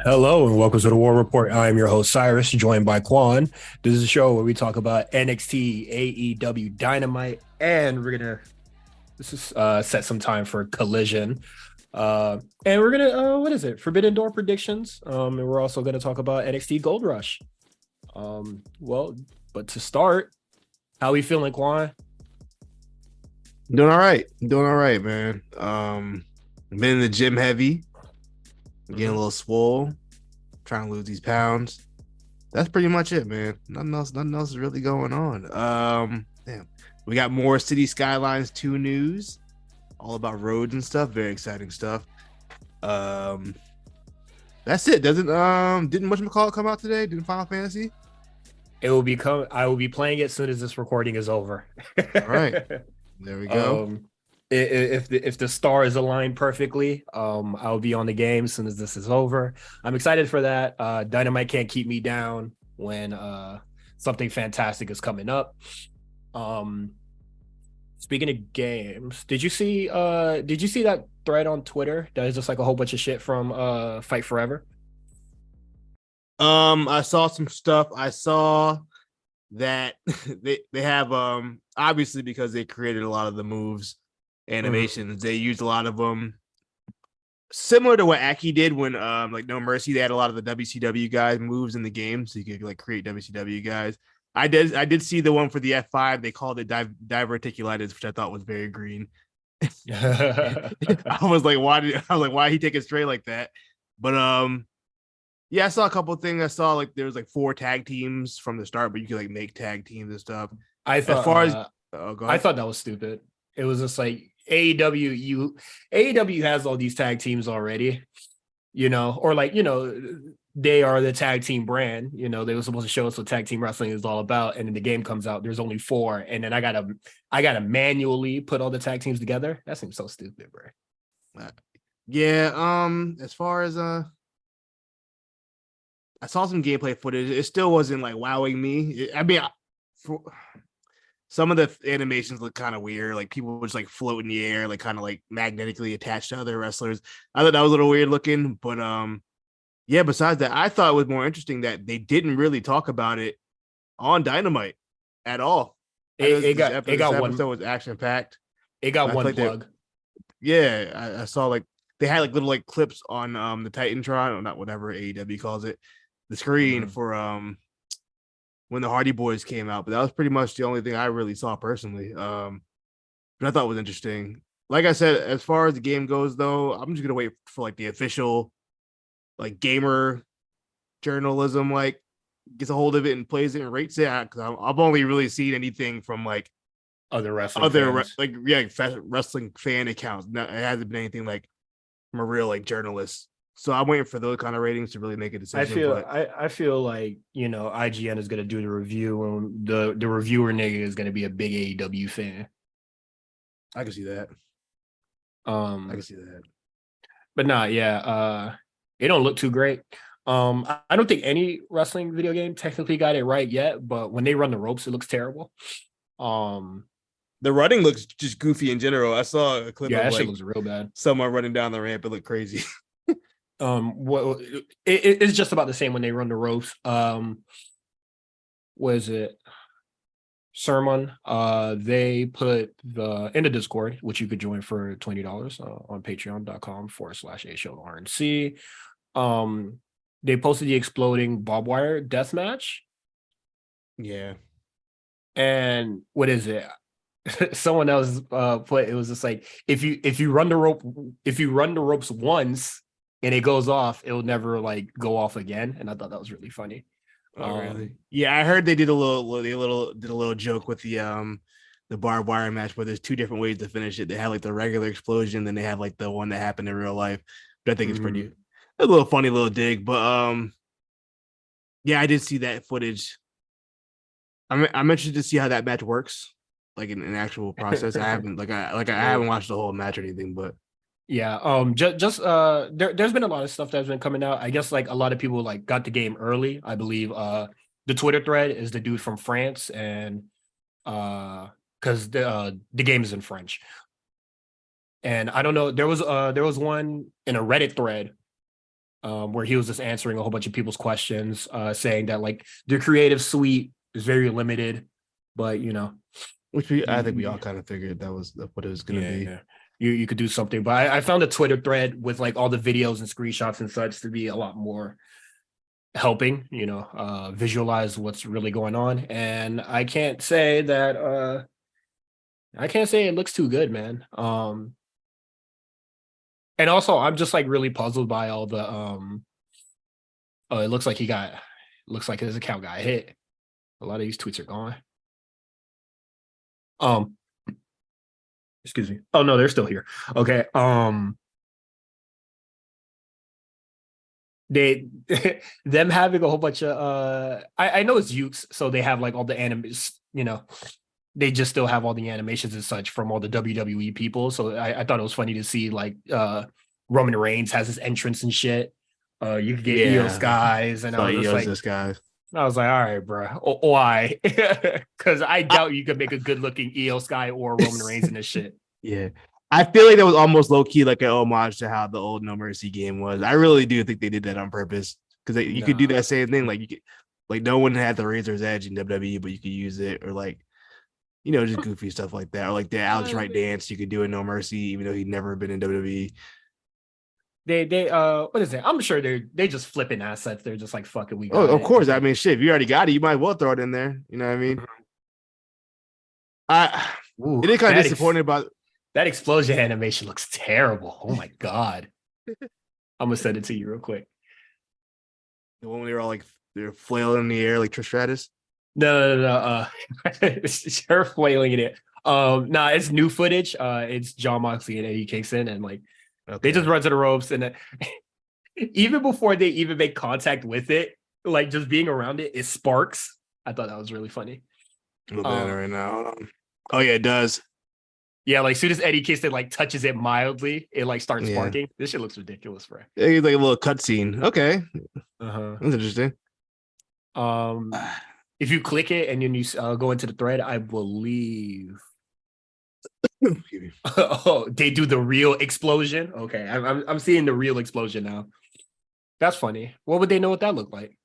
Hello and welcome to the War Report. I am your host Cyrus, joined by Quan. This is a show where we talk about NXT, AEW, Dynamite, and we're gonna set some time for Collision. And we're gonna what is it? Forbidden Door predictions. And we're also gonna talk about NXT Gold Rush. Well, but to start, how we feeling, Quan? Doing all right. Doing all right, man. Been in the gym heavy, getting a little swole, trying to lose these pounds. That's pretty much it, man. Nothing else is really going on. Damn. We got more City Skylines 2 news, all about roads and stuff. Very exciting stuff. That's it. Didn't whatchamacallit come out today? Didn't Final Fantasy? I will be playing it as soon as this recording is over. All right. There we go. If the stars align perfectly, I'll be on the game as soon as this is over. I'm excited for that. Dynamite can't keep me down when something fantastic is coming up. Speaking of games, did you see that thread on Twitter that is just like a whole bunch of shit from Fight Forever? I saw some stuff. I saw that they have obviously because they created a lot of the moves animations, they used a lot of them similar to what Aki did when like No Mercy. They had a lot of the WCW guys moves in the game, so you could like create WCW guys. I did see the one for the F5. They called it diverticulitis, which I thought was very green. I was like, why he take it straight like that? But yeah, I saw a couple of things. I saw like there was like 4 tag teams from the start, but you could like make tag teams and stuff. I thought As far as I thought that was stupid. It was just like AEW has all these tag teams already, or like, they are the tag team brand. They were supposed to show us what tag team wrestling is all about, and then the game comes out, there's only 4, and then I gotta manually put all the tag teams together. That seems so stupid, bro. Yeah, as far as I saw some gameplay footage. It still wasn't like wowing me. Some of the animations look kind of weird. Like people would just like float in the air, like kind of like magnetically attached to other wrestlers. I thought that was a little weird looking, but yeah. Besides that, I thought it was more interesting that they didn't really talk about it on Dynamite at all. It got episode was action packed. It got one like plug. Yeah, I saw like they had like little like clips on the Titantron, or not whatever AEW calls it, the screen for when the Hardy Boys came out, but that was pretty much the only thing I really saw personally. But I thought was interesting. Like I said, as far as the game goes, though, I'm just gonna wait for like the official, like gamer journalism, like gets a hold of it and plays it and rates it. Because I've only really seen anything from like Other wrestling fans. wrestling fan accounts. It hasn't been anything like from a real like journalist. So I'm waiting for those kind of ratings to really make a decision. I feel like IGN is gonna do the review, and the reviewer nigga is gonna be a big AEW fan. I can see that. I can see that. But nah, yeah, it don't look too great. I don't think any wrestling video game technically got it right yet, but when they run the ropes, it looks terrible. The running looks just goofy in general. I saw a clip of that like shit looks real bad. Someone running down the ramp. It looked crazy. What it's just about the same when they run the ropes. Was it Sermon? They put in the Discord, which you could join for $20 on patreon.com/a-show-rnc. They posted the exploding barbed wire death match. Yeah. And what is it? Someone else put it was just like if you run the ropes once and it goes off, it'll never like go off again. And I thought that was really funny. Oh, really? Yeah, I heard they did a little joke with the barbed wire match where there's 2 different ways to finish it. They had like the regular explosion, then they have like the one that happened in real life. But I think it's pretty a little funny little dig. But yeah, I did see that footage. I'm interested to see how that match works, like in an actual process. I haven't I haven't watched the whole match or anything, but yeah, just there's been a lot of stuff that's been coming out. I guess like a lot of people like got the game early. I believe the Twitter thread is the dude from France, and because the game is in French. And I don't know, there was one in a Reddit thread where he was just answering a whole bunch of people's questions, saying that like the creative suite is very limited, but which I think we all kind of figured that was what it was going to be. yeah, you could do something. But I found a Twitter thread with like all the videos and screenshots and such to be a lot more helping, visualize what's really going on. And I can't say it looks too good, man. And also I'm just like really puzzled by all the it looks like his account got hit. A lot of these tweets are gone. Excuse me. Oh no, they're still here. Okay. They them having a whole bunch of I know it's Ukes, so they have like all the animes, they just still have all the animations and such from all the WWE people. So I thought it was funny to see like Roman Reigns has his entrance and shit. You could get Io Skies, and I was just like, this guy. I was like, all right, bro. Why? Because I doubt you could make a good looking Io Sky or Roman Reigns in this shit. Yeah. I feel like that was almost low key like an homage to how the old No Mercy game was. I really do think they did that on purpose because you could do that same thing. Like you could, like no one had the Razor's Edge in WWE, but you could use it, or like just goofy stuff like that, or like the Alex Wright dance you could do in No Mercy, even though he'd never been in WWE. They what is it? I'm sure they just flipping assets. They're just like, fuck it, we got of course. I mean, shit, if you already got it, you might as well throw it in there. You know what I mean? It is kind of disappointed about that explosion animation. Looks terrible. Oh my god. I'm gonna send it to you real quick. The one where they're all like they're flailing in the air like Trish Stratus. No. It's her flailing in it. Nah, it's new footage. It's John Moxley and Eddie Kingston, and like they just run to the ropes, and even before they even make contact with it, like just being around it sparks. I thought that was really funny. I'm looking at it right now. Oh yeah, it does. Yeah, like as soon as Eddie Kingston like touches it mildly, it like starts sparking. This shit looks ridiculous, bro. Yeah, like a little cutscene. Okay, that's interesting. If you click it and then you go into the thread, I believe. Oh, they do the real explosion. Okay, I'm seeing the real explosion now. That's funny. What would they know what that looked like?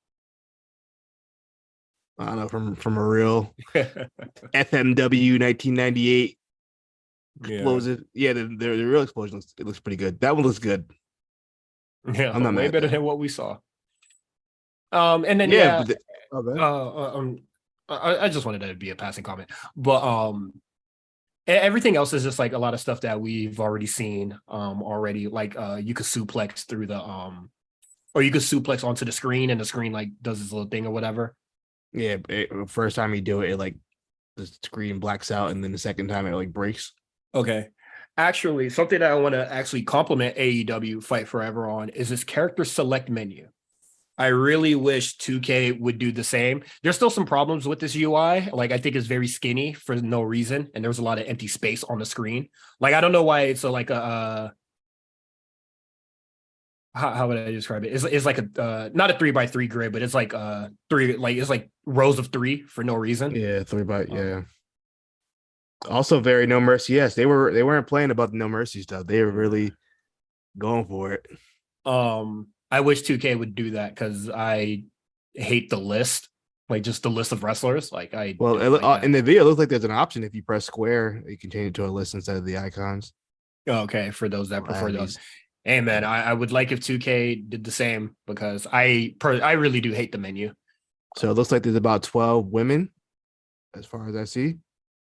I don't know, from a real FMW 1998 explosive. Yeah, the real explosion looks pretty good. That one looks good. Yeah, I'm not way better than what we saw. And then I just wanted to be a passing comment, but everything else is just like a lot of stuff that we've already seen already. Like you could suplex through the or you could suplex onto the screen, and the screen like does this little thing or whatever. Yeah, first time you do it, like the screen blacks out, and then the second time it like breaks. Okay. Actually, something that I want to actually compliment AEW Fight Forever on is this character select menu. I really wish 2K would do the same. There's still some problems with this UI. Like I think it's very skinny for no reason, and there's a lot of empty space on the screen. Like I don't know why it's like a how would I describe it? It's like a not a 3x3 grid, but it's like three, like it's like rows of 3 for no reason. Yeah, 3x yeah. Also very No Mercy. Yes, they weren't playing about the No Mercy stuff. They were really going for it. I wish 2K would do that because I hate the list, like just the list of wrestlers. Like in the video, it looks like there's an option if you press square, you can change it to a list instead of the icons. Okay, for those that prefer those. Hey man, I would like if 2K did the same because I really do hate the menu. So it looks like there's about 12 women, as far as I see.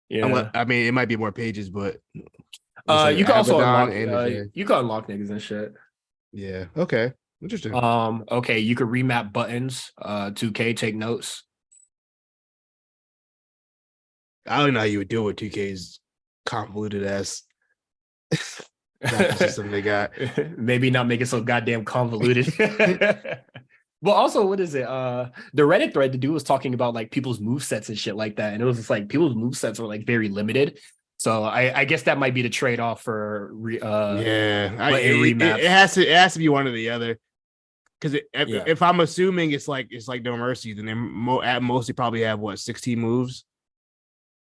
Yeah, I mean it might be more pages, but you can also unlock you can unlock niggas and shit. Yeah. Okay. Interesting. Okay, you could remap buttons. 2K, take notes. I don't know how you would deal with 2K's convoluted ass system they got. Maybe not make it so goddamn convoluted. Well, also, what is it? The Reddit thread, the dude was talking about like people's movesets and shit like that, and it was just like people's movesets were like very limited. So I guess that might be the trade-off for it has to be one or the other. Because if I'm assuming it's like No Mercy, then they at most they probably have 16 moves,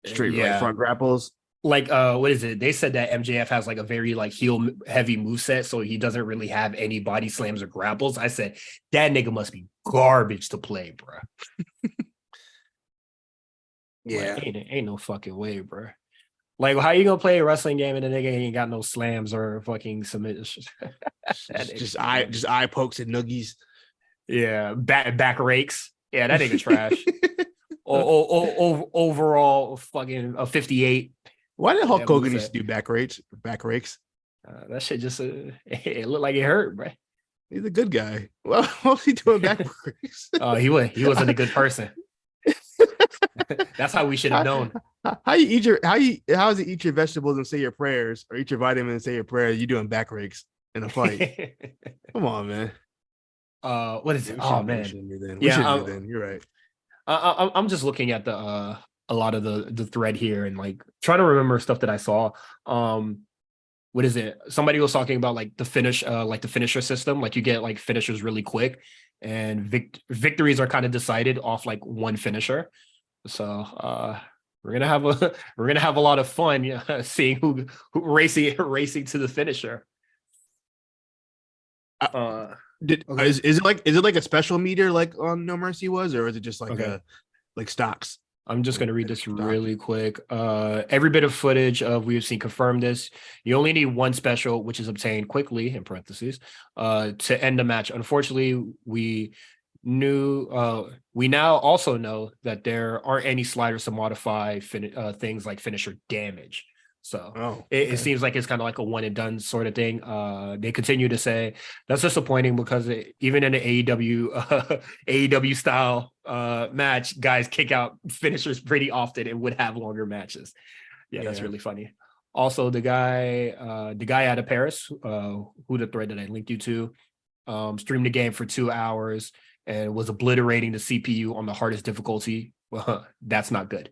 straight like front grapples. like what is it? They said that MJF has like a very like heel heavy moveset, so he doesn't really have any body slams or grapples. I said that nigga must be garbage to play, bro. Yeah. Like ain't no fucking way, bro. Like how you gonna play a wrestling game and the nigga ain't got no slams or fucking submissions? Just eye pokes and noogies. Yeah, back rakes. Yeah, that nigga trash. Overall, fucking a 58. Why did Hulk Yeah, Hogan used to do back rakes? That shit just it looked like it hurt, bro. He's a good guy. Well, what's he doing back rakes? He wasn't a good person. That's how we should have known. How is it eat your vegetables and say your prayers, or eat your vitamins and say your prayers? You doing back rakes in a fight? Come on, man. What is it? Oh man, You're right. I'm just looking at the a lot of the thread here and like trying to remember stuff that I saw. What is it? Somebody was talking about like the finisher system. Like you get like finishers really quick, and victories are kind of decided off like one finisher. So we're gonna have a lot of fun seeing who racing to the finisher. Okay. Is it like a special meter like on No Mercy was, or is it just like like stocks? I'm just going to read this really quick. Every bit of footage of we have seen confirm this. You only need one special, which is obtained quickly, in parentheses, to end the match. Unfortunately, we now also know that there aren't any sliders to modify things like finisher damage. So it seems like it's kind of like a one and done sort of thing. They continue to say that's disappointing because even in an AEW style match, guys kick out finishers pretty often and would have longer matches. Yeah, that's really funny. Also, the guy out of Paris, who the thread that I linked you to, streamed the game for 2 hours and was obliterating the CPU on the hardest difficulty. Well, that's not good.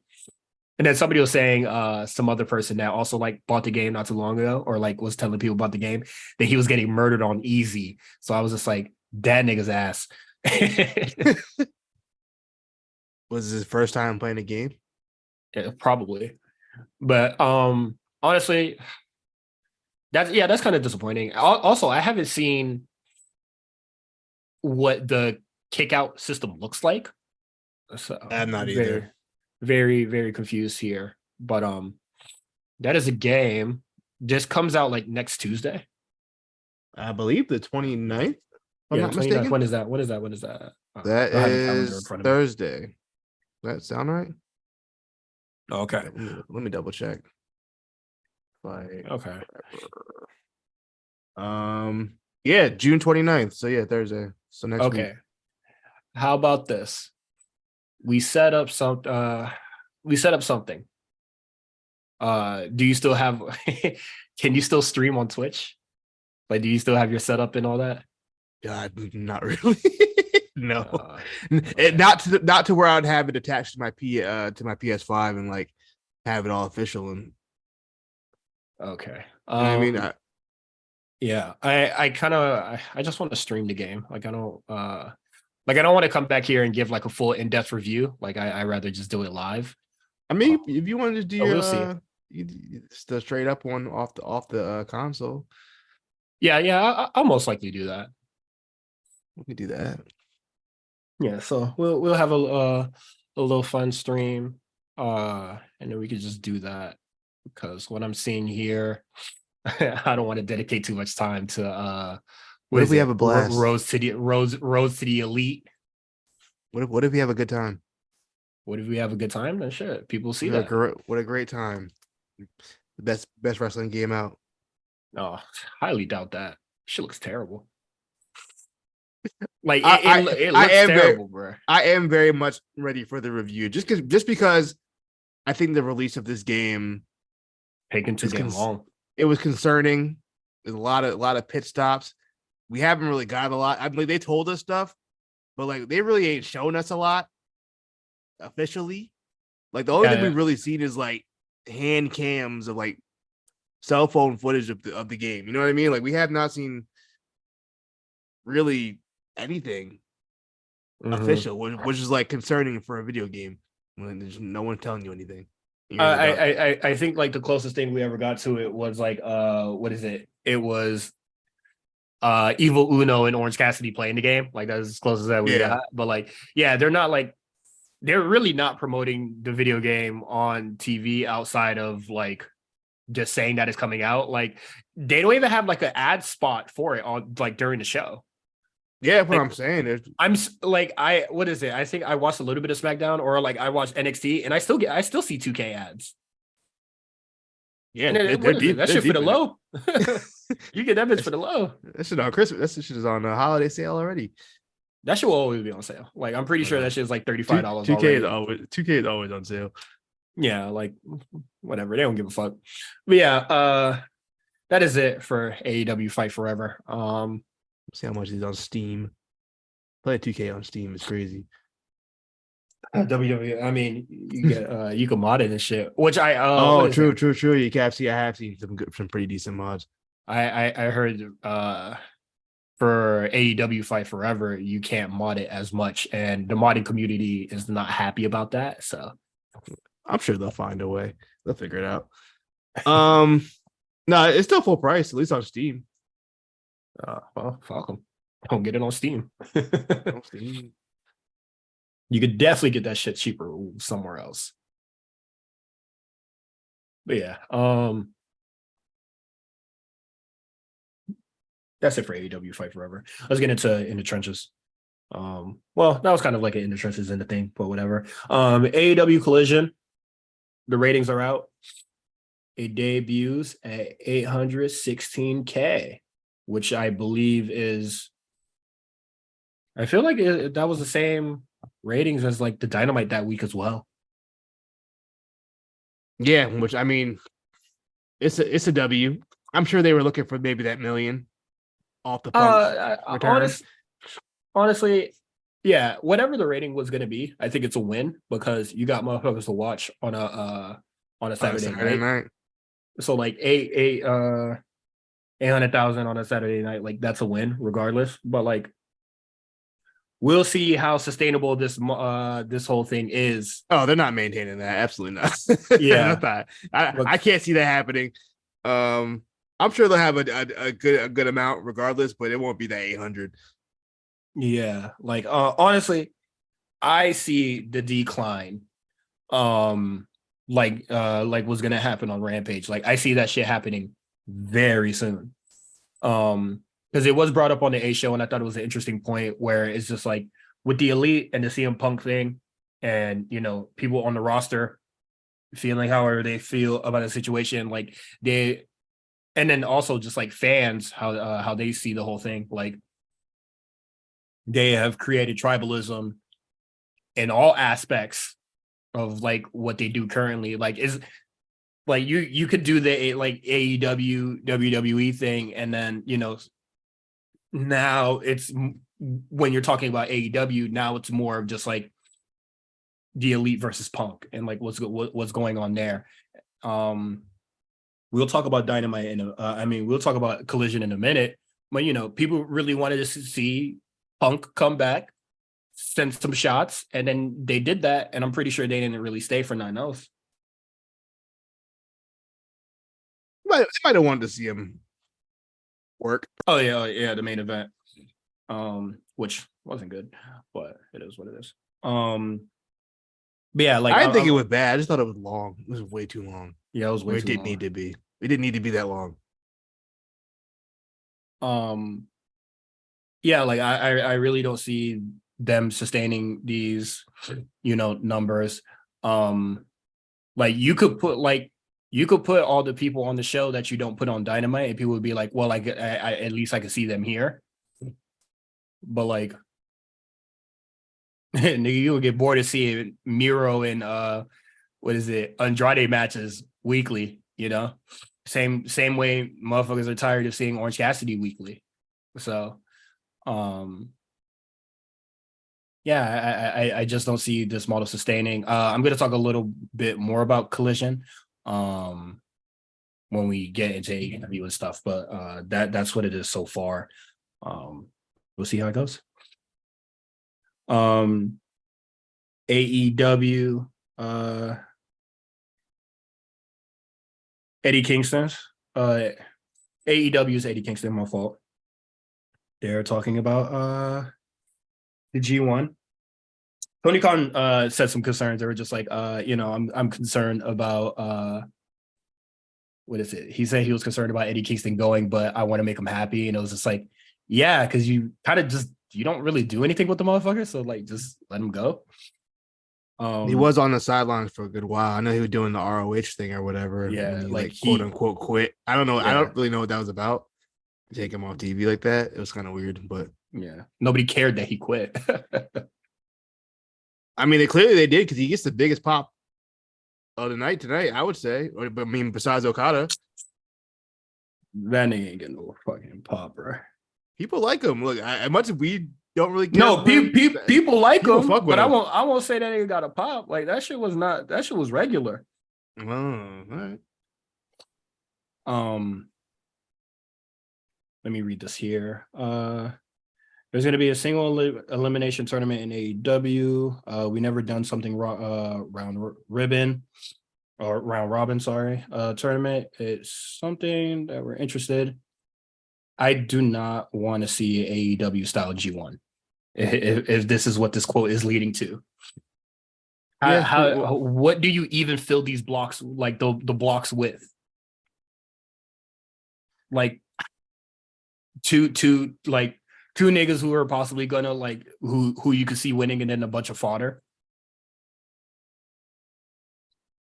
And then somebody was saying some other person that also like bought the game not too long ago, or like was telling people about the game, that he was getting murdered on easy. So I was just like, that nigga's ass. Was his first time playing a game? Yeah, probably. But honestly, that's kind of disappointing. Also, I haven't seen what the kick out system looks like. So I'm not either. Very, very confused here. But that is a game. This comes out like next Tuesday. I believe the 29th. I'm not mistaken. When is that? When is that? That is Thursday. Does that sound right? Okay. Let me double check. Okay. Yeah, June 29th. So yeah, Thursday. So next week. Okay. How about this? We set up something. Do you still have can you still stream on Twitch? Like, do you still have your setup and all that? God, not really. No. Not to where I'd have it attached to my PS5 and like have it all official and okay. I mean, I just want to stream the game. Like I don't want to come back here and give like a full in-depth review. Like I rather just do it live. I mean, if you want to do we'll see. The straight up one off the console. Yeah, I'll most likely do that. We could do that. Yeah, so we'll have a little fun stream, and then we could just do that because what I'm seeing here, I don't want to dedicate too much time to what if we have a blast? Rose to the elite. What if we have a good time? What if we have a good time? Then shit, people see that. What a great time! The best wrestling game out. No, highly doubt that. Shit looks terrible. Like it looks terrible, bro. I am very much ready for the review, just because I think the release of this game taking too damn long. It was concerning. There's a lot of pit stops. We haven't really got a lot. I mean, they told us stuff, but like they really ain't shown us a lot officially. Like the only thing we've really seen is like hand cams of like cell phone footage of the game. You know what I mean? Like we have not seen really anything official, which is like concerning for a video game when there's no one telling you anything. I think like the closest thing we ever got to it was like what is it? It was Evil Uno and Orange Cassidy playing the game. Like that's as close as that we got. But like, yeah, they're really not promoting the video game on TV outside of like just saying that it's coming out. Like they don't even have like an ad spot for it on like during the show. Yeah, what like, I'm saying. I'm like what is it? I think I watched a little bit of SmackDown or like I watched NXT and I still see 2K ads. Yeah, what is it? That shit for the low. You get that bitch for the low. That shit on Christmas. That shit is on a holiday sale already. That shit will always be on sale. Like I'm pretty sure that shit is like $35 already. 2K is always on sale. Yeah, like whatever. They don't give a fuck. But yeah, that is it for AEW Fight Forever. See how much is on Steam. Playing 2K on Steam is crazy. WWE. I mean, you get you can mod it and shit. Which I true. You can see. I have seen some pretty decent mods. I heard for AEW Fight Forever, you can't mod it as much, and the modding community is not happy about that. So I'm sure they'll find a way. They'll figure it out. No, it's still full price, at least on Steam. Well, fuck them. Don't get it on Steam. You could definitely get that shit cheaper somewhere else. But yeah, that's it for AEW Fight Forever. Let's get into In the Trenches. Well, that was kind of like an In the Trenches in the thing, but whatever. AEW Collision, the ratings are out. It debuts at 816K, which I believe is, I feel like that was the same ratings as like the Dynamite that week as well. Yeah, which I mean, it's a W. I'm sure they were looking for maybe that million off the return. Honestly, yeah, whatever the rating was going to be, I think it's a win because you got motherfuckers to watch on a Saturday night. So like 800,000 on a Saturday night, like that's a win regardless. But like, we'll see how sustainable this whole thing is. Oh, they're not maintaining that. Absolutely not. Yeah, I can't see that happening. I'm sure they'll have a good amount regardless, but it won't be that 800. Yeah, like honestly, I see the decline. Like what's gonna happen on Rampage. Like I see that shit happening very soon. Because it was brought up on the A show, and I thought it was an interesting point where it's just like with the Elite and the CM Punk thing, and you know, people on the roster feeling however they feel about the situation, like they, and then also just like fans, how they see the whole thing, like they have created tribalism in all aspects of like what they do currently. Like is like you could do the like AEW WWE thing, and then you know now it's when you're talking about AEW, now it's more of just like the Elite versus Punk and like what's going on there. We'll talk about Dynamite we'll talk about Collision in a minute, but you know, people really wanted to see Punk come back, send some shots, and then they did that, and I'm pretty sure they didn't really stay for 9 else. They might have wanted to see him work. Oh yeah, the main event, which wasn't good, but it is what it is. But yeah, like I didn't think it was bad. I just thought it was long. It was way too long. Yeah, it was way too long. It didn't need to be. It didn't need to be that long. Yeah, like I really don't see them sustaining these, you know, numbers. Like you could put all the people on the show that you don't put on Dynamite, and people would be like, well, like I at least I could see them here. But like, you would get bored of seeing Miro and Andrade matches weekly, you know? Same way motherfuckers are tired of seeing Orange Cassidy weekly. So yeah, I just don't see this model sustaining. I'm gonna talk a little bit more about Collision when we get into AEW and stuff, but that's what it is so far. We'll see how it goes. AEW Eddie Kingston's. AEW's Eddie Kingston, my fault. They're talking about the G1. Tony Khan said some concerns. They were just like, I'm concerned about what is it? He said he was concerned about Eddie Kingston going, but I want to make him happy. And it was just like, yeah, because you kind of just you don't really do anything with the motherfucker, so like just let him go. He was on the sidelines for a good while. I know he was doing the ROH thing or whatever. Yeah, when he like quote unquote quit. I don't know. Yeah. I don't really know what that was about. Take him off TV like that. It was kind of weird, but yeah, nobody cared that he quit. I mean, they did because he gets the biggest pop of the night tonight, I would say. But I mean, besides Okada, that nigga ain't getting no fucking pop, bro. people like him. Look, as much as we don't really care. No, people like him, fuck with but him. I won't say that nigga got a pop. Like that shit was regular. Oh, all right. Let me read this here. There's going to be a single elimination tournament in AEW. We never done something round robin, sorry, tournament. It's something that we're interested. I do not want to see AEW style G1. If this is what this quote is leading to. What do you even fill these blocks, like the blocks with? Like two niggas who are possibly gonna like who you could see winning and then a bunch of fodder.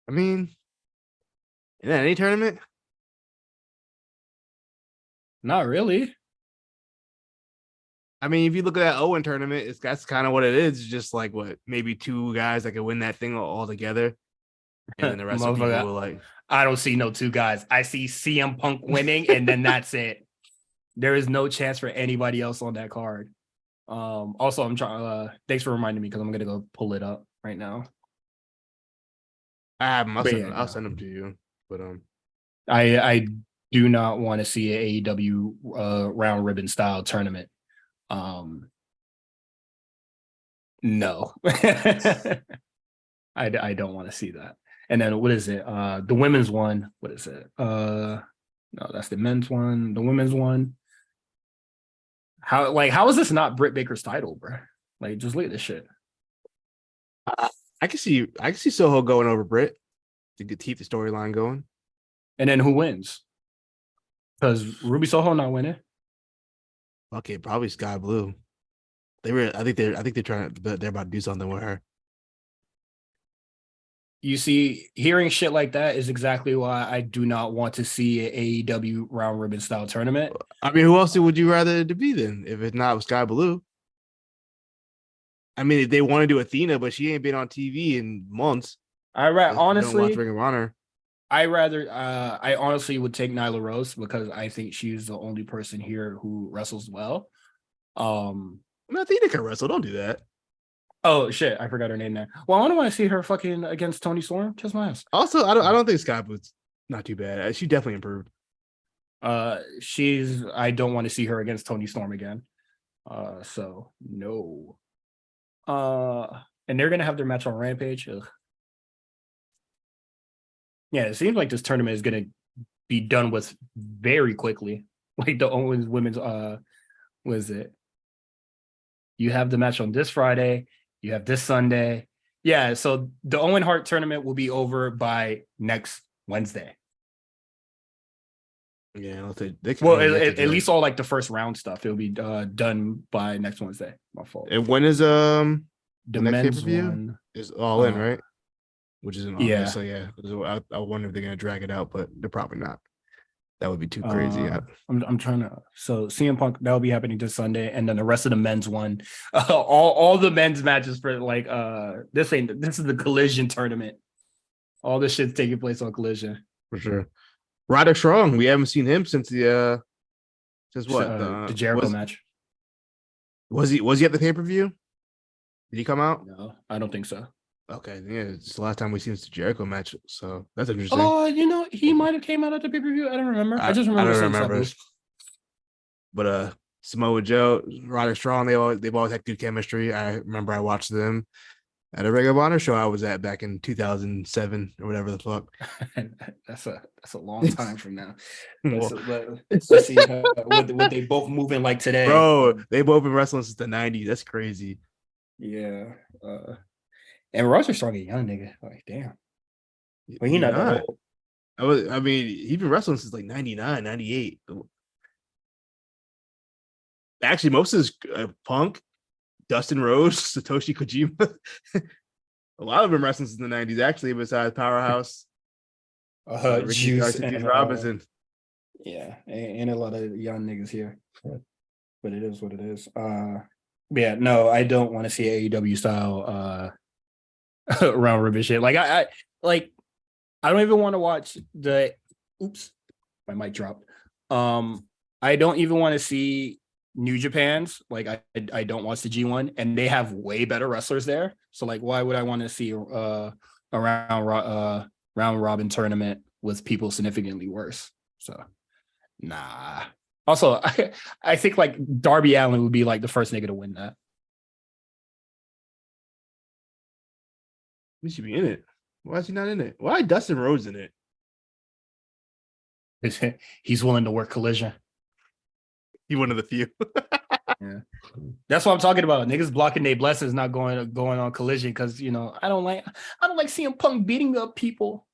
I mean, in any tournament? Not really. I mean, if you look at that Owen tournament, that's kind of what it is. It's just like what, maybe two guys that can win that thing all together. And then the rest of people will like. I don't see no two guys. I see CM Punk winning, and then that's it. There is no chance for anybody else on that card. Also, I'm trying. Thanks for reminding me because I'm gonna go pull it up right now. I have them. I'll send them to you. But I do not want to see an AEW round robin style tournament. No, I don't want to see that. And then what is it? The women's one. What is it? No, that's the men's one. The women's one. How is this not Britt Baker's title, bro? Like, just look at this shit. I can see Soho going over Britt to keep the storyline going. And then who wins? Because Ruby Soho not winning. Okay, probably Sky Blue. I think they're about to do something with her. You see, hearing shit like that is exactly why I do not want to see an AEW round robin style tournament. I mean, who else would you rather it to be then? If it's not Sky Blue. I mean, if they want to do Athena, but she ain't been on TV in months. Honestly, Ring of Honor. I honestly would take Nyla Rose because I think she's the only person here who wrestles well. Athena can wrestle. Don't do that. Oh shit, I forgot her name there. Well, I don't want to see her fucking against Toni Storm. Kiss my ass. Also, I don't think Sky Blue's not too bad. She definitely improved. I don't want to see her against Toni Storm again. So no. And they're gonna have their match on Rampage. Ugh. Yeah, it seems like this tournament is gonna be done with very quickly. Like the Owens women's what is it? You have the match on this Friday, you have this Sunday. Yeah, so the Owen Hart tournament will be over by next Wednesday. Yeah, at least all like the first round stuff. It'll be done by next Wednesday. My fault. And when is the men's pay-per-view is All In, right? Which is in August. Yeah. So yeah, I wonder if they're gonna drag it out, but they're probably not. That would be too crazy. I'm trying to. So CM Punk, that'll be happening this Sunday, and then the rest of the men's one, all the men's matches for like this is the Collision tournament. All this shit's taking place on Collision for sure. Ryder Strong, we haven't seen him since the Jericho match. Was he at the pay-per-view? Did he come out? No, I don't think so. Okay, yeah, it's the last time we seen the Jericho match, so that's interesting. Oh, he might have came out at the pay-per-view. I don't remember. I just remember. I don't remember. But Samoa Joe, Ryder Strong, they've always had good chemistry. I remember I watched them. At a Ring of Honor show I was at back in 2007 or whatever the fuck. That's a long time from now. Well, Let's see what they both moving like today. bro, they both been wrestling since the 90s. That's crazy. Yeah. And Roger Strong a young nigga. Like, damn. Well, he He not that not. old. I mean, he's been wrestling since like 99, 98. Actually, most of his Punk, Dustin Rhodes, Satoshi Kojima. A lot of them wrestling since the 90s, actually, besides Powerhouse, Ricky Juice Garcia, Juice and Robinson. yeah, and a lot of young niggas here. But it is what it is. Yeah, no, I don't want to see AEW style round robin shit. Like I don't even want to watch the oops, my mic dropped. I don't even want to see New Japan's. Like I don't watch the G1 and they have way better wrestlers there. So like why would I want to see a round robin tournament with people significantly worse? So nah. Also, I think like Darby Allin would be like the first nigga to win that. He should be in it. Why is he not in it? Why Dustin Rhodes in it? He's willing to work Collision. He one of the few. Yeah, that's what I'm talking about. Niggas blocking their blessings, not going on Collision because I don't like CM Punk beating up people.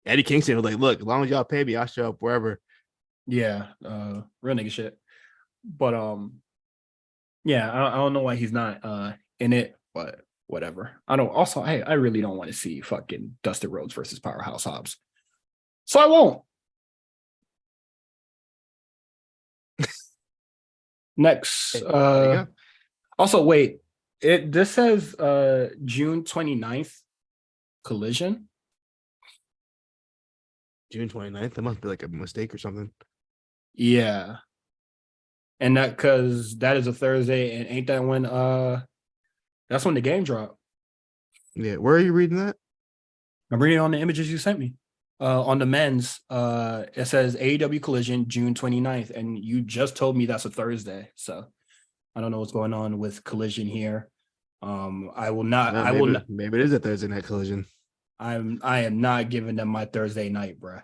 Eddie Kingston was like, "Look, as long as y'all pay me, I'll show up wherever." Yeah, real nigga shit. But yeah, I don't know why he's not in it, but whatever. I don't. Also, I really don't want to see fucking Dustin Rhodes versus Powerhouse Hobbs, so I won't. Next, also wait, this says June 29th Collision. June 29th. That must be like a mistake or something. Yeah. And that because that is a Thursday, and ain't that when that's when the game dropped. Yeah, where are you reading that? I'm reading on the images you sent me. On the men's, it says AEW Collision June 29th, and you just told me that's a Thursday. So I don't know what's going on with Collision here. I will not. No, I will not. Maybe it is a Thursday night Collision. I am not giving them my Thursday night, bro.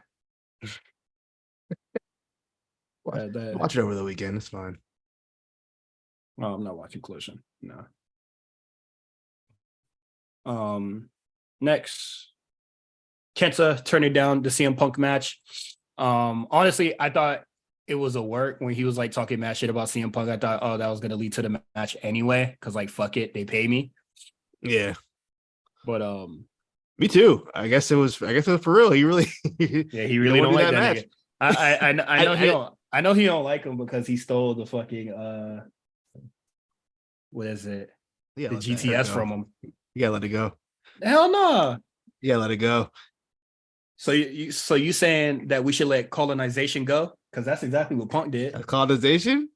Watch it over the weekend. It's fine. Oh, I'm not watching Collision. No. Next, Kenta turning down the CM Punk match. Honestly, I thought it was a work when he was like talking mad shit about CM Punk. I thought, oh, that was gonna lead to the match anyway, because like fuck it, they pay me. Yeah. But me too. I guess it was for real. He really yeah, he really don't like that match. I know he don't like him because he stole the fucking what is it? Yeah, the GTS from him. You gotta let it go. Hell no. You gotta let it go. So you saying that we should let colonization go? Because that's exactly what Punk did. Colonization?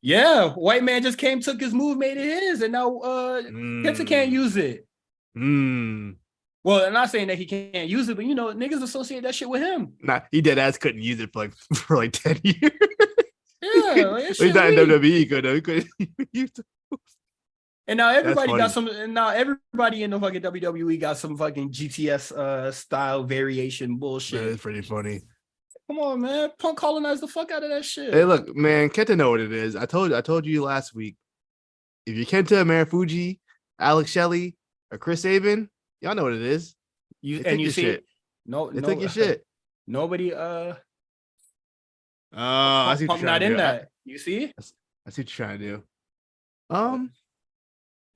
Yeah, white man just came, took his move, made it his, and now Kenta can't use it. Well, I'm not saying that he can't use it, but niggas associate that shit with him. Nah, he dead ass couldn't use it for like 10 years. Yeah, like, he's not in WWE. He couldn't use it. And now everybody got some. And now everybody in the fucking WWE got some fucking GTS style variation bullshit. That is pretty funny. Come on, man! Punk colonized the fuck out of that shit. Hey, look, man, Kenta know what it is. I told you last week. If you're Kenta, Marufuji, Alex Shelley, or Chris Sabin, y'all know what it is. You see, shit. They took your shit. Nobody. I see what Punk you're not in that. You see? I see what you're trying to do.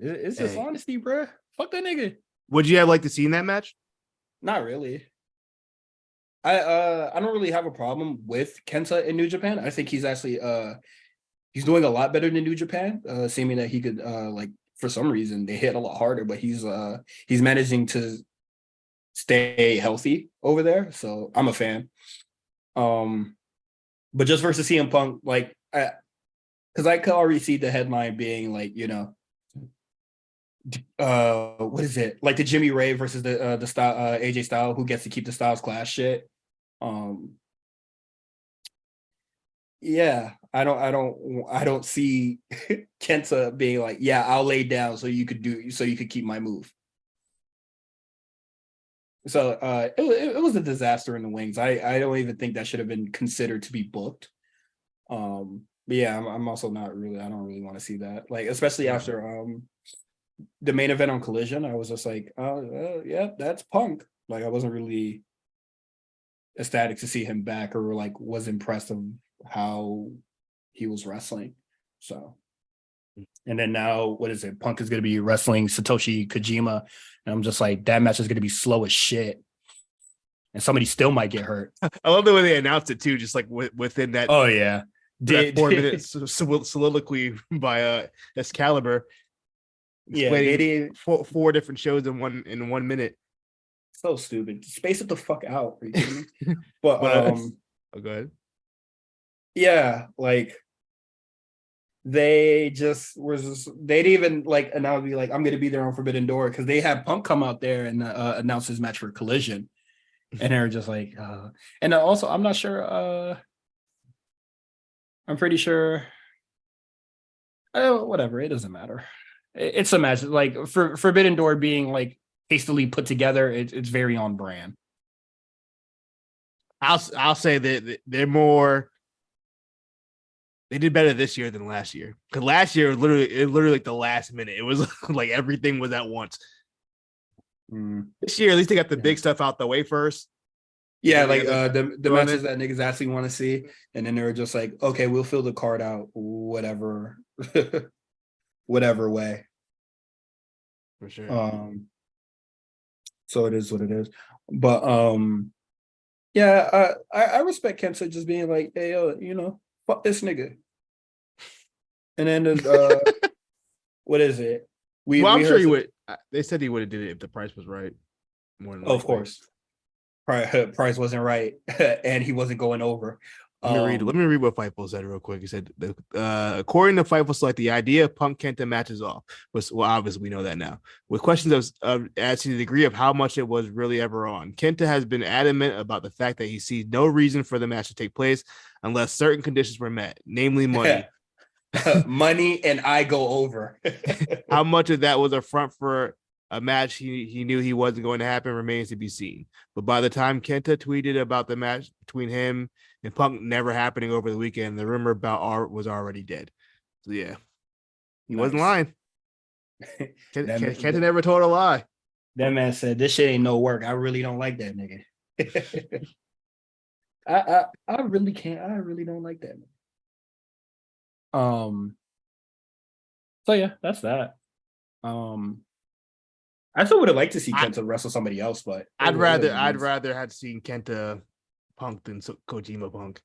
It's just honesty, bro. Fuck that nigga. Would you have liked to see in that match? Not really. I don't really have a problem with Kenta in New Japan. I think he's actually he's doing a lot better than New Japan. Seeming that he could like for some reason they hit a lot harder, but he's managing to stay healthy over there. So I'm a fan. But just versus CM Punk, like because I could already see the headline being like, what is it, like the Jimmy Ray versus the style AJ Styles, who gets to keep the Styles Clash shit. Yeah, I don't see Kenta being like, yeah, I'll lay down so you could keep my move. So it was a disaster in the wings. I don't even think that should have been considered to be booked. But yeah, I'm also not really. I don't really want to see that. Like especially Yeah. after the main event on Collision, I was just like, oh yeah, that's Punk. Like I wasn't really ecstatic to see him back or like was impressed of how he was wrestling. So and then now what is it? Punk is gonna be wrestling Satoshi Kojima. And I'm just like, that match is gonna be slow as shit. And somebody still might get hurt. I love the way they announced it too, just like within that. Oh yeah. That 4 minute soliloquy by Excalibur, Yeah, they explaining did. four different shows in 1 minute. So stupid. Space it the fuck out. Are you kidding me? But oh, go ahead. Yeah, like they they'd even like and I would be like, I'm gonna be there on Forbidden Door because they had Punk come out there and announce his match for Collision. And they're just like and also I'm not sure I'm pretty sure whatever, it doesn't matter. It's a match like for Forbidden Door being like hastily put together, it's very on brand. I'll say that they're more. They did better this year than last year. Because last year, literally like the last minute, it was like everything was at once. This year, at least they got the big stuff out the way first. Yeah, like the matches that niggas actually want to see, and then they were just like, okay, we'll fill the card out, whatever, whatever way. For sure. So it is what it is. But yeah, I respect Kenta just being like, hey, fuck this nigga. And then what is it? I'm sure he would. They said he would have did it if the price was right. More than of course. Price wasn't right, and he wasn't going over. Let me read what Fightful said real quick. He said, according to Fightful Select, the idea of Punk Kenta matches off. Well, obviously we know that now. With questions as to the degree of how much it was really ever on, Kenta has been adamant about the fact that he sees no reason for the match to take place unless certain conditions were met, namely money. Money and I go over. How much of that was a front for a match he knew he wasn't going to happen remains to be seen. But by the time Kenta tweeted about the match between him and Punk never happening over the weekend, the rumor about Art was already dead. So yeah, he wasn't lying. Kenta never told a lie. That man said, "This shit ain't no work. I really don't like that nigga." I really can't. I really don't like that. So yeah, that's that. I still would have liked to see Kenta wrestle somebody else, but I'd rather have seen Kenta Punk than Kojima Punk.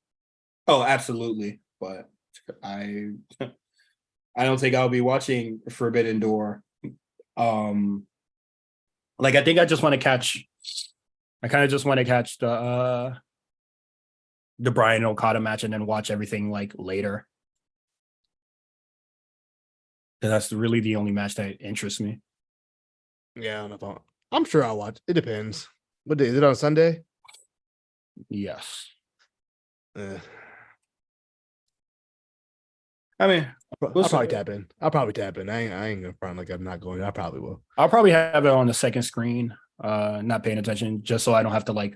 Oh, absolutely. But I don't think I'll be watching Forbidden Door. Like I think I just want to catch. I kind of just want to catch the Bryan Okada match and then watch everything like later. That's really the only match that interests me. Yeah, I don't know. I'm sure I'll watch. It depends. What day is it on Sunday? Yes. I mean, I'll probably tap in. I ain't gonna front like I'm not going. I probably will. I'll probably have it on the second screen, not paying attention, just so I don't have to like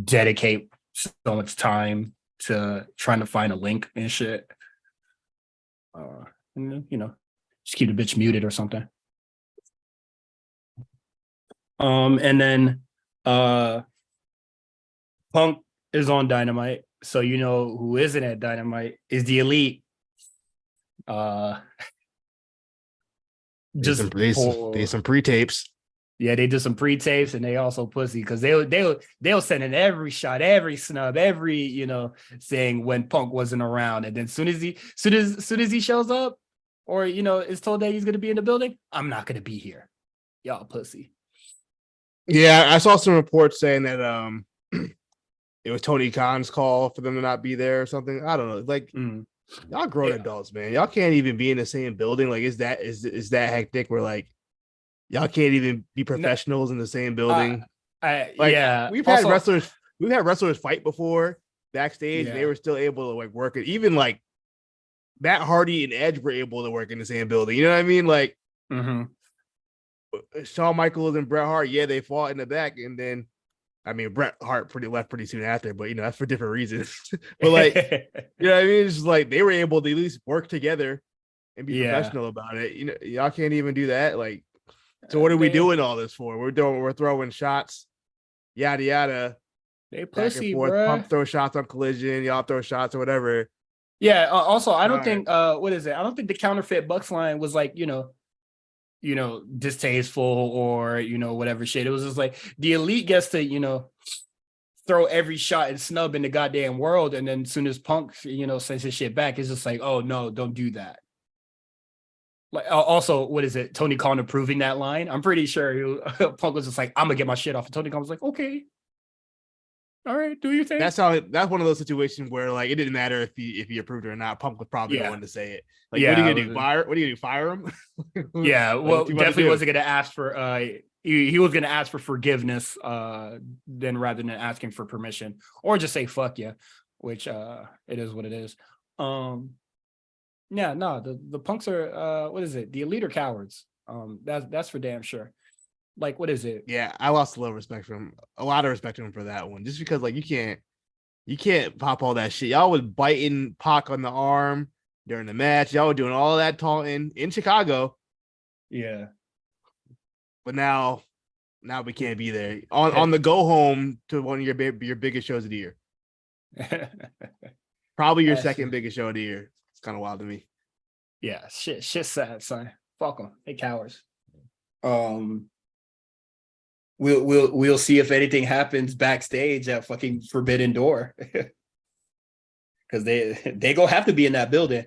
dedicate so much time to trying to find a link and shit. And just keep the bitch muted or something. And then Punk is on Dynamite, so who isn't at Dynamite is the Elite. Just some pre-tapes. Yeah, they did some pre-tapes, and they also pussy because they'll send in every shot, every snub, every saying when Punk wasn't around, and then soon as he shows up, or is told that he's gonna be in the building, I'm not gonna be here, y'all pussy. Yeah, I saw some reports saying that it was Tony Khan's call for them to not be there or something. I don't know. Like y'all grown adults, man. Y'all can't even be in the same building. Like, is that hectic? Where like y'all can't even be professionals in the same building. Yeah, we've had wrestlers fight before backstage. And they were still able to like work it. Even like Matt Hardy and Edge were able to work in the same building. You know what I mean? Like, Shawn Michaels and Bret Hart, yeah, they fought in the back, and then I mean Bret Hart left pretty soon after, but that's for different reasons. But like, you know what I mean? It's just like they were able to at least work together and be professional about it. Y'all can't even do that. Like, so what are we doing all this for? We're throwing shots, yada yada, They back and pussy, forth. bruh. Pump throw shots on Collision, y'all throw shots or whatever. Yeah. Also, I don't think what is it? I don't think the counterfeit Bucks line was like, distasteful or whatever shit. It was just like the Elite gets to throw every shot and snub in the goddamn world, and then as soon as Punk sends his shit back, it's just like, oh no, don't do that. Like also, what is it? Tony Khan approving that line? I'm pretty sure Punk was just like, I'm gonna get my shit off, and Tony Khan was like, okay. All right, do your thing. That's one of those situations where like it didn't matter if he approved it or not. Punk was probably the one to say it. Like, what are you gonna do? What are you gonna do? Fire him? Yeah, well, definitely wasn't gonna ask for he was gonna ask for forgiveness then rather than asking for permission or just say fuck you, which it is what it is. Yeah, no, the Punks are what is it? The Elite are cowards. That's for damn sure. Like, what is it? Yeah, I lost a lot of respect for him for that one. Just because like you can't pop all that shit. Y'all was biting Pac on the arm during the match. Y'all were doing all that taunting in Chicago. Yeah. But now we can't be there. On the go home to one of your biggest shows of the year. Probably your second biggest show of the year. It's kind of wild to me. Yeah, shit sad, son. Fuck them. They cowards. We'll see if anything happens backstage at fucking Forbidden Door, because they gonna have to be in that building,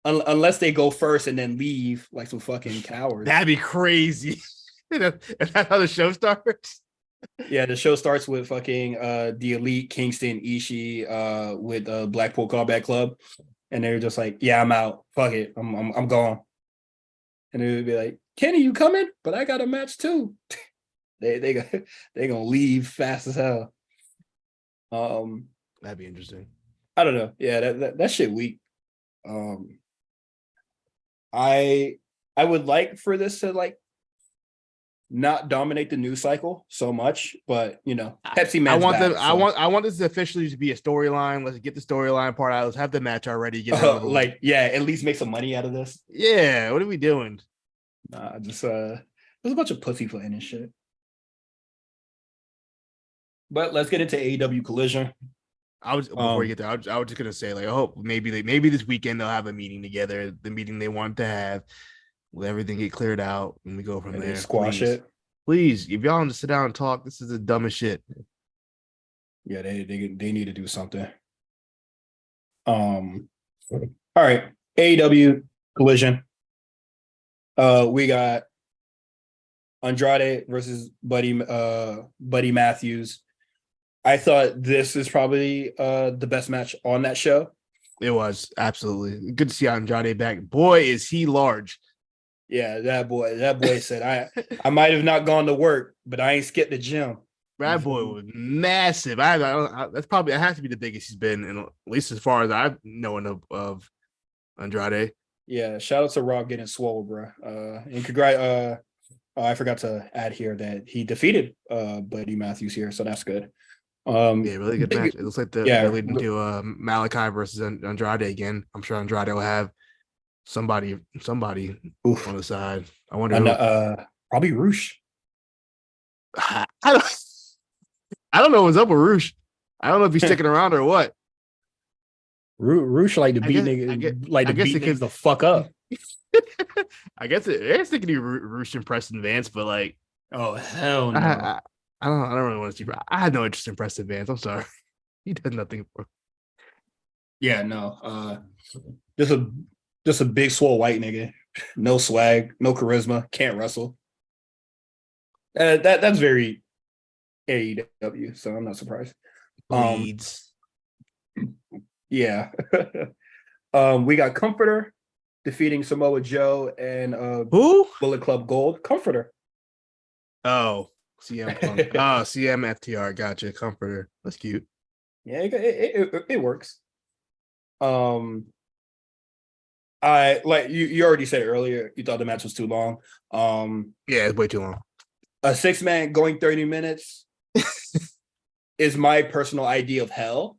unless they go first and then leave like some fucking cowards. That'd be crazy. Is that how the show starts? Yeah, the show starts with fucking the Elite, Kingston, Ishii, with Blackpool Combat Club, and they're just like, yeah, I'm out. Fuck it, I'm gone. And they would be like, Kenny, you coming? But I got a match too. They gonna leave fast as hell. That'd be interesting. I don't know. Yeah, that shit weak. I would like for this to like not dominate the news cycle so much, but Pepsi Man. I want this officially to be a storyline. Let's get the storyline part out. Let's have the match already. Get it at least make some money out of this. Yeah, what are we doing? Nah, just there's a bunch of pussyfooting and shit. But let's get into AEW Collision. Before we get there, I was just gonna say, like, I hope maybe this weekend they'll have a meeting together, the meeting they want to have, let everything get cleared out, and we go from there. Squash it. Please, if y'all want to sit down and talk, this is the dumbest shit. Yeah, they need to do something. All right, AEW Collision. We got Andrade versus Buddy Matthews. I thought this is probably the best match on that show. It was absolutely good to see Andrade back. Boy, is he large. Yeah, that boy said, I might have not gone to work, but I ain't skipped the gym. That boy was massive. That's probably, it has to be the biggest he's been, in, at least as far as I've known of Andrade. Yeah, shout out to Rob getting swole, bro. And congrats. I forgot to add here that he defeated Buddy Matthews here, so that's good. Yeah, really good match. It looks like they're leading to Malachi versus Andrade again. I'm sure Andrade will have somebody on the side. I wonder probably Roosh. I don't know what's up with Roosh. I don't know if he's sticking around or what. Roosh like to beat niggas the fuck up. I guess it's thinking Roosh and Preston Vance, but like, oh hell no. I don't really want to see. I had no interest in Preston Vance. I'm sorry. He does nothing for. Yeah, no. Just a big swole white nigga. No swag, no charisma, can't wrestle. That's very AEW, so I'm not surprised. Leads. Yeah. We got Comforter defeating Samoa Joe and who? Bullet Club Gold. Comforter. Oh. CM Punk. CM FTR. Gotcha. Comforter. That's cute. Yeah, it works. I like you already said earlier, you thought the match was too long. Yeah, it's way too long. A 6-man going 30 minutes is my personal idea of hell.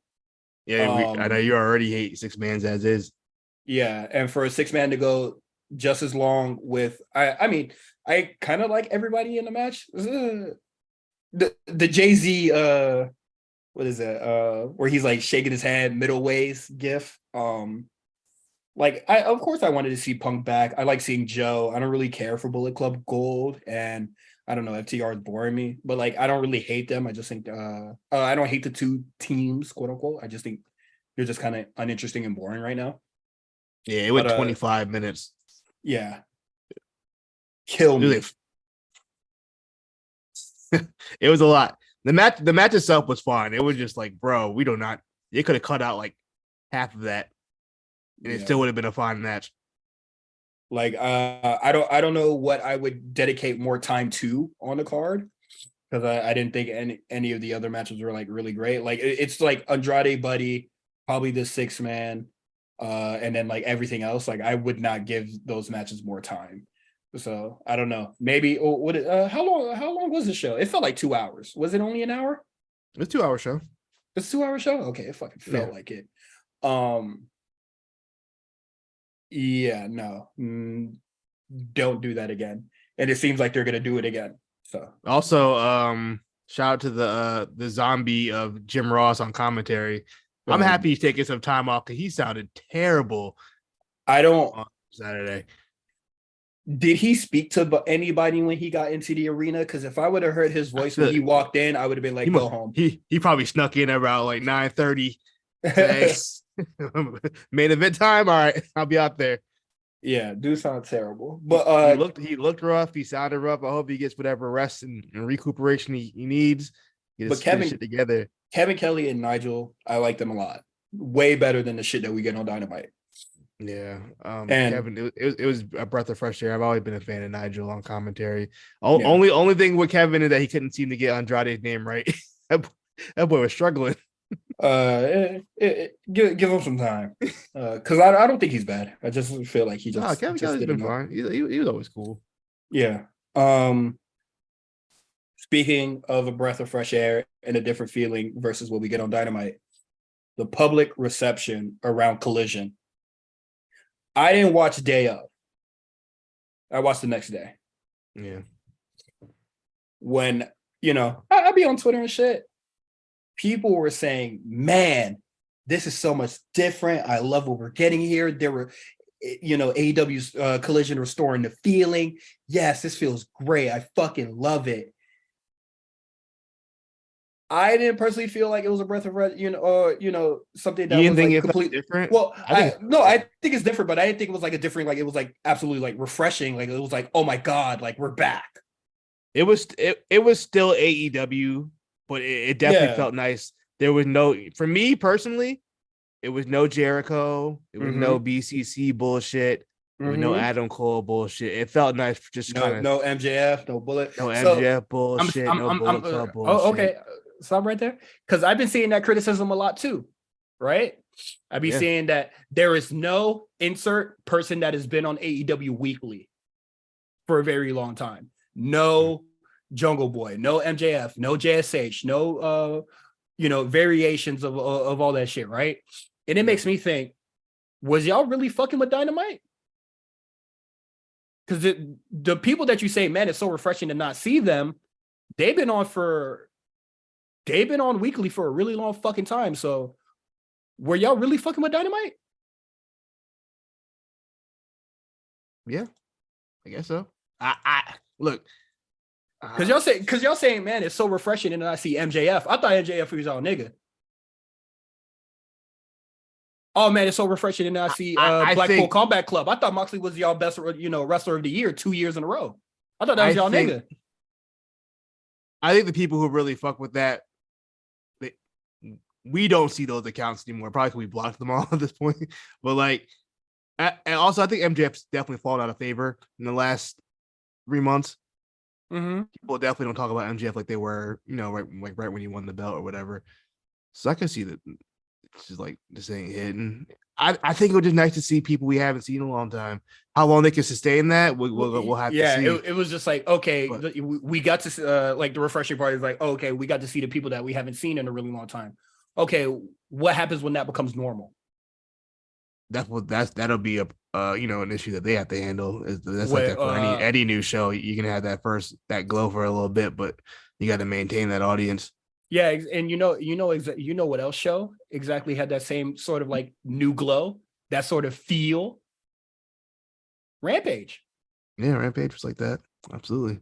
Yeah, I know you already hate 6-mans as is. Yeah, and for a 6-man to go just as long with I mean, I kind of like everybody in the match. The Jay-Z what is it? Where he's like shaking his head middle ways gif. Like I of course I wanted to see Punk back. I like seeing Joe. I don't really care for Bullet Club Gold, and I don't know, FTR is boring me, but like I don't really hate them. I just think I don't hate the two teams, quote unquote. I just think they're just kind of uninteresting and boring right now. Yeah, it went 25 minutes. Yeah. Kill me. It was a lot. The match itself was fine. It was just like, bro, we do not. They could have cut out like half of that, and it still would have been a fine match. Like, I don't know what I would dedicate more time to on the card, because I didn't think any of the other matches were like really great. Like it's like Andrade Buddy, probably the 6-man, and then like everything else. Like I would not give those matches more time. So I don't know. Maybe how long was the show? It felt like 2 hours. Was it only an hour? It's a 2-hour show. It's a 2-hour show? Okay, it fucking felt like it. Yeah, no. Don't do that again. And it seems like they're gonna do it again. So also, shout out to the zombie of Jim Ross on commentary. I'm happy he's taking some time off because he sounded terrible. On Saturday. Did he speak to anybody when he got into the arena? Because if I would have heard his voice when he walked in, I would have been like, go home. He probably snuck in around like 9:30. Main event time. All right, I'll be out there. Yeah, dude sounds terrible. But he looked rough. He sounded rough. I hope he gets whatever rest and recuperation he needs. Get his shit together. Kevin Kelly and Nigel, I like them a lot. Way better than the shit that we get on Dynamite. Yeah, and Kevin, it was a breath of fresh air. I've always been a fan of Nigel on commentary. Only thing with Kevin is that he couldn't seem to get Andrade's name right. that boy was struggling. Give him some time, because I don't think he's bad. I just feel like he just Kevin Kelly's been fine. He was always cool. Yeah. Speaking of a breath of fresh air and a different feeling versus what we get on Dynamite, the public reception around Collision. I didn't watch day of. I watched the next day. Yeah. When, I'd be on Twitter and shit. People were saying, man, this is so much different. I love what we're getting here. There were, AEW's Collision restoring the feeling. Yes, this feels great. I fucking love it. I didn't personally feel like it was a breath of fresh, something that was like completely different. Well, I think it's different, but I didn't think it was like a different, like it was like absolutely like refreshing. Like it was like, oh my God, like we're back. It was still AEW, but it definitely felt nice. There was for me personally, it was no Jericho, it was no BCC bullshit. With no Adam Cole bullshit. It felt nice. Just no MJF, no Bullet, no MJF bullshit, no Bullet Club bullshit. Oh, okay. Stop right there. Because I've been seeing that criticism a lot too, right? I've been seeing that there is no insert person that has been on AEW weekly for a very long time. No Jungle Boy, no MJF, no JSH, no variations of all that shit, right? And it makes me think, was y'all really fucking with Dynamite? Because the people that you say, man, it's so refreshing to not see them, they've been on weekly for a really long fucking time. So were y'all really fucking with Dynamite? Yeah, I guess so. I look. Because y'all saying, man, it's so refreshing and I see MJF. I thought MJF was y'all nigga. Oh man, it's so refreshing and I see Blackpool Combat Club. I thought Moxley was y'all best, wrestler of the year 2 years in a row. I thought that was y'all nigga. I think the people who really fuck with that, we don't see those accounts anymore. Probably because we blocked them all at this point. But like, and also I think MJF's definitely fallen out of favor in the last 3 months. People definitely don't talk about MJF like they were, right when he won the belt or whatever. So I can see that it's just like this ain't hitting. I think it was just nice to see people we haven't seen in a long time. How long they can sustain that, we'll have to see. It was just like, okay, But we got to like the refreshing part is like, oh, okay, we got to see the people that we haven't seen in a really long time. Okay, what happens when that becomes normal? that'll be a an issue that they have to handle. That's like What that for any new show. You can have that glow for a little bit, but you got to maintain that audience. yeah, and you know what else show exactly had that same sort of like new glow, that sort of feel. Rampage. Yeah, Rampage was like that. Absolutely.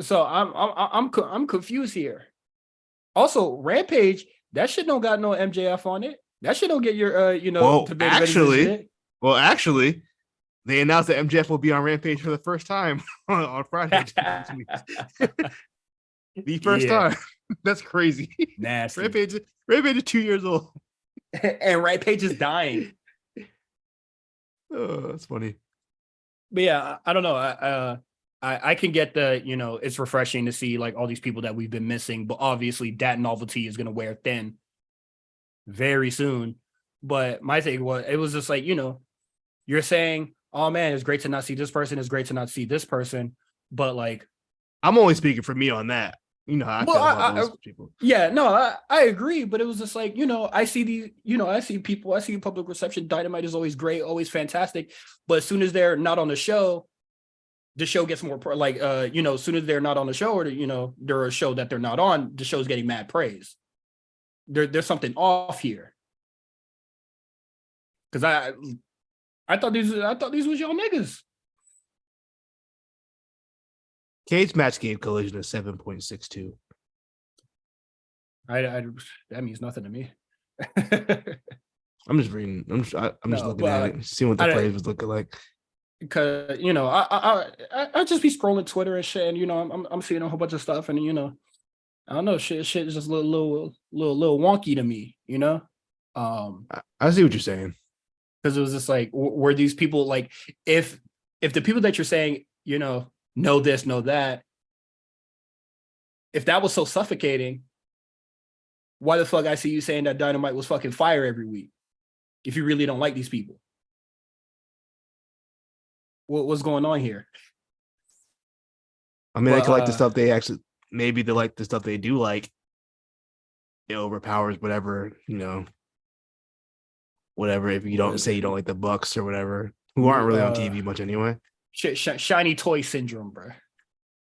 So I'm confused here. Also, Rampage, that shit don't got no MJF on it. That shit don't get your actually, they announced that MJF will be on Rampage for the first time on Friday. The first time. That's crazy. Nasty. Rampage is 2 years old. And Rampage is dying. Oh, that's funny. But yeah, I don't know. I can get the, it's refreshing to see like all these people that we've been missing, but obviously that novelty is going to wear thin very soon. But my thing was, it was just like, you're saying, oh man, it's great to not see this person. It's great to not see this person. But like, I'm only speaking for me on that. You know how I feel about those people. Yeah, no, I agree. But it was just like, I see these, I see people, I see public reception. Dynamite is always great, always fantastic. But as soon as they're not on the show gets more like, as soon as they're not on the show, or, they're a show that they're not on, the show's getting mad praise. There's something off here. Because I thought these was y'all niggas. Cage match gave Collision a 7.62. That means nothing to me. I'm just reading. I'm just looking at it, seeing what the praise was looking like. Because I just be scrolling Twitter and shit, and I'm seeing a whole bunch of stuff, and I don't know, shit is just a little wonky to me, I see what you're saying. Because it was just like, were these people like, if the people that you're saying, know this, know that, if that was so suffocating, why the fuck I see you saying that Dynamite was fucking fire every week? If you really don't like these people, what's going on here? I mean, they can like the stuff they actually, maybe they like the stuff they do like. It overpowers whatever, whatever. If you don't say you don't like the Bucks or whatever, who aren't really on TV much anyway. Shiny toy syndrome, bro.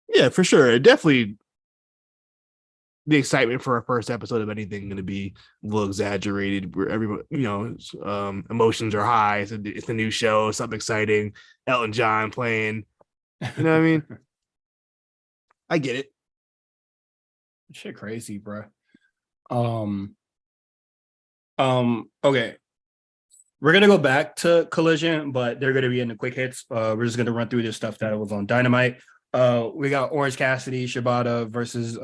Yeah, for sure. Definitely the excitement for our first episode of anything going to be a little exaggerated, where everybody, emotions are high. It's a new show, something exciting. Elton John playing, you know what I mean? I get it. Shit crazy, bro. Okay. We're gonna go back to Collision, but they're gonna be in the quick hits. We're just gonna run through this stuff that was on Dynamite. We got Orange Cassidy, Shibata versus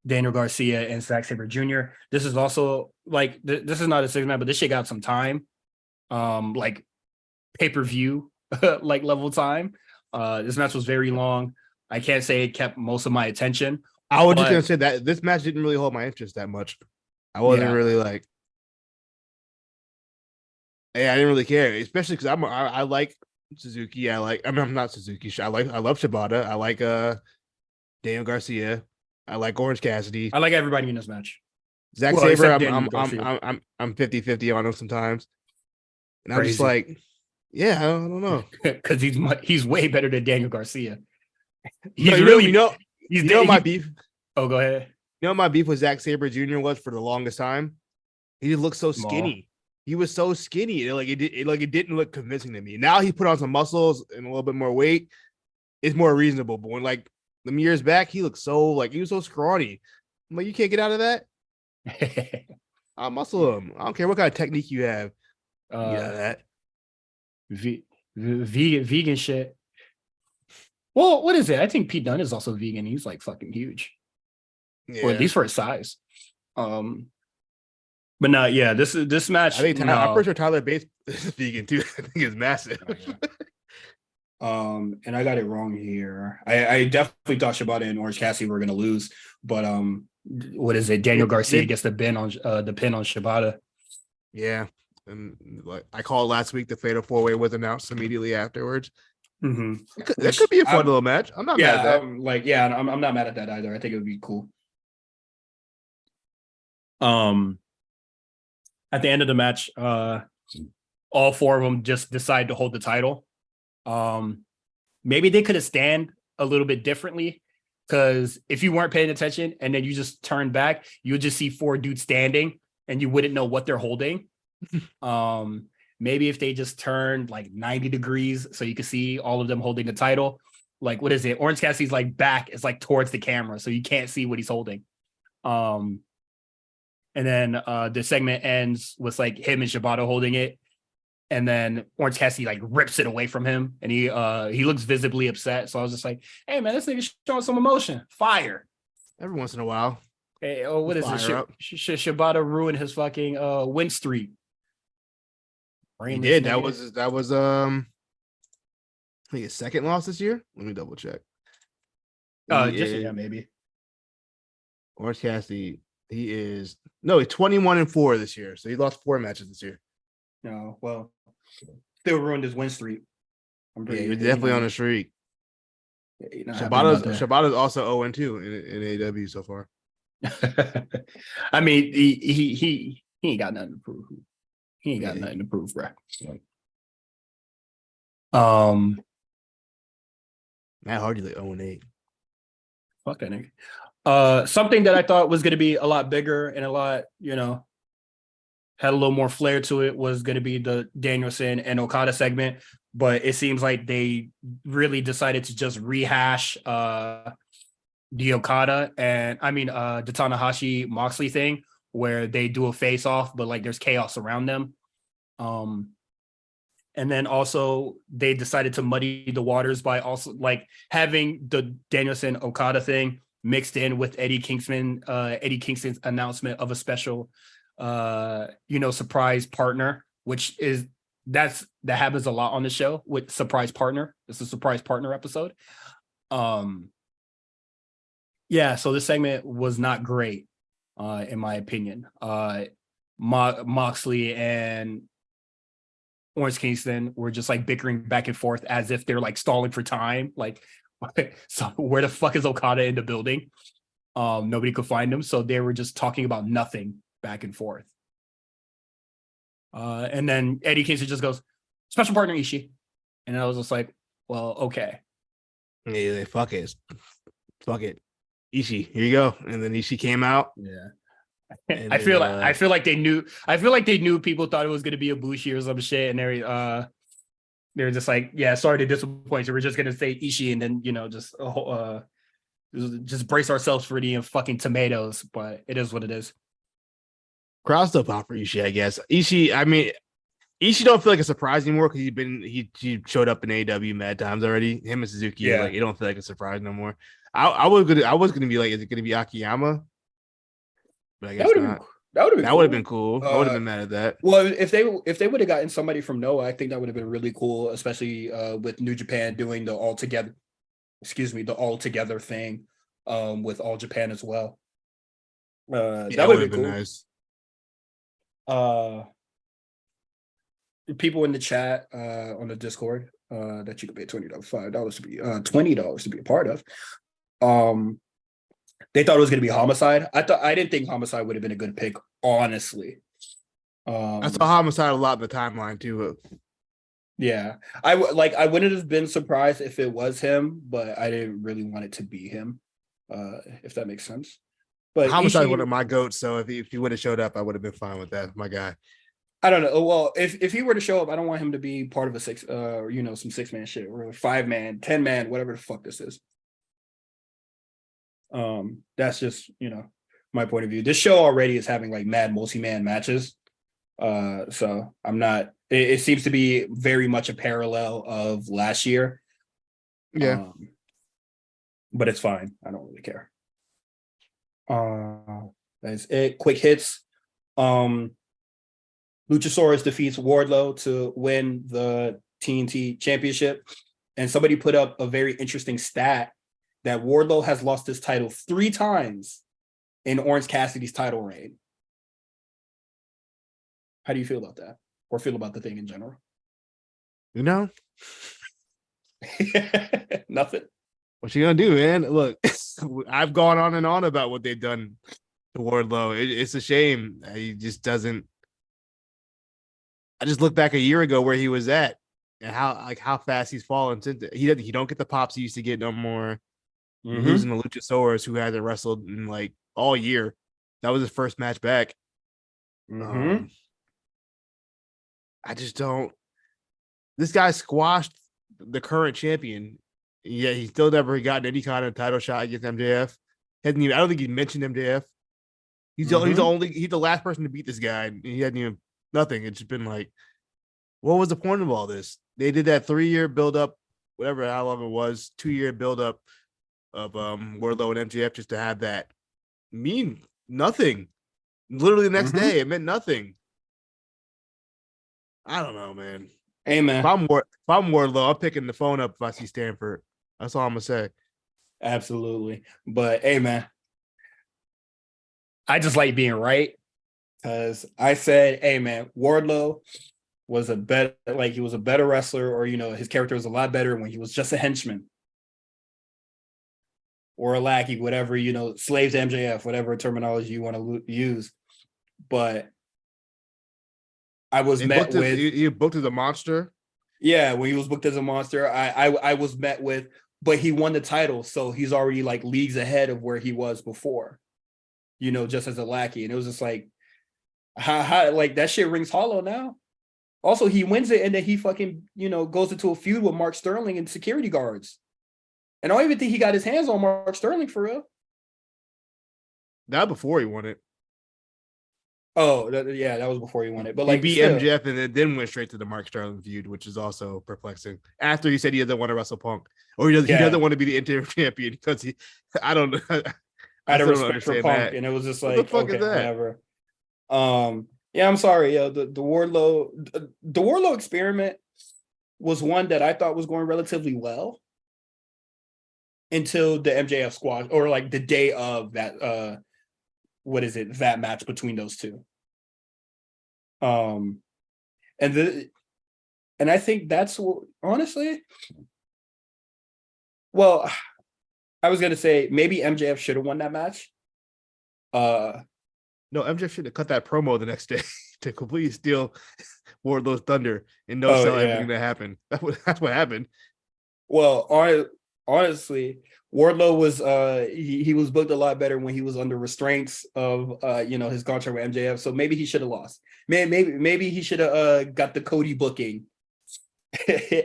Daniel Garcia and Zack Sabre Jr. This is also like this is not a 6-man, but this shit got some time. Like pay-per-view like level time. This match was very long. I can't say it kept most of my attention. I was just gonna say that this match didn't really hold my interest that much. I wasn't really like. Yeah, I didn't really care, especially because I like Suzuki. I'm not Suzuki. I love Shibata. I like Daniel Garcia. I like Orange Cassidy. I like everybody in this match. Zack Sabre, I'm 50-50 on him sometimes. And I'm just like, yeah, I don't know. Because he's way better than Daniel Garcia. My beef. Oh, go ahead. You know what my beef with Zack Sabre Jr. was for the longest time? He just looked so skinny. He was so skinny. It didn't look convincing to me. Now he put on some muscles and a little bit more weight. It's more reasonable. But when like them years back, he looked so like he was so scrawny. I'm like, you can't get out of that. I'll muscle him. I don't care what kind of technique you have. Get out of that. Vegan shit. Well, what is it? I think Pete Dunne is also vegan. He's like fucking huge. Yeah. Or at least for his size. But no, yeah, this match. I'm pretty sure Tyler Bates is vegan too. I think it's massive. And I got it wrong here. I definitely thought Shibata and Orange Cassidy were gonna lose, but what is it? Daniel Garcia gets the pin on Shibata. Yeah, And like I called last week, the Fatal 4-Way was announced immediately afterwards. Mm-hmm. That could be a fun little match. I'm not mad at that. I'm not mad at that either. I think it would be cool. At the end of the match, all four of them just decide to hold the title. Maybe they could have stand a little bit differently, because if you weren't paying attention and then you just turned back, you would just see four dudes standing and you wouldn't know what they're holding. Maybe if they just turned like 90 degrees so you could see all of them holding the title. Like, what is it? Orange Cassidy's like back is like towards the camera, so you can't see what he's holding. And then the segment ends with like him and Shibata holding it. And then Orange Cassidy like rips it away from him, and he looks visibly upset. So I was just like, "Hey man, this nigga's showing some emotion. Fire!" Every once in a while. Hey, what is it? Shibata ruined his fucking win streak. He did. That was I think his second loss this year. Let me double check. Maybe. Orange Cassidy. He's 21-4 this year. So he lost 4 matches this year. No, well, still ruined his win streak. He was definitely on a streak. Yeah, Shibata's also 0-2 in AEW so far. I mean, he ain't got nothing to prove. He ain't got nothing to prove, bro. Matt Hardy like 0-8. Fuck that nigga. Something that I thought was going to be a lot bigger and a lot, had a little more flair to it was going to be the Danielson and Okada segment, but it seems like they really decided to just rehash the Okada and the Tanahashi Moxley thing, where they do a face off, but like there's chaos around them. And then also they decided to muddy the waters by also like having the Danielson Okada thing mixed in with Eddie Kingston's announcement of a special surprise partner, that happens a lot on the show with surprise partner. It's a surprise partner episode. So this segment was not great, in my opinion. Moxley and Orange Kingston were just like bickering back and forth as if they're like stalling for time. Like, so where the fuck is Okada in the building? Nobody could find him, so they were just talking about nothing back and forth. And then Eddie Kingston just goes, "Special partner Ishii," and I was just like, "Well, okay." Yeah, fuck it, Ishii, here you go. And then Ishii came out. Yeah. I feel like they knew people thought it was gonna be a Bushi or some shit, and they're just like, yeah, sorry to disappoint you. We're just gonna say Ishii, and then just brace ourselves for the fucking tomatoes. But it is what it is. Crowd still pop for Ishii, I guess. Ishii don't feel like a surprise anymore because he showed up in AEW mad times already. Him and Suzuki, you don't feel like a surprise no more. I was gonna be like, is it gonna be Akiyama? But I guess not. That would have been cool. I would have been mad at that. Well, if they would have gotten somebody from Noah, I think that would have been really cool, especially with New Japan doing the all together thing with All Japan as well. That would have been cool. Nice. People in the chat on the Discord that you could pay $20 to be $20 to be a part of. They thought it was going to be Homicide. I didn't think Homicide would have been a good pick, honestly. I saw Homicide a lot in the timeline too. Yeah, I wouldn't have been surprised if it was him, but I didn't really want it to be him. If that makes sense. But Homicide is one of my goats, so if he would have showed up, I would have been fine with that. My guy. I don't know. Well, if he were to show up, I don't want him to be part of a some 6-man shit or a 5-man, 10-man, whatever the fuck this is. That's just my point of view. This show already is having like mad multi-man matches. So I'm not. It seems to be very much a parallel of last year. Yeah. But it's fine. I don't really care. That's it. Quick hits. Luchasaurus defeats Wardlow to win the TNT Championship. And somebody put up a very interesting stat that Wardlow has lost his title 3 times in Orange Cassidy's title reign. How do you feel about that? or feel about the thing in general? You know, Nothing. what you gonna do, man? Look, I've gone on and on about what they've done to Wardlow. It's a shame he just doesn't. I just look back a year ago where he was at and how fast he's fallen since. He don't get the pops he used to get no more. Losing to Luchasaurus, who hasn't wrestled in like all year. That was his first match back. I just don't. This guy squashed the current champion, yet he's still never gotten any kind of title shot against MJF. Hasn't even. I don't think he mentioned MJF. He's the last person to beat this guy, and he hadn't even nothing. It's just been like, what was the point of all this? They did that 3-year build up, whatever how long it was, 2-year build up of Wardlow and MJF just to have that mean nothing. Literally the next day, it meant nothing. I don't know, man. Hey, man. If I'm Wardlow, I'm picking the phone up if I see Stanford. That's all I'm gonna say. Absolutely. But hey, man, I just like being right because I said, hey, man, Wardlow was a better wrestler, or his character was a lot better when he was just a henchman or a lackey, whatever, slave to MJF, whatever terminology you want to use. But I was met with he booked as a monster. Yeah, when he was booked as a monster, I was met with, but he won the title, so he's already like leagues ahead of where he was before, just as a lackey. And it was just like, how like that shit rings hollow now. Also, he wins it and then he fucking, goes into a feud with Mark Sterling and security guards. And I don't even think he got his hands on Mark Sterling for real. Not before he won it. Oh, that was before he won it. But he beat MJF and then went straight to the Mark Sterling feud, which is also perplexing. After he said he doesn't want to wrestle Punk, or he doesn't want to be the interim champion because I don't know. I had a respect for Punk, that. And it was just like, what the fuck okay, is that? Whatever. Yeah, I'm sorry. The Wardlow experiment was one that I thought was going relatively well until the MJF squash, or like the day of that. That match between those two. And I think that's honestly. Well, I was gonna say maybe MJF should have won that match. No, MJF should have cut that promo the next day to completely steal Wardlow's thunder and sell everything that happened. That's what happened. Well, honestly, Wardlow was he was booked a lot better when he was under restraints of his contract with MJF. So maybe he should have lost. Maybe he should have got the Cody booking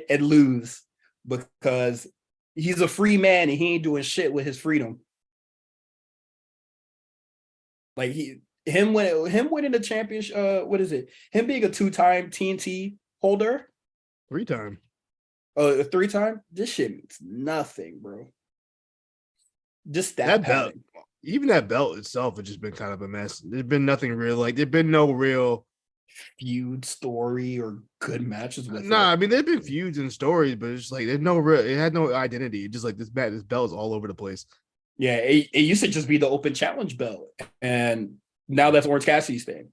and lose, because he's a free man and he ain't doing shit with his freedom. Like him winning the championship, what is it? Him being a 2-time TNT holder, 3-time. Oh, a 3-time? This shit means nothing, bro. Just that belt. Even that belt itself has just been kind of a mess. There's been nothing real. Like there's been no real feud story or good matches with it. I mean there's been feuds and stories, but it's just like there's no real. It had no identity. It's just like this belt is all over the place. Yeah, it used to just be the open challenge belt, and now that's Orange Cassidy's thing.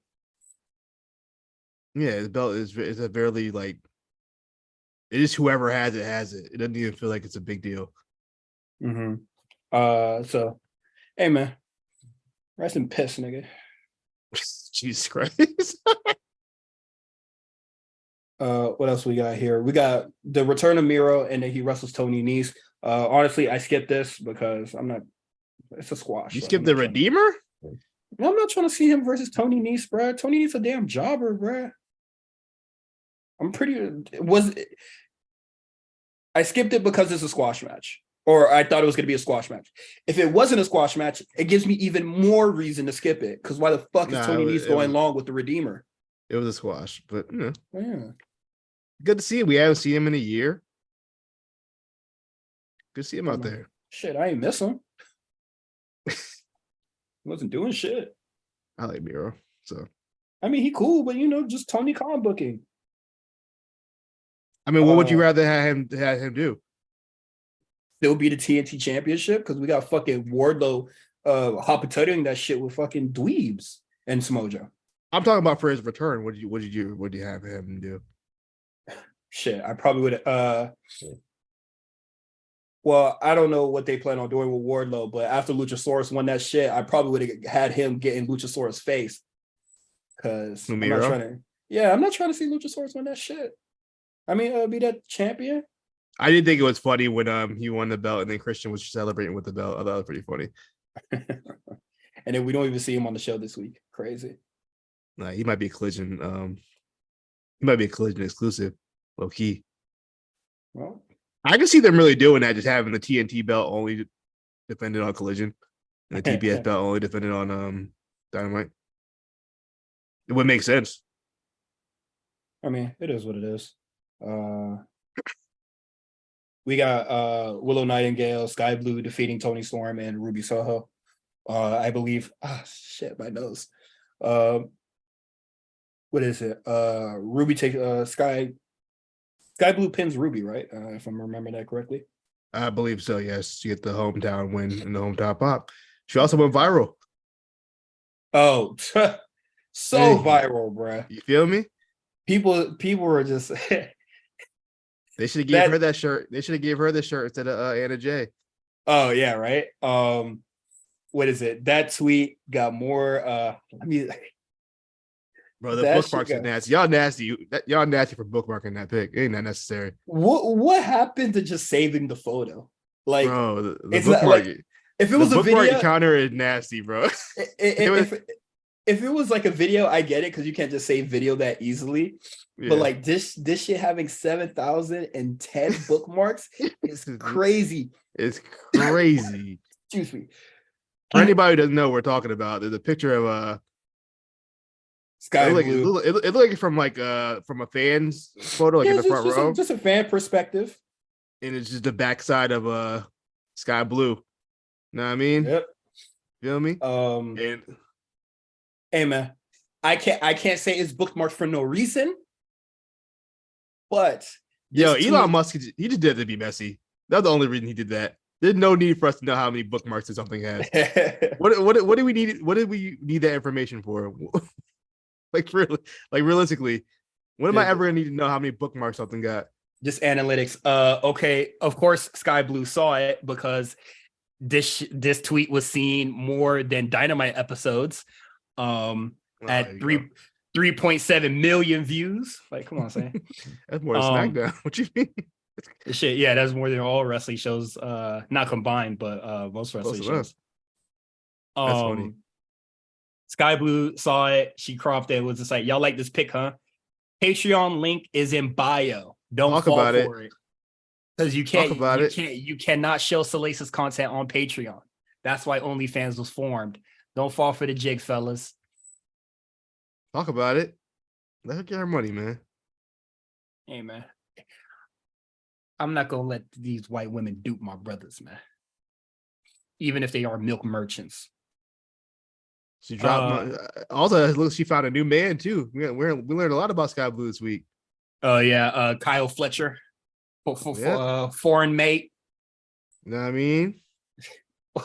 Yeah, the belt is a very like. It is whoever has it has it. It doesn't even feel like it's a big deal. Mm-hmm. So, hey man, rest in piss, nigga. Jesus Christ. What else we got here? We got the return of Miro, and then he wrestles Tony Nese. Honestly, I skipped this because I'm not. It's a squash. You skipped the Redeemer? I'm not trying to see him versus Tony Nese, bro. Tony Nese a damn jobber, bro. I skipped it because it's a squash match, or I thought it was going to be a squash match. If it wasn't a squash match, it gives me even more reason to skip it. Because why the fuck is Tony Nese going long with the Redeemer? It was a squash, but yeah. Good to see him. We haven't seen him in a year. Good to see him out there. Shit, I ain't miss him. He wasn't doing shit. I like Miro, so I mean he cool, but just Tony Khan booking. I mean, what would you rather have him do? Still be the TNT championship, because we got fucking Wardlow hopping that shit with fucking dweebs and Samoa Joe. I'm talking about for his return. What did you have him do? Shit, I probably would. Well, I don't know what they plan on doing with Wardlow, but after Luchasaurus won that shit, I probably would have had him get in Luchasaurus' face. Because I'm not trying to. Yeah, I'm not trying to see Luchasaurus win that shit. I mean, be that champion. I didn't think it was funny when he won the belt and then Christian was celebrating with the belt. I thought it was pretty funny. And then we don't even see him on the show this week. Crazy. Nah, he might be a Collision. He might be a Collision exclusive, low key. Well, I can see them really doing that, just having the TNT belt only defended on Collision, and the TBS belt only defended on Dynamite. It would make sense. I mean, it is what it is. We got Willow Nightingale, Sky Blue defeating Tony Storm and Ruby Soho. I believe. Shit, my nose. What is it? Ruby takes Sky Blue pins Ruby, right? If I'm remembering that correctly. I believe so. Yes, she get the hometown win and the hometown pop. She also went viral. Oh, so viral, bruh. You feel me? People were just. They should have gave her that shirt. They should have gave her the shirt instead of Anna Jay. Oh yeah, right. What is it? That tweet got more. Bro, the bookmarks are nasty. Y'all nasty. Y'all nasty for bookmarking that pic. Ain't that necessary? What happened to just saving the photo? Like, bro, the it's bookmark. Not, like, if it was a video, counter is nasty, bro. If it was like a video, I get it because you can't just save video that easily. Yeah. But like this shit having 7,010 bookmarks is crazy. It's crazy. Excuse me. For anybody who doesn't know what we're talking about, there's a picture of Sky Blue. It looked like from a fan's photo, like in the front row. Just a fan perspective. And it's just the backside of Sky Blue. Know what I mean? Yep. Feel me? And hey man, I can't say it's bookmarked for no reason. But Elon Musk, he just did it to be messy. That's the only reason he did that. There's no need for us to know how many bookmarks something has. What do we need? What did we need that information for? Realistically, when am I ever gonna need to know how many bookmarks something got? Just analytics. Okay, of course, Sky Blue saw it because this tweet was seen more than Dynamite episodes. At 3.7 million views. Like, come on, Sam. That's more than SmackDown. What you mean? Shit, yeah, that's more than all wrestling shows, not combined, but most wrestling shows. That's funny. Sky Blue saw it. She cropped it. Was just like, y'all like this pic, huh? Patreon link is in bio. Don't talk fall about for it. Because you cannot show salacious content on Patreon. That's why OnlyFans was formed. Don't fall for the jig, fellas. Talk about it. Let her get her money, man. Hey, man. I'm not going to let these white women dupe my brothers, man. Even if they are milk merchants. She dropped also, look, she found a new man, too. We learned a lot about Sky Blue this week. Oh, yeah. Kyle Fletcher. Foreign mate. You know what I mean?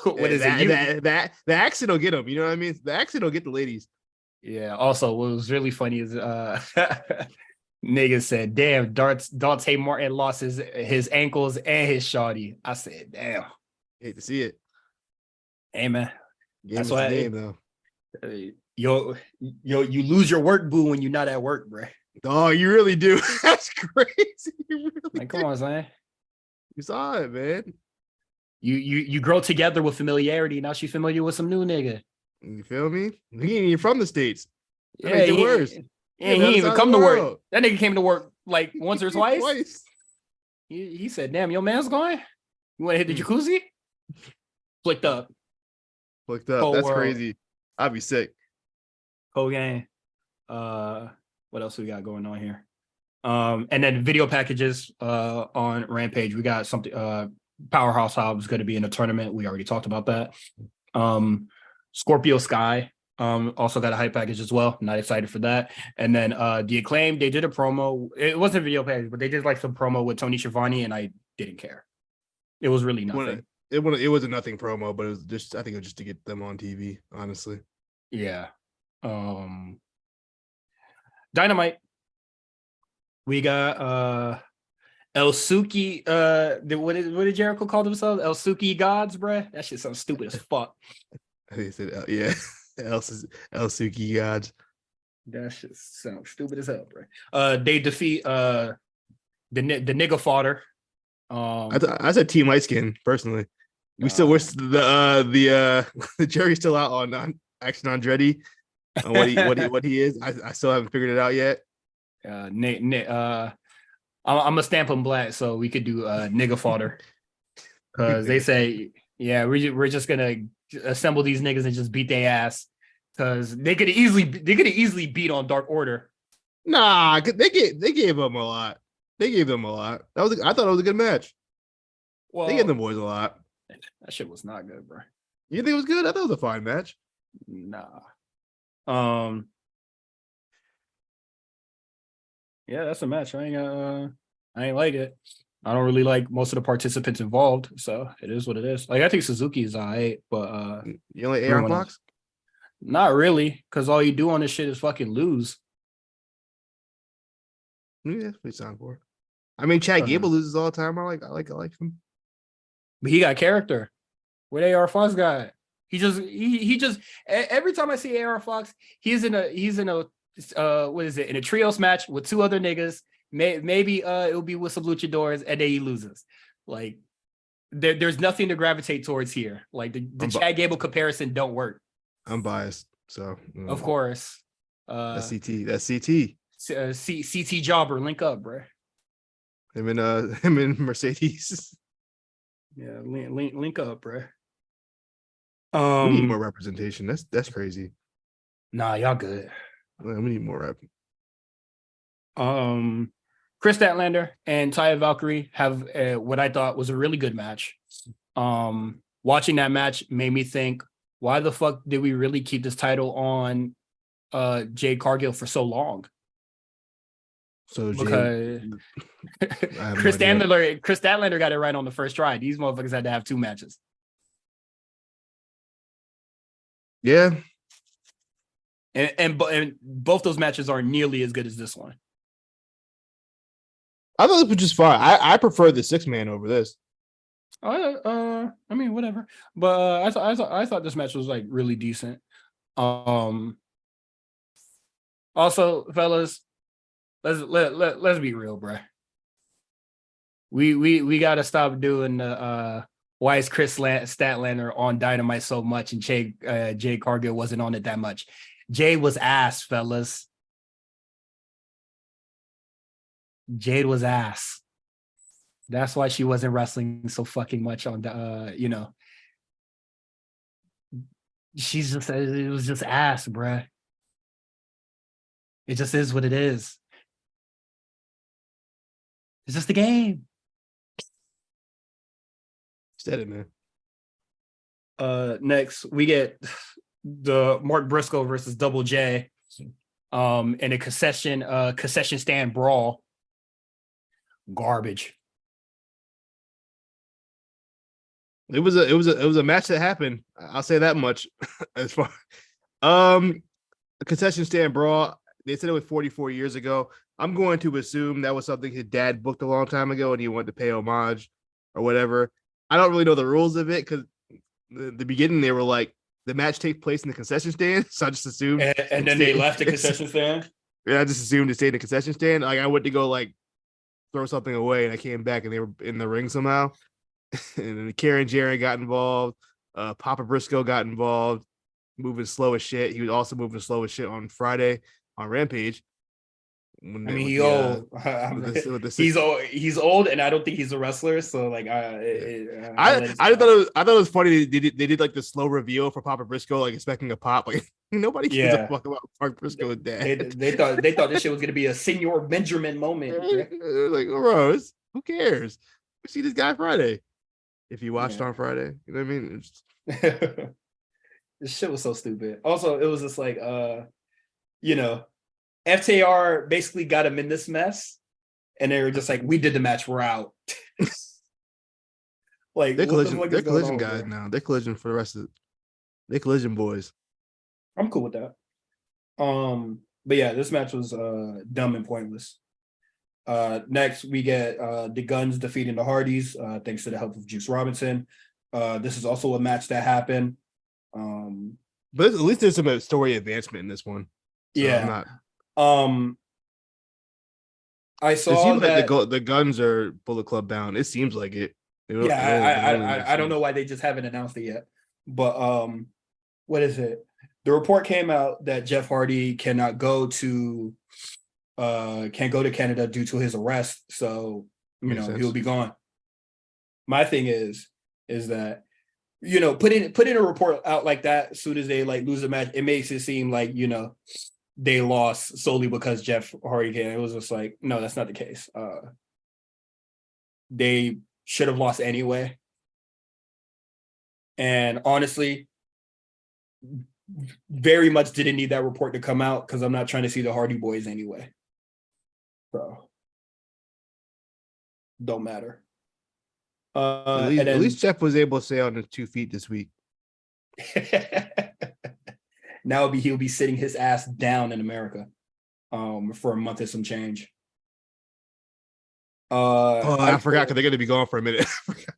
What is it? The accent will get them. You know what I mean? The accent will get the ladies. Yeah. Also, what was really funny is nigga said, "Damn, Dante Martin lost his ankles and his shawty." I said, "Damn." Hate to see it. Hey man, that's why game though. You lose your work boo when you're not at work, bro. Oh, you really do. That's crazy. You really like, come on, son. You saw it, man. You grow together with familiarity. Now she's familiar with some new nigga. You feel me? He ain't even from the States. That makes it worse. He didn't even come to work. That nigga came to work like once or twice. He said, "Damn, your man's going. You want to hit the jacuzzi?" Flicked up. That's crazy. I'd be sick. Whole game. What else we got going on here? And then video packages on Rampage. We got something. Powerhouse Hobbs going to be in a tournament. We already talked about that. Scorpio Sky also got a hype package as well. Not excited for that. And then the Acclaim, they did a promo. It wasn't a video package, but they did like some promo with Tony Schiavone, and I didn't care. It was really nothing. It was a nothing promo, but it was just, I think it was just to get them on TV, honestly. Yeah. Dynamite. We got El Suki. What did Jericho call themselves? El Suki gods, bruh. That shit sounds stupid as fuck. I think said, yeah, El Suki gods. That shit sounds stupid as hell, bruh. They defeat the nigga fodder. I said Team Light Skin personally. We're the jury's still out on Action Andretti on what he is. I still haven't figured it out yet. I'm gonna stamp him black so we could do nigga fodder because they say we're just gonna assemble these niggas and just beat their ass because they could easily beat on Dark Order. Nah, they gave them a lot. They gave them a lot. I thought it was a good match. Well, they gave them boys a lot. That shit was not good, bro. You think it was good? I thought it was a fine match. Nah. Yeah, that's a match. I ain't like it. I don't really like most of the participants involved, so it is what it is. Like I think Suzuki is alright, but you like Aaron Fox? Not really, because all you do on this shit is fucking lose. Yeah, that's what he's on for. I mean, Chad Gable loses all the time. I like him. But he got character. Where AR Fox got? He just every time I see AR Fox, he's in a what is it, in a trios match with two other niggas. Maybe it'll be with some luchadors, and then he loses. Like there's nothing to gravitate towards here. Like the Chad Gable comparison don't work. I'm biased, so of course. That's CT. That's CT. CT Jobber, link up, bro. Him and Mercedes. Yeah, link up, bro. We need more representation. That's crazy. Nah, y'all good. We need more rep. Chris Statlander and Taya Valkyrie have what I thought was a really good match. Watching that match made me think, why the fuck did we really keep this title on Jade Cargill for so long? So because Chris Statlander got it right on the first try. These motherfuckers had to have two matches. Yeah. And both those matches aren't nearly as good as this one. I thought this was just fine. I prefer the 6-man over this. I mean, whatever. But I thought this match was like really decent. Also, fellas, let's be real, bro. We gotta stop doing the why is Chris Statlander on Dynamite so much and Jade Cargill wasn't on it that much. Jade was ass, fellas. Jade was ass. That's why she wasn't wrestling so fucking much on the it was just ass, bruh. It just is what it is. It's just a game. Steady, man. Next we get the Mark Briscoe versus Double J in a concession stand brawl. Garbage. It was a match that happened. I'll say that much. As far a concession stand brawl, they said it was 44 years ago. I'm going to assume that was something his dad booked a long time ago and he wanted to pay homage or whatever. I don't really know the rules of it because the beginning they were like the match takes place in the concession stand, so I just assumed. And then they left the concession stand. Yeah, I just assumed it stayed in the concession stand. Like I went to go like throw something away, and I came back and they were in the ring somehow. And then Karen Jarrett got involved. Papa Briscoe got involved, moving slow as shit. He was also moving slow as shit on Friday on Rampage. He's old. He's old, and I don't think he's a wrestler. So like, I thought it was funny. They did like the slow reveal for Papa Briscoe, like expecting a pop. Like nobody gives a fuck about Papa Briscoe's dad. They thought this shit was gonna be a Senor Benjamin moment. Like, bro, who cares? We see this guy Friday. If you watched on Friday, you know what I mean. This shit was so stupid. Also, it was just like, FTR basically got him in this mess, and they were just like, "We did the match, we're out." Like they're collision guys now. They're collision for the rest of. They're collision boys. I'm cool with that. But yeah, this match was dumb and pointless. Next, we get the Guns defeating the Hardys, thanks to the help of Juice Robinson. This is also a match that happened. But at least there's some story advancement in this one. So yeah. I'm not. I saw it seems that like the Guns are Bullet Club bound. It seems like it. I don't know why they just haven't announced it yet. But what is it? The report came out that Jeff Hardy cannot go to Canada due to his arrest. So, he'll be gone. My thing is that, putting a report out like that as soon as they like lose a match, it makes it seem like, they lost solely because Jeff Hardy came. It was just like, no, that's not the case. They should have lost anyway. And honestly, very much didn't need that report to come out because I'm not trying to see the Hardy Boys anyway. So, don't matter. At least Jeff was able to stay on his 2 feet this week. Now he'll be sitting his ass down in America for a month and some change. I forgot because they're going to be gone for a minute.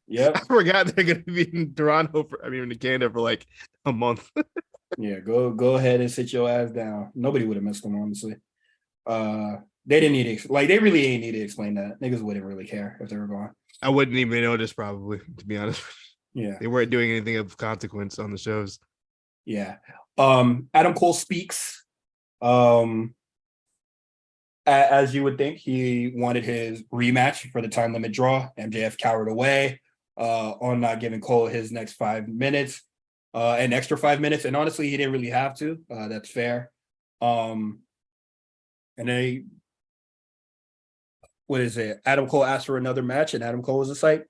Yep. I forgot they're going to be in Toronto in Canada for like a month. Yeah, go ahead and sit your ass down. Nobody would have missed them, honestly. They didn't need to, they really ain't need to explain that. Niggas wouldn't really care if they were gone. I wouldn't even notice, probably, to be honest. Yeah. They weren't doing anything of consequence on the shows. Yeah. Adam Cole speaks. As you would think, he wanted his rematch for the time limit draw. MJF cowered away on not giving Cole his next 5 minutes, an extra 5 minutes. And honestly, he didn't really have to. That's fair. And then what is it? Adam Cole asked for another match, and Adam Cole was just like,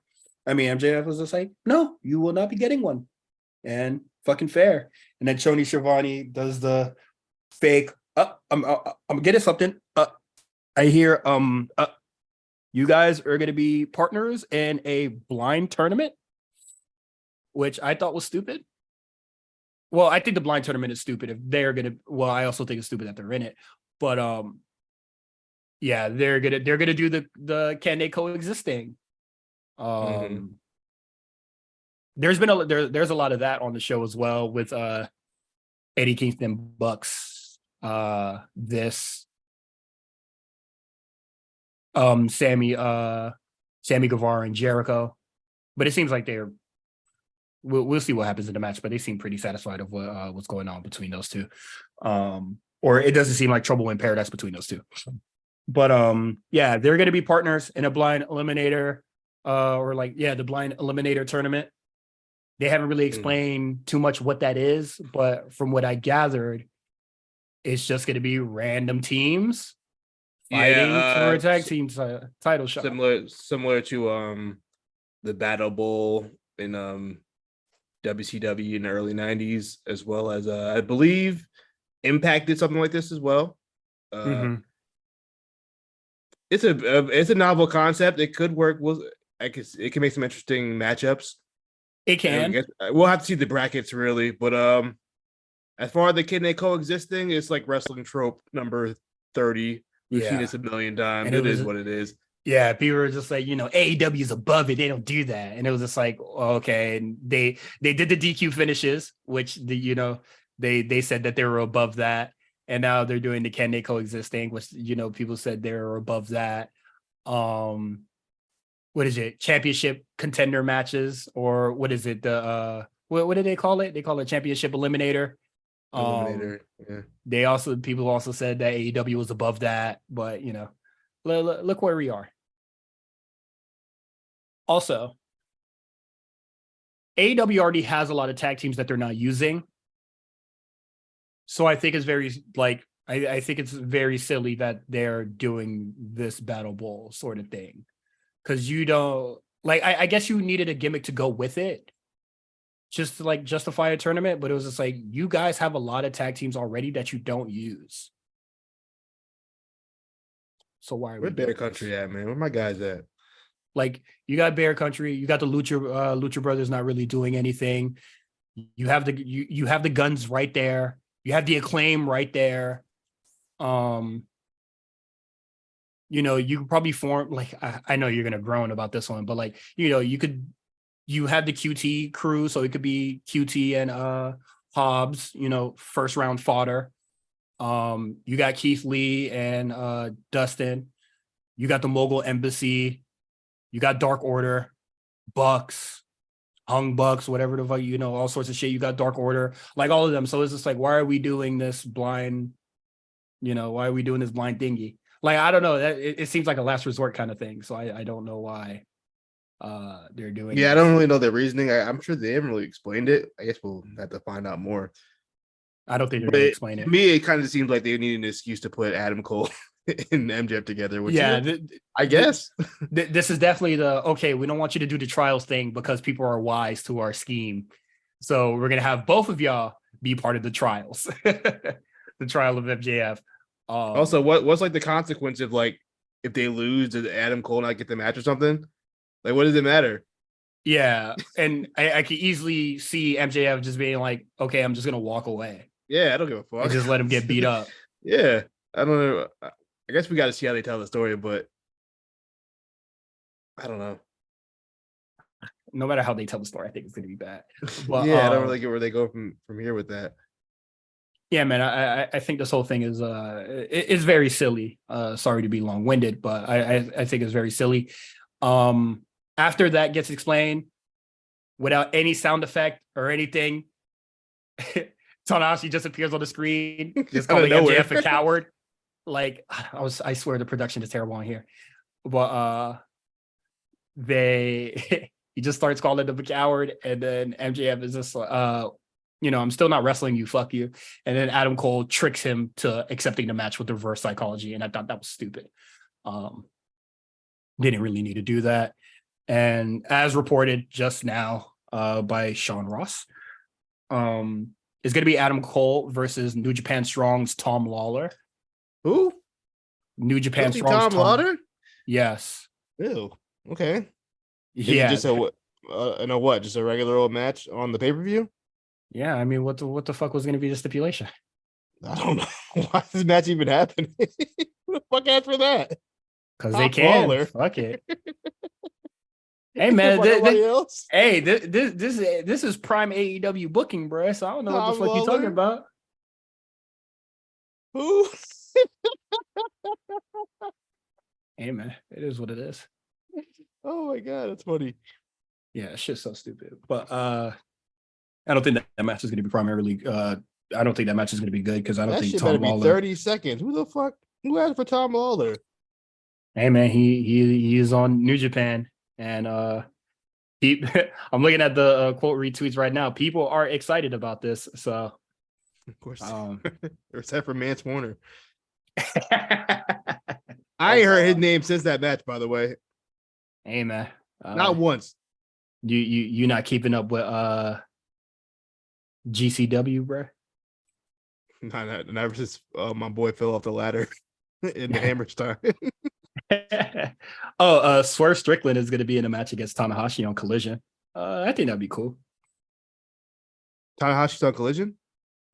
MJF was just like, no, you will not be getting one. And fucking fair. And then Tony Schiavone does the fake, I'm getting something. I hear you guys are going to be partners in a blind tournament, which I thought was stupid. Well, I think the blind tournament is stupid if they're going to, well, I also think it's stupid that they're in it. But yeah, they're gonna do the can they coexist thing. There's a lot of that on the show as well with Eddie Kingston, Bucks, Sammy Guevara and Jericho. But it seems like we'll see what happens in the match, but they seem pretty satisfied of what's going on between those two. Or it doesn't seem like trouble in paradise between those two. But yeah, they're gonna be partners in a blind eliminator, the blind eliminator tournament. They haven't really explained too much what that is, but from what I gathered, it's just going to be random teams fighting for a tag team title shot. Similar to the Battle Bowl in WCW in the early 90s, as well as I believe Impact did something like this as well. It's a novel concept. It could work. It can make some interesting matchups. It can. We'll have to see the brackets really, but as far as the Can They Coexisting, it's like wrestling trope number 30. We've seen this a million times. It is what it is. Yeah, people were just like, AEW is above it. They don't do that, and it was just like, okay. And they did the DQ finishes, which they said that they were above that, and now they're doing the Can They Coexisting, which people said they were above that. What is it? Championship contender matches, or what is it? The what do they call it? They call it championship eliminator. Yeah. People also said that AEW was above that, but look where we are. Also, AEW already has a lot of tag teams that they're not using, so I think it's very I think it's very silly that they're doing this Battle Bowl sort of thing. Because you don't I guess you needed a gimmick to go with it, just to justify a tournament. But it was just like, you guys have a lot of tag teams already that you don't use. So why are Where Bear Country at, man? Where my guys at? You got Bear Country, you got the Lucha Brothers not really doing anything. You have the Guns right there. You have the Acclaim right there. You could probably form like I know you're gonna groan about this one, but like you have the QT crew, so it could be QT and Hobbs, first round fodder. You got Keith Lee and Dustin. You got the Mogul Embassy. You got Dark Order, Bucks, Hung Bucks, whatever the fuck, all sorts of shit. You got Dark Order, like all of them. So it's just like, why are we doing this blind? Why are we doing this blind thingy? Like, I don't know. That it seems like a last resort kind of thing. So I don't know why they're doing. Yeah, this. I don't really know the reasoning. I'm sure they haven't really explained it. I guess we'll have to find out more. I don't think they're going to explain it. To me, it kind of seems like they need an excuse to put Adam Cole and MJF together. Which I guess this is definitely okay. We don't want you to do the trials thing because people are wise to our scheme. So we're going to have both of y'all be part of the trials, the trial of MJF. Also, what's like the consequence of like if they lose, does Adam Cole not get the match or something? Like, what does it matter? Yeah, and I could easily see MJF just being like, "Okay, I'm just gonna walk away." Yeah, I don't give a fuck. And just let him get beat up. Yeah, I don't know. I guess we got to see how they tell the story, but I don't know. No matter how they tell the story, I think it's gonna be bad. But, yeah, I don't really get where they go from here with that. Yeah, man, I think this whole thing is very silly. Sorry to be long winded, but I think it's very silly. After that gets explained, without any sound effect or anything, Tanahashi just appears on the screen, just calling MJF a coward. Like I swear the production is terrible on here, but he just starts calling him a coward, and then MJF is just I'm still not wrestling you, fuck you. And then Adam Cole tricks him to accepting the match with reverse psychology, and I thought that was stupid. Didn't really need to do that. And as reported just now by Sean Ross, it's going to be Adam Cole versus New Japan Strong's Tom Lawler. Who? New Japan Strong's Tom Lawler? Yes. Ew. Okay. Yeah. Just just a regular old match on the pay-per-view? Yeah, I mean, what the fuck was going to be the stipulation? I don't know. Why is this match even happening? Who the fuck asked for that? Because they can. Lawler. Fuck it. Hey man, this is prime AEW booking, bro. So I don't know what the fuck you're talking about. Who? Hey man, it is what it is. Oh my god, that's funny. Yeah, shit's so stupid. But I don't think that match is going to be primarily. I don't think that match is going to be good because I don't think Tom Lawler. 30 seconds. Who the fuck? Who asked for Tom Lawler? Hey man, he is on New Japan, and I'm looking at the quote retweets right now. People are excited about this, so of course, except for Mance Warner. I ain't heard his name since that match, by the way. Hey man, not once. You not keeping up with GCW, bro? Not ever since my boy fell off the ladder in the Hammer time. Swerve Strickland is going to be in a match against Tanahashi on Collision. I think that'd be cool. Tanahashi's on Collision?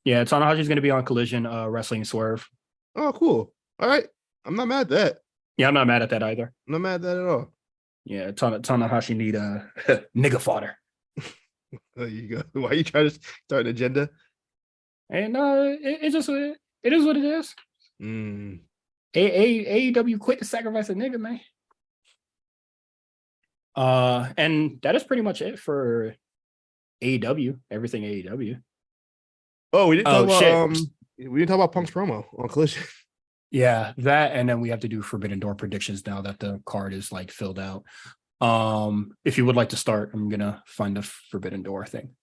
Yeah, Tanahashi's going to be on Collision wrestling Swerve. Oh, cool. All right. I'm not mad at that. Yeah, I'm not mad at that either. I'm not mad at that at all. Yeah, Tanahashi need a nigga fodder. There you go. Why are you trying to start an agenda? And it is what it is. AEW quit to sacrifice a nigga, man. And that is pretty much it for AEW. Everything AEW. Oh, we didn't talk about we didn't talk about Punk's promo on Collision. Yeah, that, and then we have to do Forbidden Door predictions now that the card is like filled out. If you would like to start, I'm gonna find the Forbidden Door thing.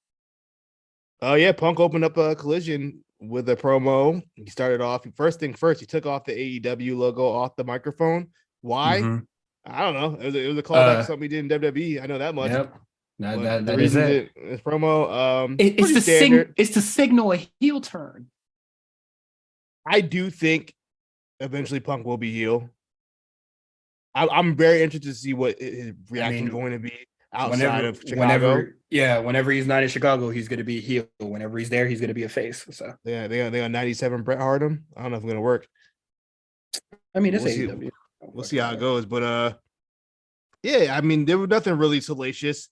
Oh yeah, Punk opened up a Collision with a promo. He started off first thing first. He took off the AEW logo off the microphone. Why? Mm-hmm. I don't know. It was a callback to something he did in WWE. I know that much. Yep. That is it. His promo. It's to signal a heel turn. I do think eventually Punk will be heel. I'm very interested to see what his reaction is going to be outside of Chicago. Whenever he's not in Chicago, he's going to be a heel. Whenever he's there, he's going to be a face. So they got 97 Bret Hart him. I don't know if it's going to work. I mean, it's We'll see. AEW. We'll see how it goes. But yeah, I mean, there was nothing really salacious.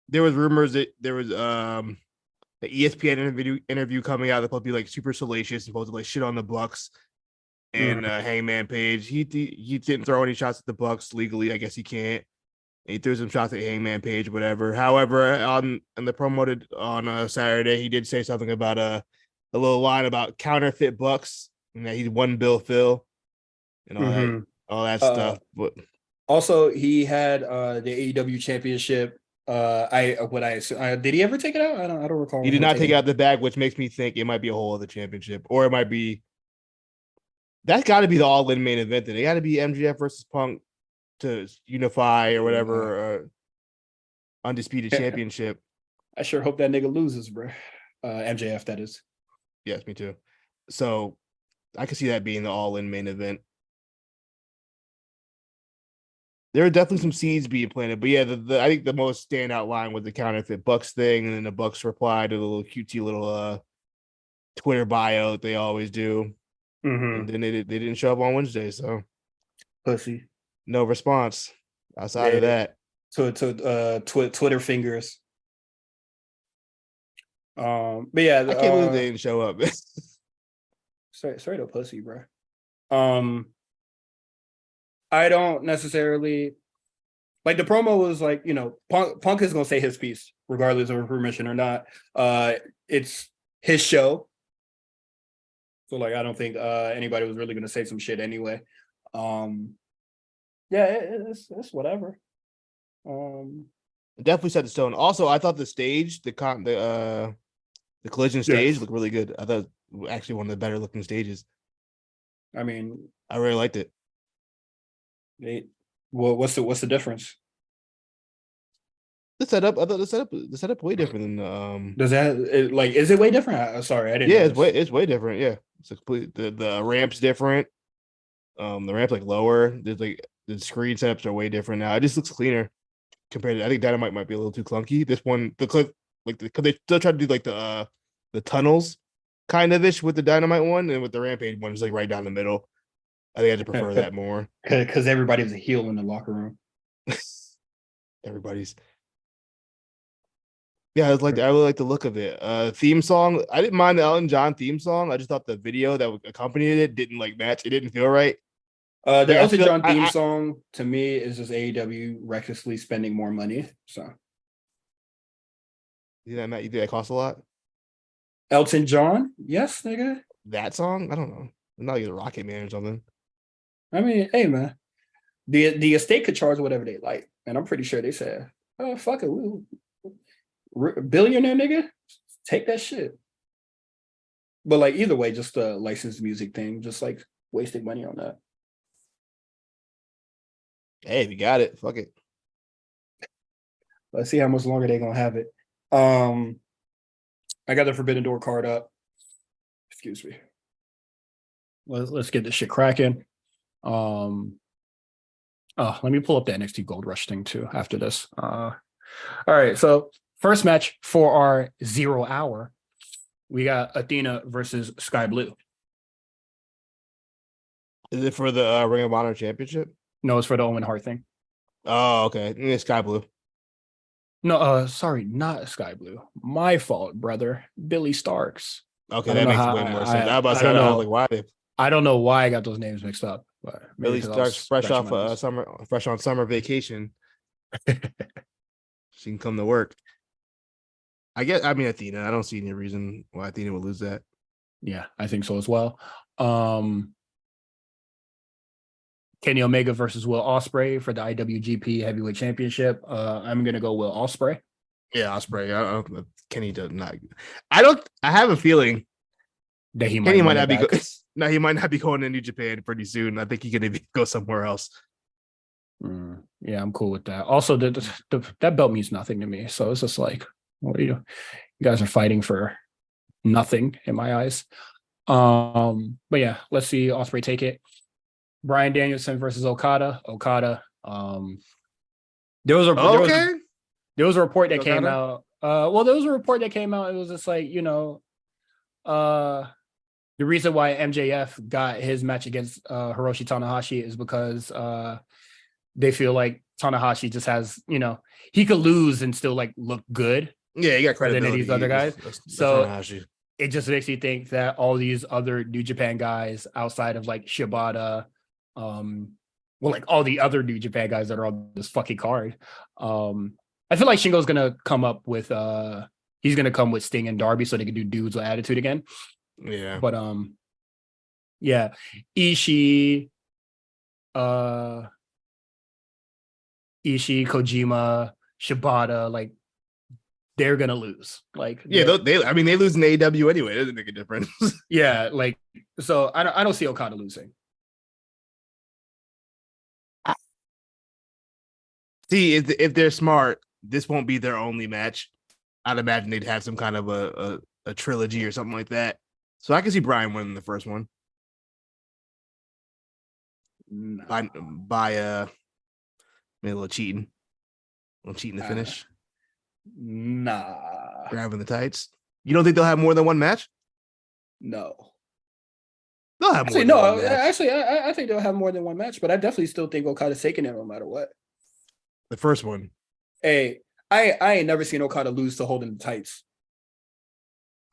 There was rumors that there was the ESPN interview coming out that's supposed to be like super salacious, supposed to like shit on the Bucks and Hangman Page. He didn't throw any shots at the Bucks legally. I guess he can't. He threw some shots at Hangman Page, whatever. However, on the promoted on Saturday, he did say something about a little line about counterfeit Bucks and that he won Bill Phil and all that stuff. But also, he had the AEW championship. Did he ever take it out? I don't recall. He did not take it out the bag, which makes me think it might be a whole other championship, or it might be. That's got to be the all-in main event. Then it got to be MJF versus Punk to unify or whatever undisputed championship. I sure hope that nigga loses, bro. MJF, that is. Yes, me too. So I could see that being the all-in main event. There are definitely some seeds being planted, but yeah, I think the most standout line was the counterfeit Bucks thing, and then the Bucks reply to the little cutesy little Twitter bio that they always do, and then they didn't show up on Wednesday, so pussy, no response outside of that. Twitter fingers. But yeah, I can't believe they didn't show up. straight up pussy, bro. I don't necessarily like the promo was like, you know, Punk is gonna say his piece, regardless of permission or not. It's his show. So like I don't think anybody was really gonna say some shit anyway. Yeah, it's whatever. Definitely set the stone. Also, I thought the stage, the collision stage looked really good. I thought it was actually one of the better looking stages. I mean, I really liked it. What's the difference? The setup, I thought the setup way different than Does that is it way different? Sorry, I didn't. Yeah, it's way different. Yeah, it's complete. The ramp's different. The ramp's like lower. There's like the screen setups are way different now. It just looks cleaner compared to. I think Dynamite might be a little too clunky. This one, the clip, because they still try to do like the tunnels kind of ish with the Dynamite one, and with the Rampage one, it's like right down the middle. I think I just prefer that more because everybody was a heel in the locker room. Everybody's. Yeah, I really like the look of it. Theme song. I didn't mind the Elton John theme song. I just thought the video that accompanied it didn't like match. It didn't feel right. The Elton John theme song to me is just AEW recklessly spending more money. So you think that costs a lot? Elton John, yes, nigga. That song, I don't know. It's not like a Rocket Man or something. I mean, hey man, the estate could charge whatever they like, and I'm pretty sure they said, "Oh fuck it, billionaire nigga, take that shit." But like either way, just the licensed music thing, just like wasting money on that. Hey, if you got it, fuck it. Let's see how much longer they're gonna have it. I got the Forbidden Door card up. Excuse me. Let's get this shit cracking. Let me pull up the NXT Gold Rush thing too after this. All right, so first match for our 0 hour, we got Athena versus Sky Blue. Is it for the Ring of Honor Championship? No, it's for the Owen Hart thing. Oh, okay. It's Sky Blue. No, sorry, not Sky Blue. My fault, brother. Billy Starks. Okay, that makes way more sense. I was like, why? I don't know why I got those names mixed up. But Billy Starks fresh on summer vacation. She can come to work. I mean Athena. I don't see any reason why Athena would lose that. Yeah, I think so as well. Kenny Omega versus Will Ospreay for the IWGP Heavyweight Championship. I'm gonna go Will Ospreay. Yeah, Ospreay. Kenny does not. I have a feeling that Kenny might not be. No, he might not be going to New Japan pretty soon. I think he's gonna go somewhere else. Yeah, I'm cool with that. Also, that belt means nothing to me, so it's just like, what are you guys are fighting for nothing in my eyes. But yeah, let's see Ospreay take it. Bryan Danielson versus Okada. There was a report that came out. There was a report that came out. It was just like, The reason why MJF got his match against Hiroshi Tanahashi is because they feel like Tanahashi just has, he could lose and still like look good. Yeah, he got credibility. Than these other guys. That's so Tanahashi. It just makes you think that all these other New Japan guys outside of like Shibata, like all the other New Japan guys that are on this fucking card. I feel like Shingo's gonna come up with he's gonna come with Sting and Darby so they can do dudes with attitude again. Yeah. But yeah. Ishii, Kojima, Shibata, like they're gonna lose. Like they lose in AEW anyway. It doesn't make a difference. Yeah, like so I don't see Okada losing. See, if they're smart, this won't be their only match. I'd imagine they'd have some kind of a trilogy or something like that. So I can see Brian winning the first one. By a little cheating. A little cheating to finish. Nah. Grabbing the tights. You don't think they'll have more than one match? No. They'll have more than one match. Actually, I think they'll have more than one match, but I definitely still think Okada's taking it no matter what. The first one. Hey, I ain't never seen Okada lose to holding the tights.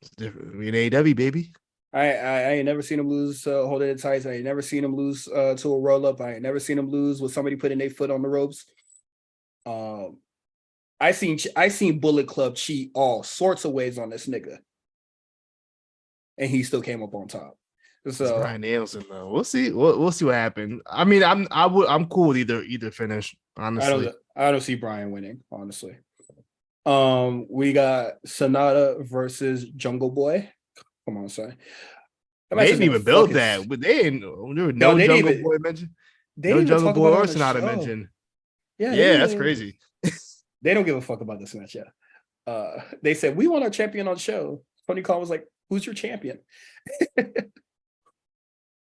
It's different. I mean, AEW, baby. I ain't never seen him lose holding the tights. I ain't never seen him lose to a roll up. I ain't never seen him lose with somebody putting their foot on the ropes. I seen Bullet Club cheat all sorts of ways on this nigga, and he still came up on top. So it's Brian Danielson though. We'll see. We'll see what happens. I mean, I'm cool with either finish. Honestly, I don't see Brian winning. Honestly, we got Sonata versus Jungle Boy. Come on, son. They didn't even build that, but they didn't. No Jungle Boy mentioned. No Jungle Boy or Sonata mentioned. Yeah, that's crazy. They don't give a fuck about this match yet. They said, we want our champion on the show. Tony Khan was like, who's your champion? He's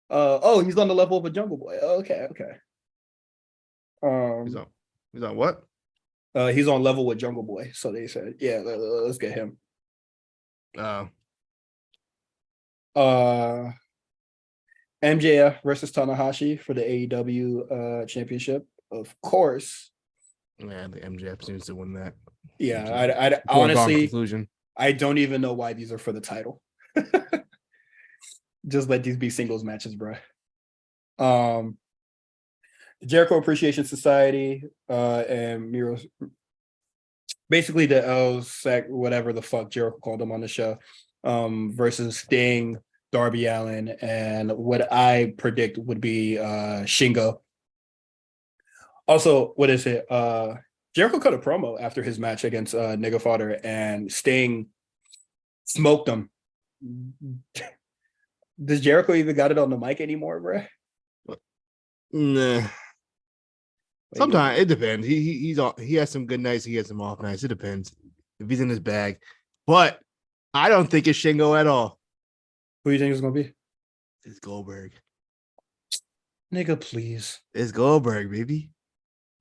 on the level of a Jungle Boy. Okay. He's on what? He's on level with Jungle Boy. So they said, yeah, let's get him. MJF versus Tanahashi for the AEW championship. Of course. Yeah, the MJF seems to win that. Yeah, I honestly, I don't even know why these are for the title. Just let these be singles matches, bro. The Jericho Appreciation Society and Miro, basically the LSEC, whatever the fuck Jericho called them on the show, versus Sting, Darby Allin, and what I predict would be Shingo. Also, what is it? Jericho cut a promo after his match against Nigga Fodder, and Sting smoked him. Does Jericho even got it on the mic anymore, bro? Nah. Sometimes it depends. He has some good nights. He has some off nights. It depends if he's in his bag. But I don't think it's Shingo at all. Who do you think it's gonna be? It's Goldberg. Nigga, please. It's Goldberg, baby.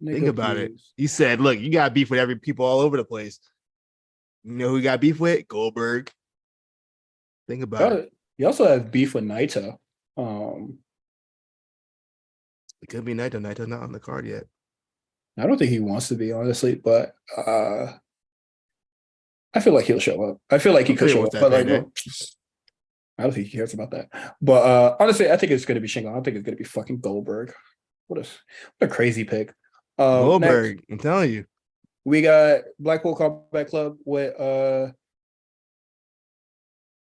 Nigga, think about it. He said, look, you got beef with every people all over the place. You know who you got beef with? Goldberg. Think about it. You also have beef with Naito. It could be Naito. Naito's not on the card yet. I don't think he wants to be, honestly, but I feel like he'll show up. I feel like he could show up, but like, I don't think he cares about that. But honestly, I think it's going to be Shingo. I don't think it's going to be fucking Goldberg. What a crazy pick. Goldberg, next, I'm telling you. We got Blackpool Combat Club with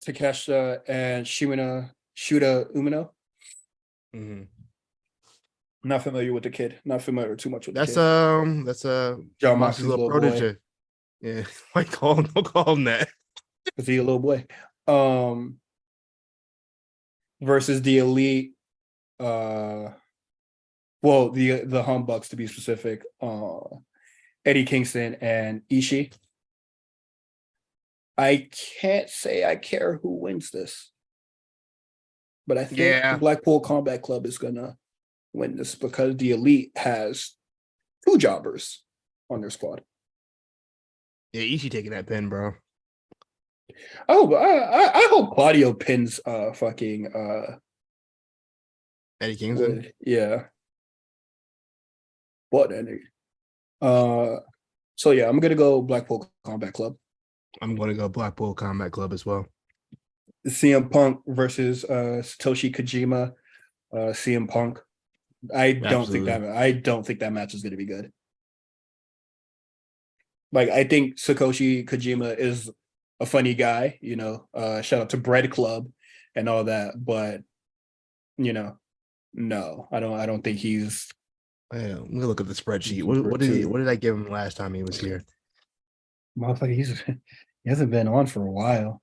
Takeshita and Shuta Umino. Mm-hmm. Not familiar with the kid. Not familiar too much with the kid. That's John Moxley's little protege. Boy. Yeah, don't call him that. Is he a little boy? Versus the Elite. The Humbucks to be specific. Eddie Kingston and Ishii. I can't say I care who wins this, but I think the Blackpool Combat Club is gonna win this because the Elite has 2 jobbers on their squad. Yeah, Ishii taking that pin, bro. Oh, I hope Claudio pins fucking Eddie Kingston. Wood. Yeah. What any? Uh so yeah, I'm gonna go Blackpool Combat Club. I'm going to go Blackpool Combat Club as well. CM Punk versus Satoshi Kojima. CM Punk. Absolutely. I don't think that match is gonna be good. Like I think Satoshi Kojima is a funny guy, you know. Shout out to Bread Club and all that, but you know, no, I don't think he's Yeah, let me look at the spreadsheet. super What did he? too. What did I give him last time he was here? Motherfucker, he hasn't been on for a while.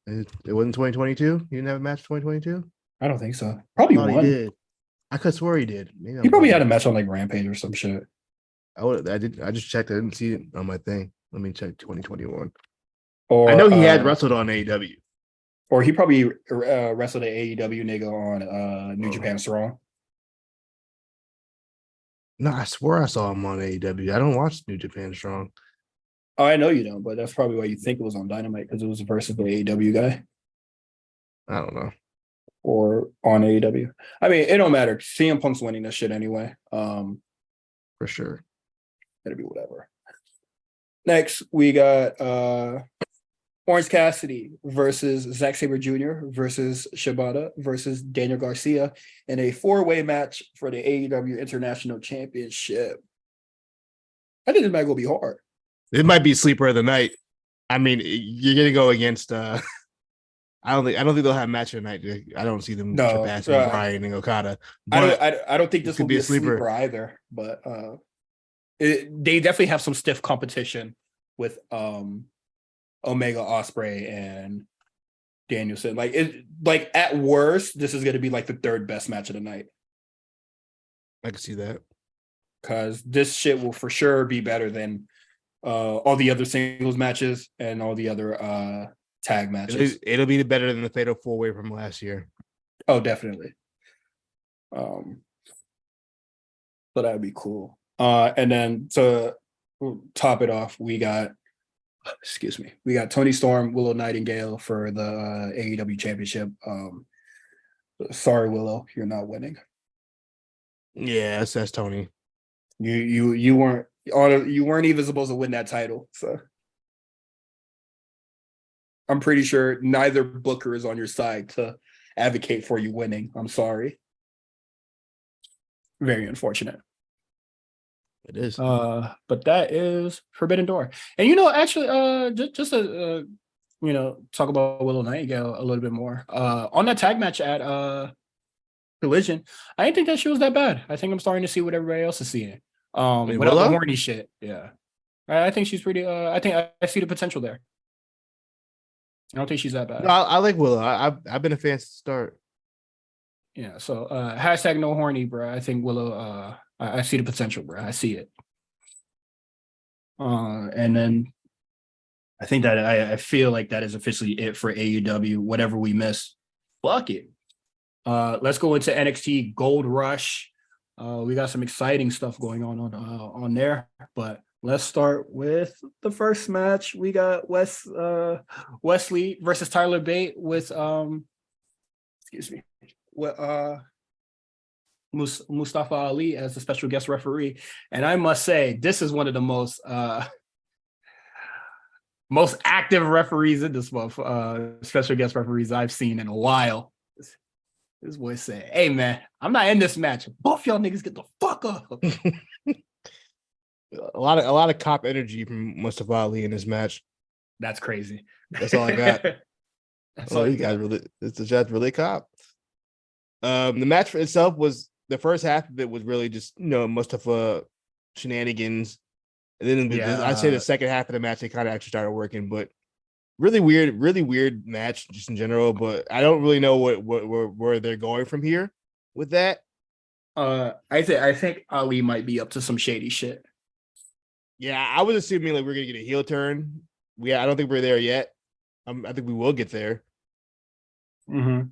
It wasn't 2022. He didn't have a match 2022. I don't think so. I Probably thought he one. did. I could swear he did. Maybe He I'm probably had bugging. a match on like Rampage or some shit. I did. I just checked. I didn't see it on my thing. Let me check 2021. I know Or he had wrestled on AEW. or he probably wrestled an AEW nigga on New Oh. Japan Strong. No, I swear I saw him on AEW. I don't watch New Japan Strong. Oh, I know you don't, but that's probably why you think it was on Dynamite because it was versus the AEW guy I don't know or on AEW. I mean, it don't matter. CM Punk's winning this shit anyway. for sure. It'll be whatever. Next, we got Orange Cassidy versus Zack Sabre Jr. versus Shibata versus Daniel Garcia in a four-way match for the AEW International Championship. I think this might go be hard. It might be sleeper of the night. I mean, you're gonna go against. I don't think they'll have a match tonight. I don't see them No, surpassing Brian and Okada. But I don't think this this could will be be a a sleeper. sleeper either. But they definitely have some stiff competition with Omega Osprey and Danielson. Like at worst, this is going to be like the third best match of the night I can see that. because this shit will for sure be better than all the other singles matches and all the other tag matches. It'll be better than the Fatal 4-Way from last year. Oh, definitely. So that would be cool. And then to top it off, we got Tony Storm, Willow Nightingale for the AEW Championship. Sorry, Willow, you're not winning. Yeah, that's Tony. You weren't even supposed to win that title. So I'm pretty sure neither booker is on your side to advocate for you winning. I'm sorry. Very unfortunate. It is. But that is Forbidden Door. And actually, just to talk about Willow Nightingale a little bit more. On that tag match at Collision, I didn't think that she was that bad. I think I'm starting to see what everybody else is seeing. Without the horny shit. Yeah. I think she's pretty I think I see the potential there. I don't think she's that bad. No, I like Willow. I've been a fan since the start. Yeah, so hashtag no horny, bro. I think Willow I see the potential, bro. I see it. And then I think that I feel like that is officially it for AEW. Whatever we miss, fuck it. Let's go into NXT Gold Rush. We got some exciting stuff going on there, but let's start with the first match. We got Wesley versus Tyler Bate with Mustafa Ali as the special guest referee. And I must say, this is one of the most active referees in this month, special guest referees I've seen in a while. This boy said, "Hey man, I'm not in this match. Both y'all niggas get the fuck up." A lot of cop energy from Mustafa Ali in this match. That's crazy. That's all I got. That's all you got. It's just really cop. The match for itself was the first half of it was really just Mustafa shenanigans, and then I'd say the second half of the match they kind of actually started working, but really weird match just in general. But I don't really know where they're going from here with that. I think Ali might be up to some shady shit. Yeah, I was assuming like we're gonna get a heel turn. I don't think we're there yet. I think we will get there. Mm-hmm.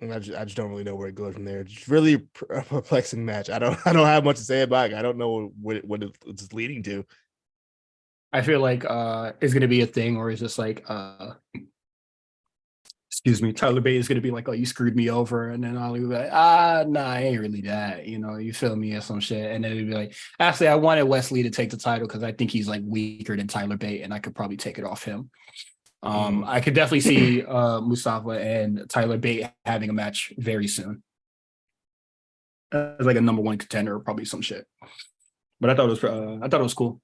And I just don't really know where it goes from there. It's really a perplexing match. I don't have much to say about it. I don't know what it's leading to. I feel like it's gonna be a thing, or it's just like excuse me, Tyler Bate is gonna be like, "Oh, you screwed me over," and then I'll be like, nah, I ain't really that, you feel me, or some shit, and then it'd be like, actually, I wanted Wesley to take the title because I think he's like weaker than Tyler Bate, and I could probably take it off him. I could definitely see Mustafa and Tyler Bate having a match very soon, as like a number one contender, or probably some shit. But I thought it was cool.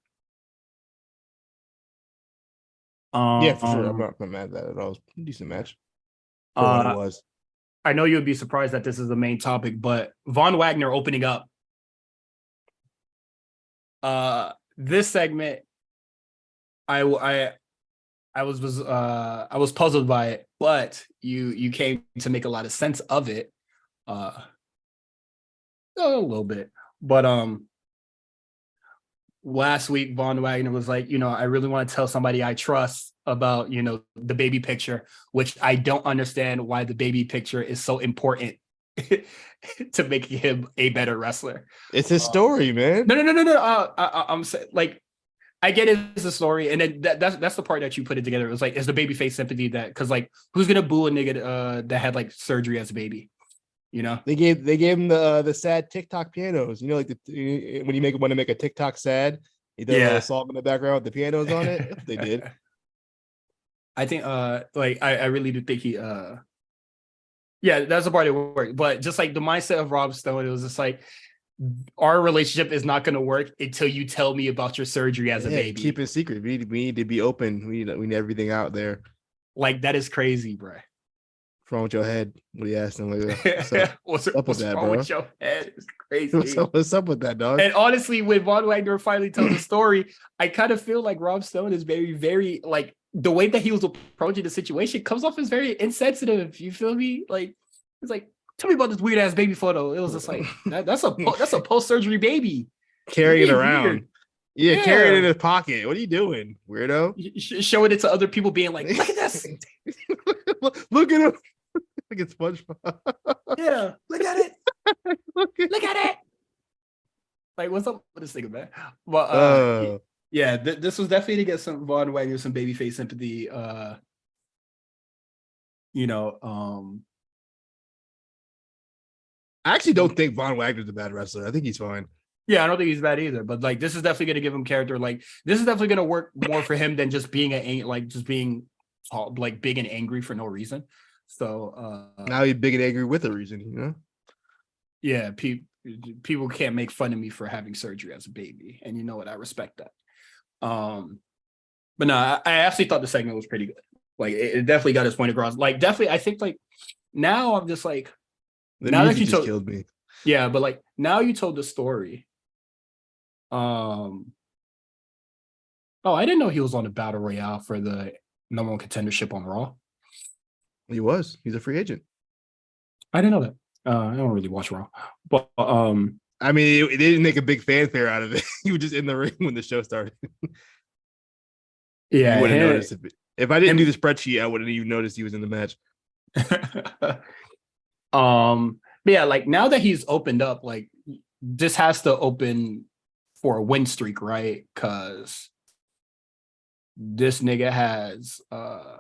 Yeah, for sure. I'm Um, not mad at that at all. It was a decent match for what it uh, was. I know you would be surprised that this is the main topic, but Von Wagner opening up. This segment, I I was puzzled by it, but you came to make a lot of sense of it, uh, a little bit. But last week Von Wagner was like, I really want to tell somebody I trust about, the baby picture, which I don't understand why the baby picture is so important to making him a better wrestler. It's his story, man. No. I'm saying, like, I get it's a story, and then that's the part that you put it together. It was like, it's the babyface sympathy that, because like, who's gonna boo a nigga that had like surgery as a baby? They gave him the sad TikTok pianos. Like when you want to make a TikTok sad, you do a little song in the background with the pianos on it. That's what they did. I think like I really do think he yeah, that's the part that worked. But just like the mindset of Rob Stone, it was just like, our relationship is not going to work until you tell me about your surgery as a baby. Keep it secret. We need to be open. We need everything out there. Like, that is crazy, bro. What's wrong with your head? What are you asking? Like, what's up with that, wrong bro? With your head? It's crazy. What's up with that, dog? And honestly, when Von Wagner finally tells the story, I kind of feel like Rob Stone is very, very, like, the way that he was approaching the situation comes off as very insensitive. You feel me? Like, it's like, tell me about this weird ass baby photo. It was just like, that's a post surgery baby. Carry it around. Weird. Yeah, carry it in his pocket. What are you doing, weirdo? Showing it to other people, being like, look at this. Look at him. Look at SpongeBob. Yeah, look at it. Look at it. Like, what's up with this thing, man? But yeah, this was definitely to get some Von Wagner, some babyface sympathy. I actually don't think Von Wagner's a bad wrestler. I think he's fine. Yeah, I don't think he's bad either. But like, this is definitely going to give him character. Like, this is definitely going to work more for him than just being being like big and angry for no reason. So now he's big and angry with a reason, Yeah, people can't make fun of me for having surgery as a baby, and you know what? I respect that. But no, I actually thought the segment was pretty good. Like, it definitely got his point across. Like, definitely, I think like now I'm just like, now that you just killed me. Yeah, but like now you told the story. Oh, I didn't know he was on the battle royale for the number one contendership on Raw. He was. He's a free agent. I didn't know that. I don't really watch Raw, but I mean, they didn't make a big fanfare out of it. He was just in the ring when the show started. Yeah, you wouldn't notice if I didn't do the spreadsheet. I wouldn't even notice he was in the match. But yeah, like now that he's opened up, like this has to open for a win streak, right? Because this nigga has a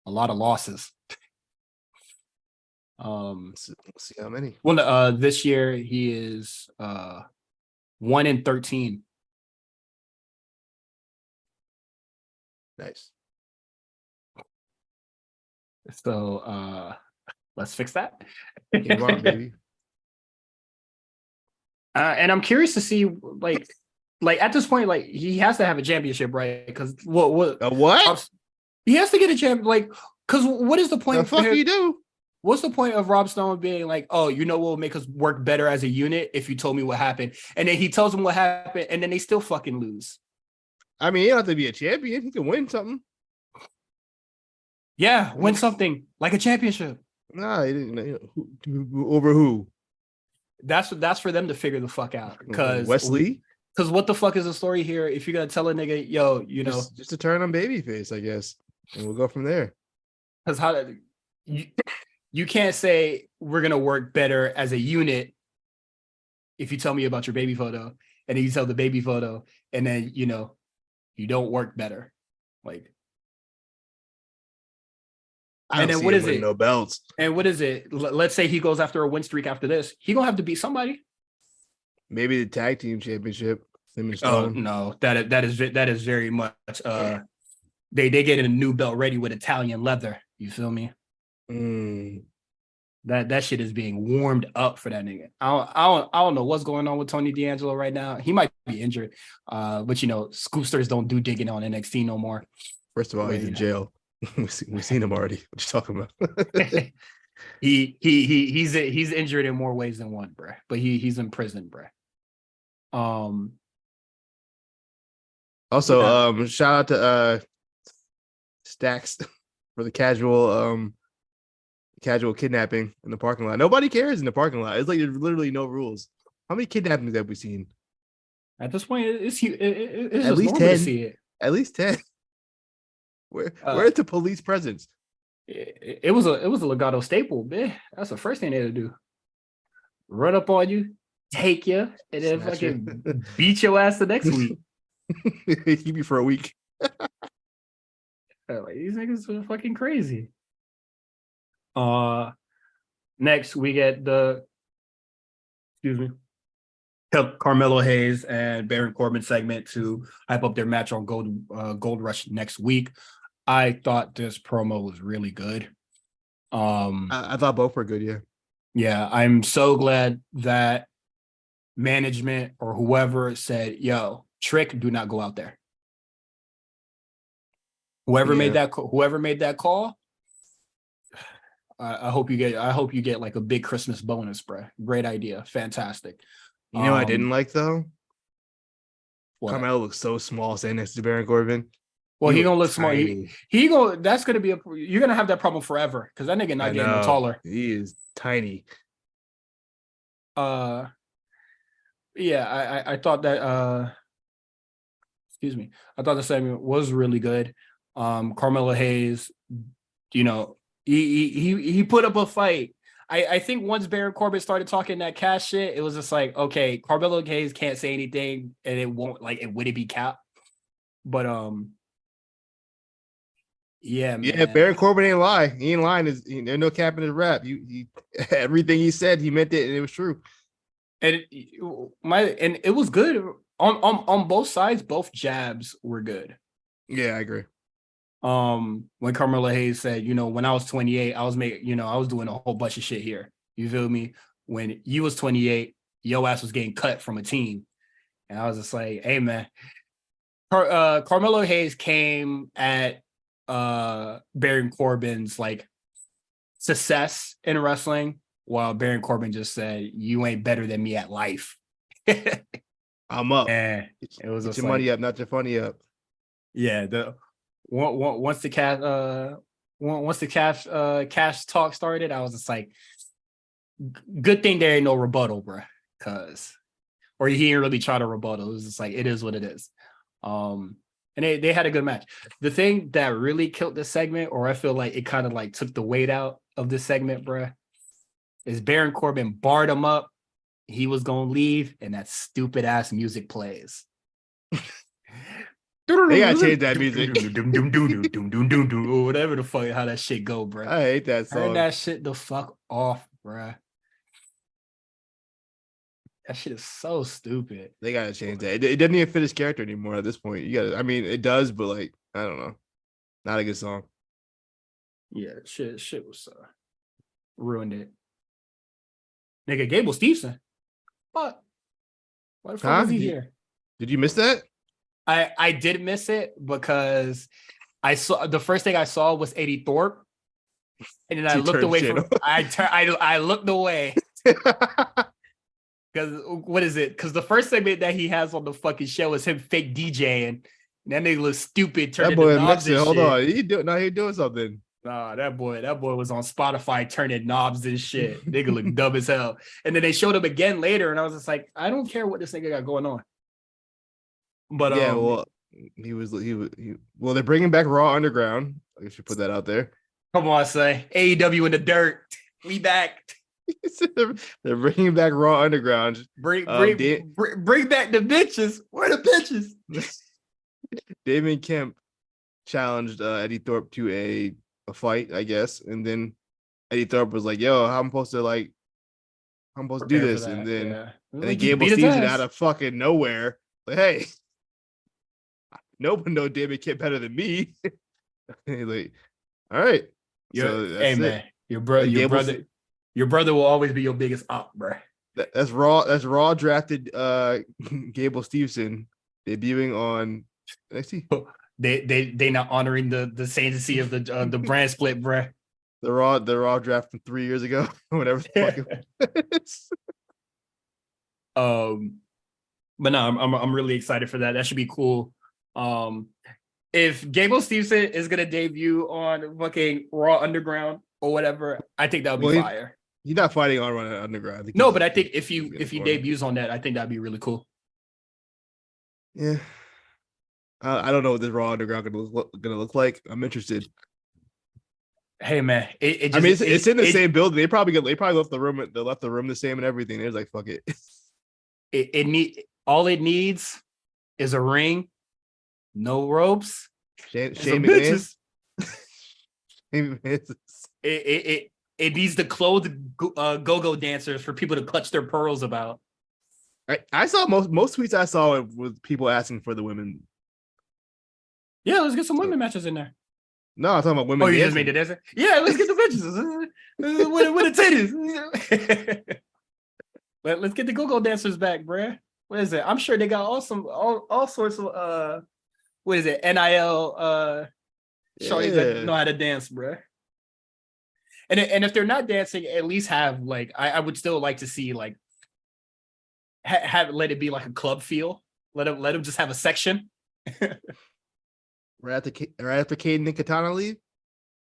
lot of losses. Let's see how many. Well, this year he is 1-13. Nice. So let's fix that. Come on, baby. And I'm curious to see, like at this point, like he has to have a championship, right? Because what he has to get a champ, like, because what is the point? The fuck you do? What's the point of Rob Stone being like, oh, what will make us work better as a unit if you told me what happened? And then he tells them what happened, and then they still fucking lose. I mean, he don't have to be a champion. He can win something. Yeah, win something like a championship. Nah, he didn't. Over who? That's for them to figure the fuck out. Because Wesley. Because what the fuck is the story here? If you're gonna tell a nigga, yo, just to turn on babyface, I guess, and we'll go from there. Because you can't say we're gonna work better as a unit if you tell me about your baby photo, and then you tell the baby photo, and then You don't work better. Like, I and don't then see what him is winning it? no belts. And what is it? Let's say he goes after a win streak after this. He gonna have to beat somebody. Maybe the tag team championship. Him and Oh Stone. no, that is very much. They get a new belt ready with Italian leather. You feel me? That shit is being warmed up for that nigga. I don't know what's going on with Tony D'Angelo right now. He might be injured. But you know, scoopsters don't do digging on NXT no more. First of all, he's in jail. We've seen him already. What you talking about? he's injured in more ways than one, bro. But he's in prison, bro. Also, shout out to Stacks for the casual kidnapping in the parking lot. Nobody cares in the parking lot. It's like there's literally no rules. How many kidnappings have we seen? At this point, it's at least 10. To see it. At least 10. Where's the police presence? It was a Legato staple, man. That's the first thing they would do. Run up on you, take you, and then fucking beat your ass the next week. Keep you for a week. Like, these niggas are fucking crazy. Next we get Carmelo Hayes and Baron Corbin segment to hype up their match on Gold Rush next week. I thought this promo was really good. I thought both were good, yeah. Yeah, I'm so glad that management or whoever said, yo, Trick, do not go out there. Whoever made that call, I hope you get like a big Christmas bonus, bro. Great idea. Fantastic. You know what I didn't like though? What? Carmelo looks so small standing next to Baron Corbin. Well, he gonna look small. That's gonna be you're gonna have that problem forever because that nigga not getting no taller. He is tiny. Yeah, I thought that excuse me. I thought the segment was really good. Carmelo Hayes, you know, he put up a fight. I think once Baron Corbin started talking that cash shit, it was just like, okay, Carmelo Hayes can't say anything and it wouldn't be cap. But yeah, man. Yeah, Baron Corbin ain't lie. He ain't lying. There's no cap in his rap. He everything he said, he meant it, and it was true. And it was good on both sides. Both jabs were good. Yeah, I agree. When Carmelo Hayes said, you know, when I was 28, I was doing a whole bunch of shit here. You feel me? When you was 28, your ass was getting cut from a team. And I was just like, hey man, Carmelo Hayes came at Baron Corbin's like success in wrestling, while Baron Corbin just said, you ain't better than me at life. I'm up. And it was get your money up, not your funny up. Yeah, once the cash talk started, I was just like, good thing there ain't no rebuttal, bro. Or he didn't really try to rebuttal. It was just like, it is what it is. And they had a good match. The thing that really killed this segment, or I feel like it kind of like took the weight out of this segment, bro, is Baron Corbin barred him up. He was gonna leave, and that stupid ass music plays. They gotta change that music. Whatever the fuck, how that shit go, bro. I hate that song. Turn that shit the fuck off, bro. That shit is so stupid. They gotta change that. It doesn't even fit his character anymore at this point. You gotta. I mean, it does, but like, I don't know. Not a good song. Yeah, shit was ruined it. Nigga, Gable Steveson. What? Why the fuck is he here? Did you miss that? I did miss it because I saw the first thing I saw was Eddie Thorpe, and then I looked away from. I looked away because what is it? Because the first segment that he has on the fucking show is him fake DJing. That nigga looks stupid. That boy mixed it. Hold on, he doing something. Nah, that boy was on Spotify turning knobs and shit. Nigga look dumb as hell. And then they showed him again later, and I was just like, I don't care what this nigga got going on. But yeah, well, he was. Well, they're bringing back Raw Underground. I should put that out there. Come on, say AEW in the dirt. We back. They're bringing back Raw Underground. Bring back the bitches. Where the bitches? Damon Kemp challenged Eddie Thorpe to a fight, I guess, and then Eddie Thorpe was like, "Yo, how I'm supposed to do Prepare for this?" And that. then Yeah. then Just Gable beat his Steveson out ass. of fucking nowhere, like, "Hey, no one know Damon Kemp better than me." He's like, "All right, so Hey that's it." man, And your brother will always be your biggest op, bro. that's Raw. That's Raw drafted Gable Steveson debuting on NXT. They not honoring the sanctity of the brand split, bro. The Raw draft from 3 years ago, whatever the fuck it was. But no, I'm really excited for that. That should be cool. If Gable Steveson is gonna debut on fucking Raw Underground or whatever, I think that would be Well, fire. he's not fighting on Run Underground. I think No, but I think if he debuts on that, I think that'd be really cool. Yeah, I don't know what this Raw Underground gonna look like. I'm interested. Hey man, it just I mean, it's in the same building. They probably left the room. They left the room the same and everything. They're like, fuck it. All it needs is a ring, no ropes, Shane some McMahon. It needs the clothed go-go dancers for people to clutch their pearls about. I saw most tweets I saw with people asking for the women. Yeah, let's get some women matches in there. No, I'm talking about women. Oh, you dancing. just made the dancing? Yeah, let's get the bitches. With the titties. Let's get the go-go dancers back, bruh. What is it? I'm sure they got all sorts of what is it? NIL shorties that know how to dance, bruh. And if they're not dancing, at least have like I would still like to see like let it be like a club feel. Let them just have a section. Right after Caden and Katana leave,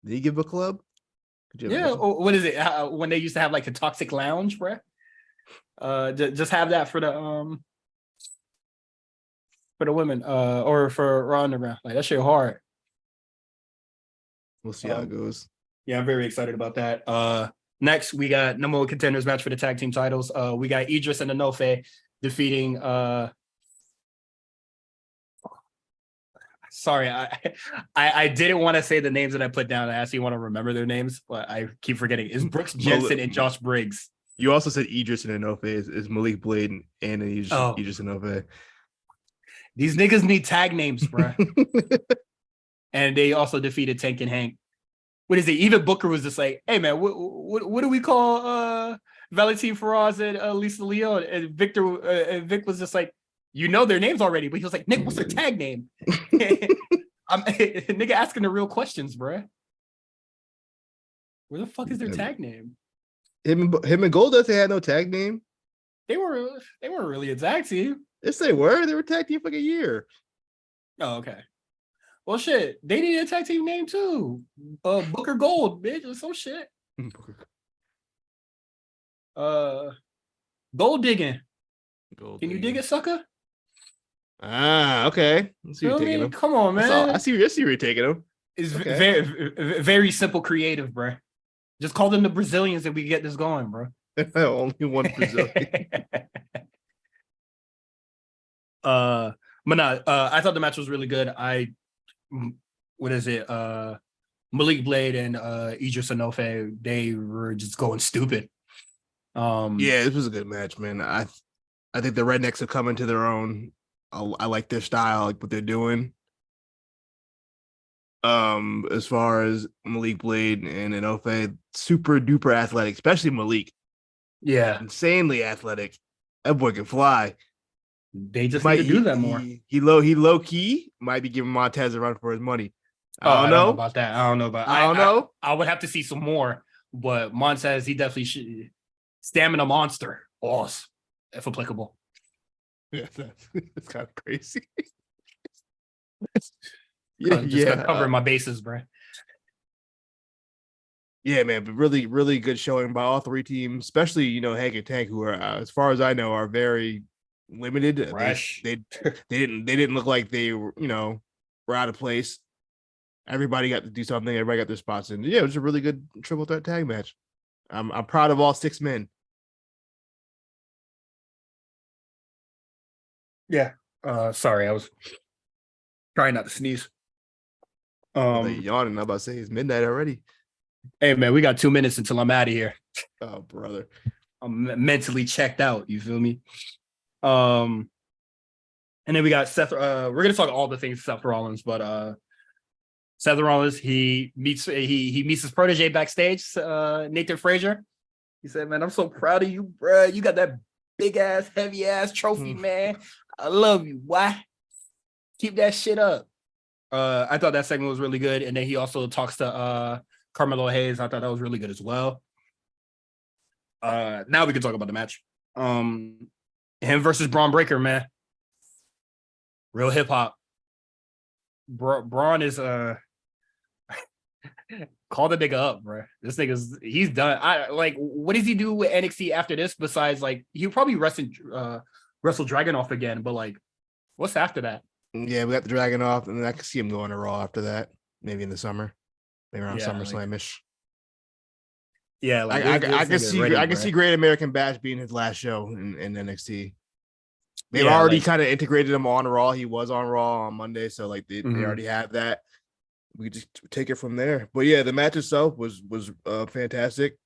did he give a club? Yeah, or what is it? When they used to have like a toxic lounge, bruh. Just have that for the women, or for Raw Underground. Like that shit hard. We'll see how it goes. Yeah, I'm very excited about that. Next, we got number one contenders match for the tag team titles. We got Idris and Enofe defeating. Sorry, I didn't want to say the names that I put down. I actually want to remember their names, but I keep forgetting. It's Brooks Jensen and Josh Briggs. You also said Idris and Enofe is Malik Blade and Idris Enofe. These niggas need tag names, bro. And they also defeated Tank and Hank. What is it? Even Booker was just like, "Hey man, what do we call Valentin Faraz and Lisa Leon?" And Vic was just like, "You know their names already," but he was like, "Nick, what's their tag name?" I'm nigga asking the real questions, bro. Where the fuck is their tag name? Him and Goldust, they had no tag name. They weren't really a tag team. Yes, they were. They were tag team for like a year. Oh, okay. Well, shit, they needed a tag team name too. Booker Gold, bitch, or some shit. Gold digging. Can you dig it, sucker? Ah, okay. Let's see you're taking them. Come on, man. I see where you're taking them. It's very, very simple, creative, bro. Just call them the Brazilians and we get this going, bro. Only one Brazilian. But no, I thought the match was really good. What is it? Malik Blade and Idris Enofe, they were just going stupid. Yeah, this was a good match, man. I think the Rednecks have come into their own. I like their style, like what they're doing. As far as Malik Blade and Enofe, super duper athletic, especially Malik. Yeah, insanely athletic. That boy can fly. They just need to do that more. He low key might be giving Montez a run for his money. I don't know about that. I don't know. I would have to see some more, but Montez, he definitely should. Stamina monster, boss, if applicable. Yeah, that's kind of crazy. Just covering my bases, bro. Yeah, man, but really, really good showing by all three teams, especially Hank and Tank, who are, as far as I know, are very limited. Fresh. They didn't look like they were were out of place. Everybody got to do something. Everybody got their spots in. Yeah, it was a really good triple threat tag match. I'm proud of all 6 men. Yeah. Sorry, I was Trying not to sneeze. Yawning. I'm about to say it's midnight already. Hey man, we got 2 minutes until I'm out of here. Oh, brother. I'm mentally checked out. You feel me? And then we got Seth. We're gonna talk all the things Seth Rollins, but Seth Rollins, he meets his protege backstage, Nathan Frazier. He said, "Man, I'm so proud of you, bro. You got that big ass, heavy ass trophy, man. I love you. Why? Keep that shit up." I thought that segment was really good, and then he also talks to Carmelo Hayes. I thought that was really good as well. Now we can talk about the match. Him versus Braun Breaker, man. Real hip hop. Braun is call the nigga up, bro. This he's done. What does he do with NXT after this? Besides, like, he'll probably wrestle Dragunov again, but like, what's after that? Yeah, we got the Dragunov, and then I can see him going to Raw after that. Maybe in the summer, maybe around SummerSlam-ish. Yeah, like I can see Great American Bash being his last show in NXT. They've already kind of integrated him on Raw. He was on Raw on Monday, so like they already have that. We could just take it from there. But yeah, the match itself was fantastic.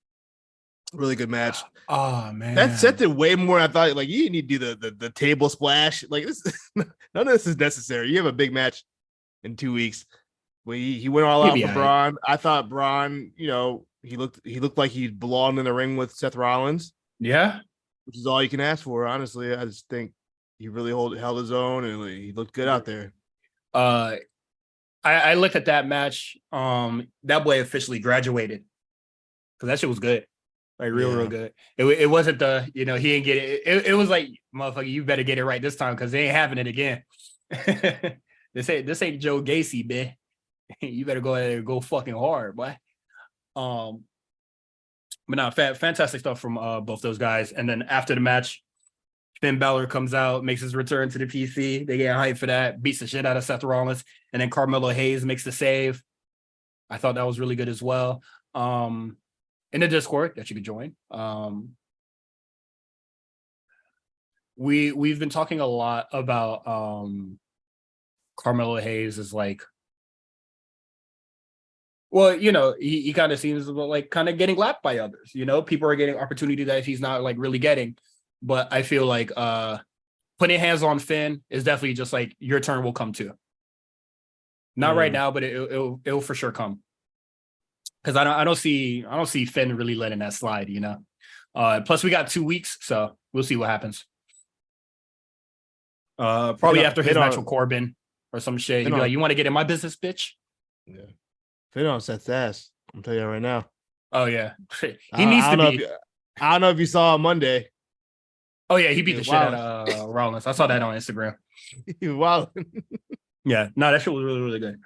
Really good match. Oh man, that set it way more than I thought. Like, you need to do the table splash. Like, this, none of this is necessary. You have a big match in 2 weeks. Well, he went all out for Braun. I thought Braun, he looked like he belonged in the ring with Seth Rollins. Yeah, which is all you can ask for. Honestly, I just think he really held his own, and he looked good out there. I looked at that match. That boy officially graduated, because that shit was good. Like, real good. It wasn't the, he didn't get it. It was like, motherfucker, you better get it right this time, because they ain't having it again. This ain't Joe Gacy, man. You better go ahead and go fucking hard, boy. But no, fantastic stuff from both those guys. And then after the match, Finn Balor comes out, makes his return to the PC. They get hyped for that, beats the shit out of Seth Rollins, and then Carmelo Hayes makes the save. I thought that was really good as well. In the Discord that you could join, we've been talking a lot about Carmelo Hayes is like, well, he kind of seems like kind of getting lapped by others. People are getting opportunity that he's not like really getting. But I feel like putting hands on Finn is definitely just like, your turn will come too. Not right now, but it'll for sure come. Because I don't see Finn really letting that slide. Plus we got 2 weeks, so we'll see what happens. Probably after his match with Corbin or some shit, he'd be like, "You want to get in my business, bitch?" Yeah. Finn on Seth's ass. I'm telling you right now. Oh yeah, he needs to be. I don't know if you saw on Monday. Oh yeah, he beat the shit out of Rollins. I saw that on Instagram. Wow. Yeah, no, that shit was really, really good.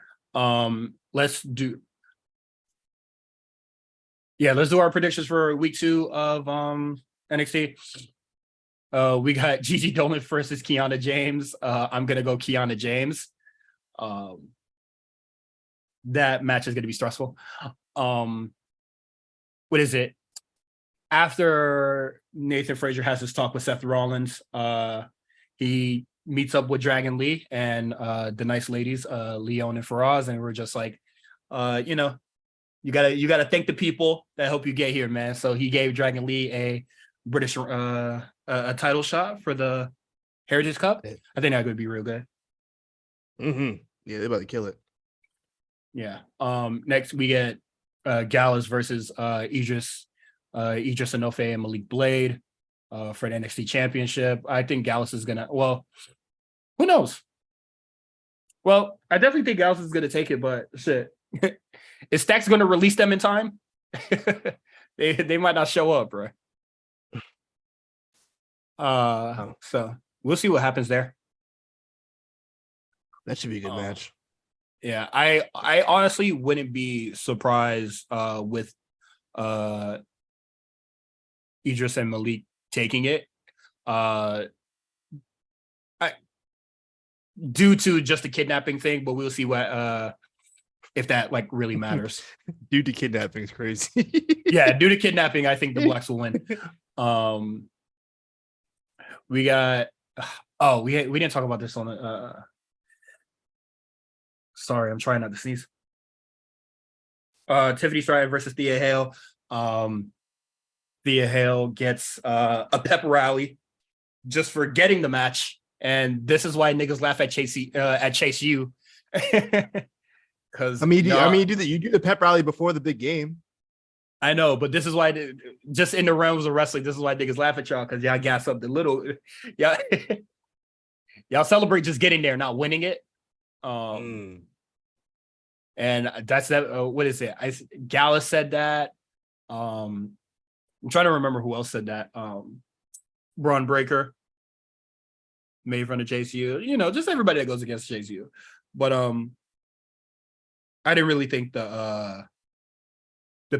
Let's do our predictions for week 2 of NXT. We got Gigi Dolan versus Kiana James. I'm gonna go Kiana James. That match is gonna be stressful. What is it? After Nathan Frazier has his talk with Seth Rollins, he meets up with Dragon Lee and the nice ladies, Leon and Faraz, and we're just like, you gotta thank the people that help you get here, man. So he gave Dragon Lee a British a title shot for the Heritage Cup. I think that could be real good. Yeah, they're about to kill it. Yeah. Next we get Gallus versus Idris Enofe and Malik Blade for the NXT Championship. I think Gallus is gonna. Well, who knows? Well, I definitely think Gallus is gonna take it, but shit, is Stacks gonna release them in time? They might not show up, bro. So we'll see what happens there. That should be a good match. Yeah, I honestly wouldn't be surprised with Idris and Malik taking it. Due to just the kidnapping thing, but we'll see what if that like really matters. Due to kidnapping is crazy. Yeah, due to kidnapping, I think the Blacks will win. We got we didn't talk about this on Sorry, I'm trying not to sneeze. Tiffany Stratton versus Thea Hale. Thea Hale gets a pep rally just for getting the match, and this is why niggas laugh at Chase U. Because you do the pep rally before the big game. I know, but this is why, just in the realms of wrestling, this is why niggas laugh at y'all, because y'all gas up the little, y'all celebrate just getting there, not winning it. And that's that. What is it? Gallus said that. I'm trying to remember who else said that. Braun Breaker, made fun of JCU. Just everybody that goes against JCU. But I didn't really think the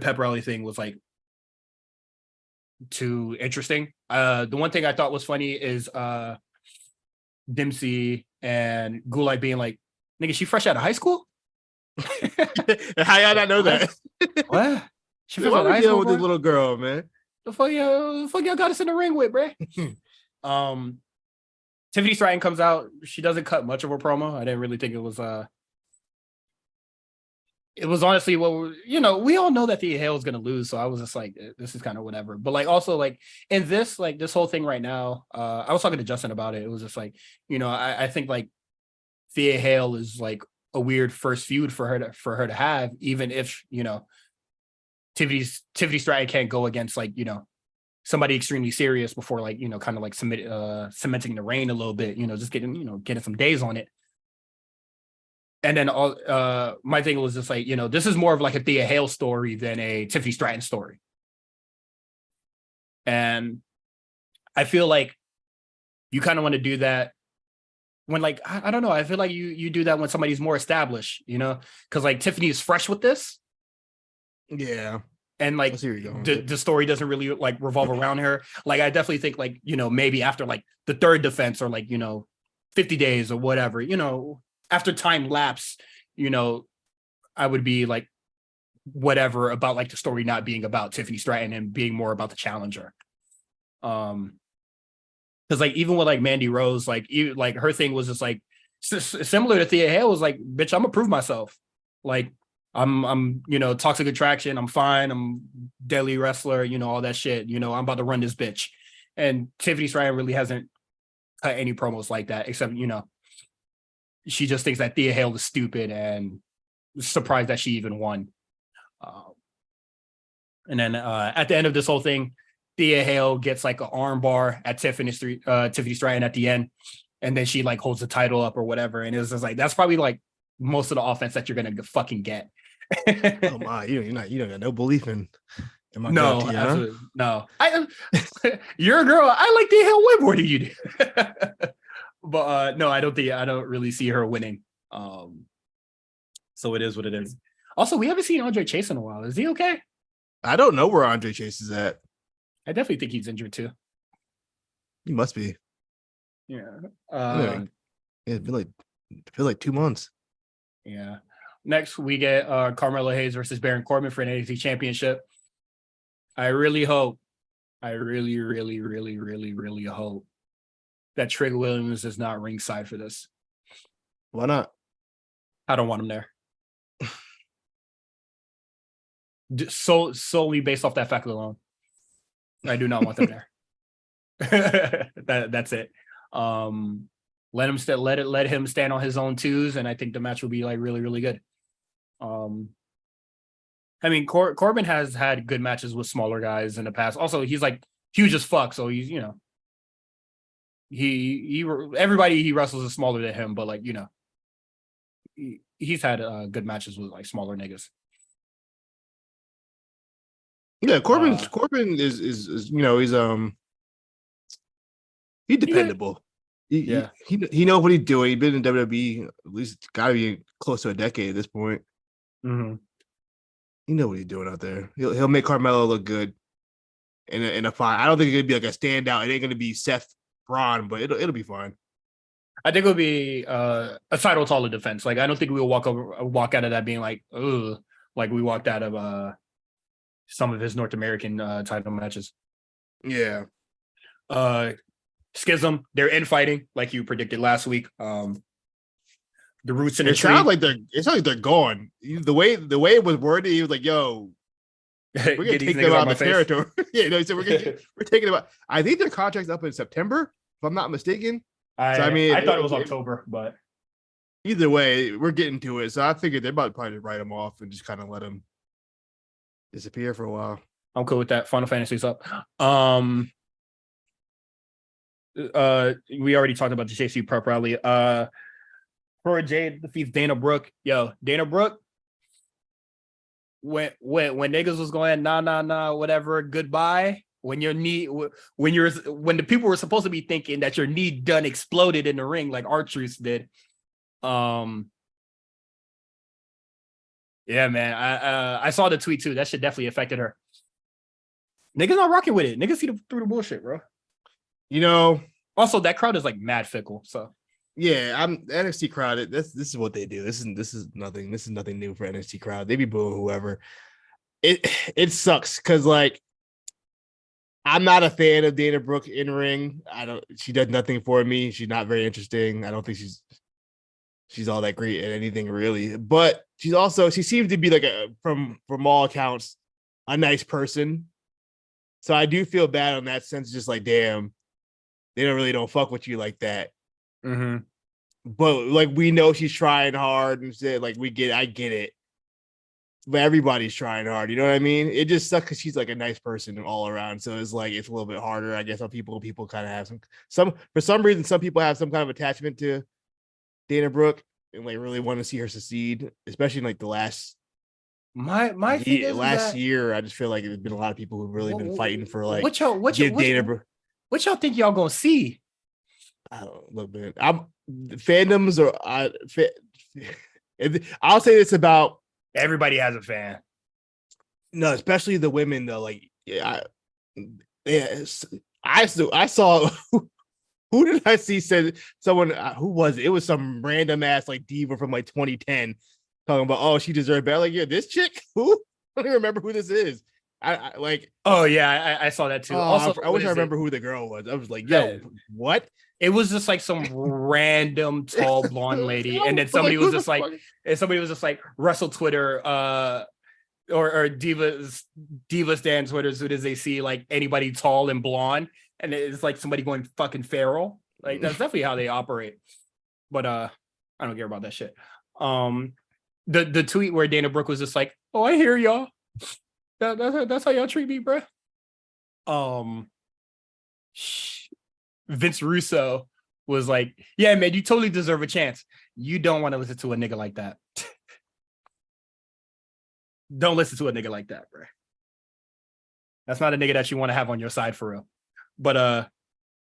pep rally thing was like too interesting. The one thing I thought was funny is Dempsey and Gulak being like, "Nigga, she fresh out of high school." How y'all not know that? What? She fresh out of high school with this little girl, man. The fuck y'all got us in the ring with, bro. Tiffany Stratton comes out. She doesn't cut much of a promo. I didn't really think it was it was honestly we all know that Thea Hale is gonna lose, so I was just like, this is kind of whatever. But like also like in this whole thing right now, I was talking to Justin about it. It was just like, I think like Thea Hale is like a weird first feud for her to have, even if Tiffany Stratton can't go against like somebody extremely serious before like kind of like cementing the reign a little bit, just getting some days on it. And then my thing was just like, this is more of like a Thea Hale story than a Tiffany Stratton story. And I feel like you kind of want to do that when like, I don't know, I feel like you do that when somebody's more established, because like Tiffany is fresh with this. Yeah. And like the story doesn't really like revolve around her. Like I definitely think like, maybe after like the third defense or like, 50 days or whatever, after time lapse, I would be like, whatever about like the story not being about Tiffany Stratton and being more about the challenger. Because like even with like Mandy Rose, like her thing was just like similar to Thea Hale, was like, bitch, I'm gonna prove myself. Like I'm toxic attraction. I'm fine. I'm deadly wrestler. All that shit. I'm about to run this bitch. And Tiffany Stratton really hasn't cut any promos like that, except she just thinks that Thea Hale is stupid and surprised that she even won. And then at the end of this whole thing, Thea Hale gets like an arm bar at Tiffany Stratton at the end, and then she like holds the title up or whatever. And it's just like, that's probably like most of the offense that you're gonna fucking get. Oh my, you don't got no belief in my no, Tia, absolutely huh? No. You're a girl. I like Thea Hale way more than you do. But no, I don't really see her winning. So it is what it is. Also, we haven't seen Andre Chase in a while. Is he okay? I don't know where Andre Chase is at. I definitely think he's injured too. He must be. Yeah. It's been like 2 months. Yeah. Next, we get Carmelo Hayes versus Baron Corbin for an NXT Championship. I really hope, really, really, really, really, really hope that Trick Williams is not ringside for this. Why not? I don't want him there. Solely based off that fact alone. I do not want them there. That's it. Let him stand on his own twos, and I think the match will be like really, really good. I mean, Corbin has had good matches with smaller guys in the past. Also, he's like huge as fuck, so he's everybody he wrestles is smaller than him, but like he's had good matches with like smaller niggas. Yeah, Corbin is he's dependable. He knows what he's doing. He's been in WWE at least gotta be close to a decade at this point. Mm-hmm. You know what he's doing out there. He'll make Carmelo look good in a fight. I don't think it's gonna be like a standout. It ain't gonna be Seth Braun, but it'll be fine. I think it'll be a title taller defense. Like I don't think we'll walk out of that being like, ugh, like we walked out of some of his North American title matches. Yeah. Schism, they're infighting like you predicted last week. The roots in the It tree. sounds like they're gone. The way it was worded, he was like, "Yo, we're gonna take them out of the territory." Yeah, he said we're taking them out. I think their contract's up in September, if I'm not mistaken. I thought it was October, but either way, we're getting to it. So I figured they're about to probably write them off and just kind of let them disappear for a while. I'm cool with that. Final Fantasy's up. We already talked about the JC prep rally. Cora Jade defeats Dana Brooke. Yo, Dana Brooke. When niggas was going nah whatever goodbye, when the people were supposed to be thinking that your knee done exploded in the ring like R-Truth did. Yeah, man. I saw the tweet too. That shit definitely affected her. Niggas not rocking with it. Niggas see through the bullshit, bro. Also that crowd is like mad fickle. So yeah, I'm NXT crowd. This is what they do. This is nothing new for NXT crowd. They be booing whoever. It sucks because like I'm not a fan of Dana Brooke in ring. She does nothing for me. She's not very interesting. I don't think she's all that great at anything really. But she seems to be like from all accounts a nice person. So I do feel bad on that sense. Just like damn, they don't fuck with you like that. Mm-hmm. But like we know she's trying hard and shit. Like I get it. But everybody's trying hard. You know what I mean? It just sucks because she's like a nice person all around. So it's like it's a little bit harder, I guess. On people kind of have some for some reason. Some people have some kind of attachment to Dana Brooke and like really want to see her succeed, especially in like the last year. I just feel like there's been a lot of people who've really been fighting for like what y'all think y'all gonna see? I don't know, a little bit. Fandoms or I'll say this about everybody has a fan. No, especially the women though. Like, I saw. Who did I see? Said someone. Who was it? It was some random ass like diva from like 2010 talking about. Oh, she deserved better. Like, yeah, this chick. Who? I don't even remember who this is. I like. Oh yeah, I saw that too. Also, I wish I remember who the girl was. I was like, yo, what? It was just like some random tall blonde lady, and then somebody was just like Russell Twitter, or Diva Stan Twitter as soon as they see like anybody tall and blonde, and it's like somebody going fucking feral. Like that's definitely how they operate. But I don't care about that shit. The tweet where Dana Brooke was just like, "Oh, I hear y'all. That's how y'all treat me, bro." Vince Russo was like, "Yeah, man, you totally deserve a chance. You don't want to listen to a nigga like that. Don't listen to a nigga like that, bro. That's not a nigga that you want to have on your side for real." But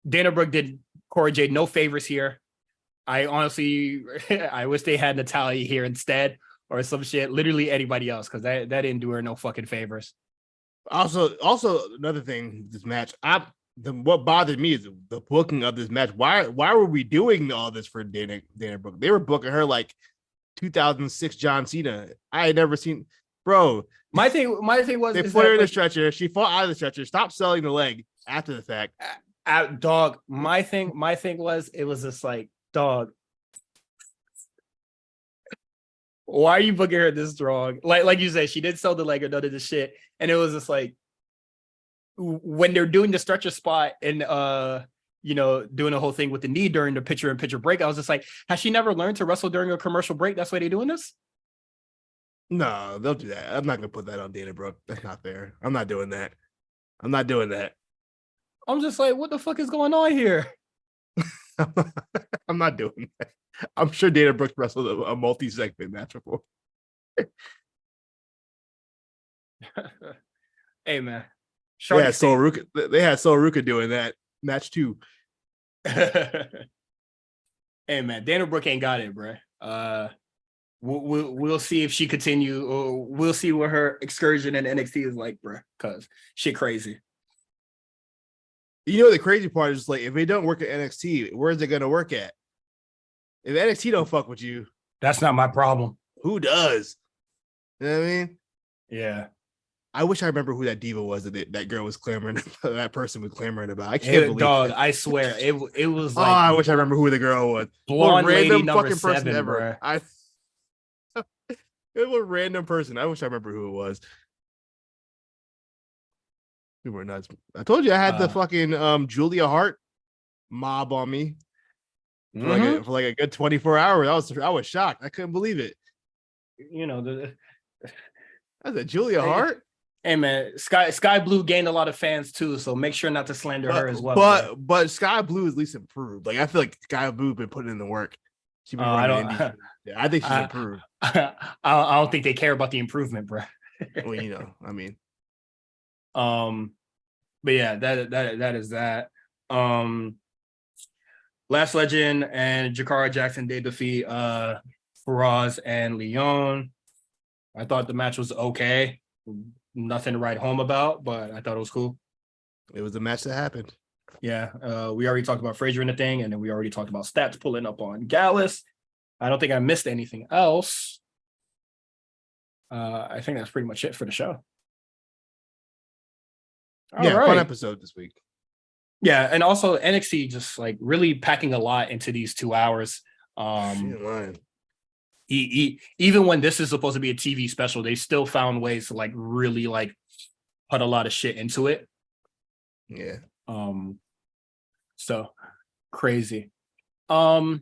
Dana Brooke did Cora Jade no favors here. I honestly, I wish they had Natalya here instead or some shit. Literally anybody else, because that didn't do her no fucking favors. Also, another thing, this match, what bothered me is the booking of this match. Why were we doing all this for Dana Brooke? They were booking her like 2006 John Cena. I had never seen, bro. My thing was they put her in the stretcher. She fought out of the stretcher. Stop selling the leg after the fact. Dog. My thing was it was just like, dog. Why are you booking her this strong? Like you said, she didn't sell the leg or none of this shit, and it was just like, when they're doing the stretcher spot and doing the whole thing with the knee during the picture-in-picture break, I was just like, has she never learned to wrestle during a commercial break? That's why they're doing this? No, they'll do that. I'm not gonna put that on Dana Brooke. That's not fair. I'm not doing that. I'm just like, what the fuck is going on here? I'm not doing that. I'm sure Dana Brooke wrestled a multi-segment match before. Hey man. They had Sol Ruka doing that match too. Hey man, Dana Brooke ain't got it, bro. We'll see if she continue, or we'll see what her excursion in NXT is like, bro. Cause shit crazy. You know the crazy part is like if it don't work at NXT, where's it gonna work at? If NXT don't fuck with you, that's not my problem. Who does? You know what I mean? Yeah. I wish I remember who that diva was that girl was clamoring. That person was clamoring about. I can't believe dog. that. I swear it was Oh, like I wish I remember who the girl was. What blonde lady random number fucking person 7, ever. bro. It was a random person. I wish I remember who it was. We were nuts. I told you I had the fucking Julia Hart mob on me for like a good 24 hours. I was shocked. I couldn't believe it. You know, That's a Julia Hart. Hey man, Sky Blue gained a lot of fans too, so make sure not to slander her as well. But Sky Blue is at least improved. Like I feel like Sky Blue been putting in the work. She been running indie. Yeah, I think she's improved. I don't think they care about the improvement, bro. Well, you know, I mean, but yeah, that is that. Last Legend and Jakara Jackson, they defeat Faraz and Leon. I thought the match was okay. Nothing to write home about, but I thought it was cool. It was a match that happened. Yeah, we already talked about Frazier in the thing, and then we already talked about stats pulling up on Gallus. I don't think I missed anything else. I think that's pretty much it for the show. Fun episode this week. Yeah, and also NXT just like really packing a lot into these 2 hours. Even when this is supposed to be a TV special, they still found ways to like really like put a lot of shit into it. Yeah. So crazy. But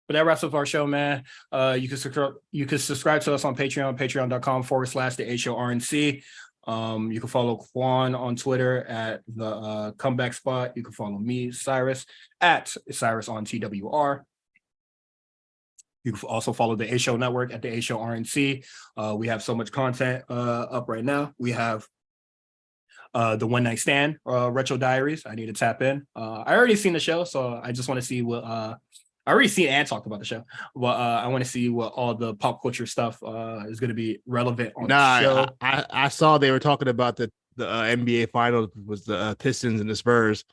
that wraps up our show, man. You can subscribe to us on Patreon, patreon.com/the A Show RNC. You can follow Quan on Twitter at the Comeback Spot. You can follow me, Cyrus, at Cyrus on TWR. You can also follow the A Show Network at the A Show RNC. We have so much content up right now. We have the One Night Stand Retro Diaries. I need to tap in. I already seen the show, so I just want to see what I already seen and talked about the show. Well, I want to see what all the pop culture stuff is going to be relevant on the show. I saw they were talking about the NBA Finals was the Pistons and the Spurs.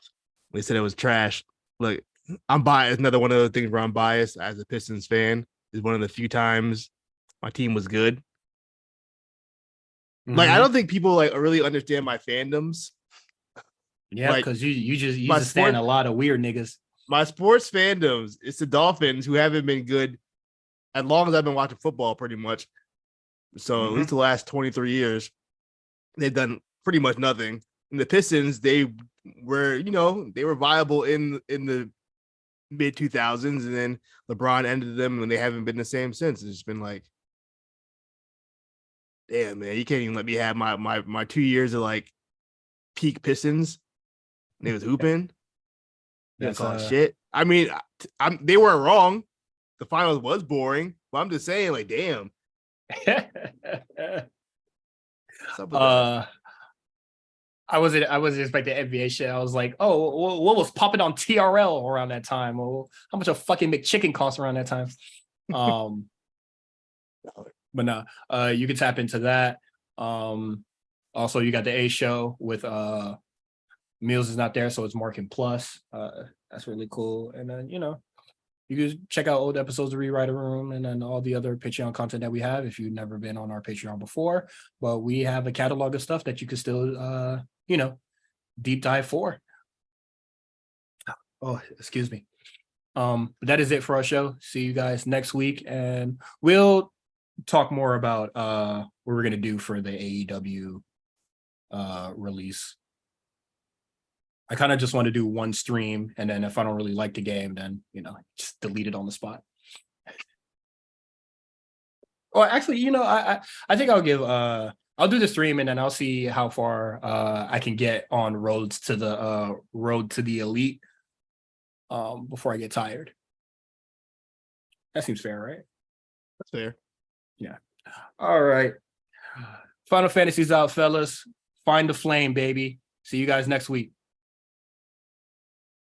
They said it was trash. Look, I'm biased. Another one of the things where I'm biased as a Pistons fan is one of the few times my team was good. Mm-hmm. Like I don't think people like really understand my fandoms. Yeah, because like, you just stand a lot of weird niggas. My sports fandoms, it's the Dolphins who haven't been good as long as I've been watching football, pretty much. So at least the last 23 years, they've done pretty much nothing. And the Pistons, they were viable in the mid 2000s, and then LeBron ended them, and they haven't been the same since. It's just been like, damn, man, you can't even let me have my 2 years of like peak Pistons. And they was hooping. That's all shit. I mean, they weren't wrong. The finals was boring, but I'm just saying, like, damn. I wasn't expecting NBA shit. I was like, oh, what was popping on TRL around that time? Or how much a fucking McChicken cost around that time? But no, you can tap into that. Also, you got the A Show with Meals is not there, so it's Marking Plus. That's really cool. And then, you can check out old episodes of Rewrite a Room and then all the other Patreon content that we have if you've never been on our Patreon before. But we have a catalog of stuff that you can still, deep dive for. Oh, excuse me. But that is it for our show. See you guys next week. And we'll talk more about what we're going to do for the AEW release. I kind of just want to do one stream, and then if I don't really like the game, then just delete it on the spot. Well, actually, I think I'll give I'll do the stream, and then I'll see how far I can get on road to the elite before I get tired. That seems fair, right? That's fair. Yeah. All right. Final Fantasy's out, fellas. Find the flame, baby. See you guys next week.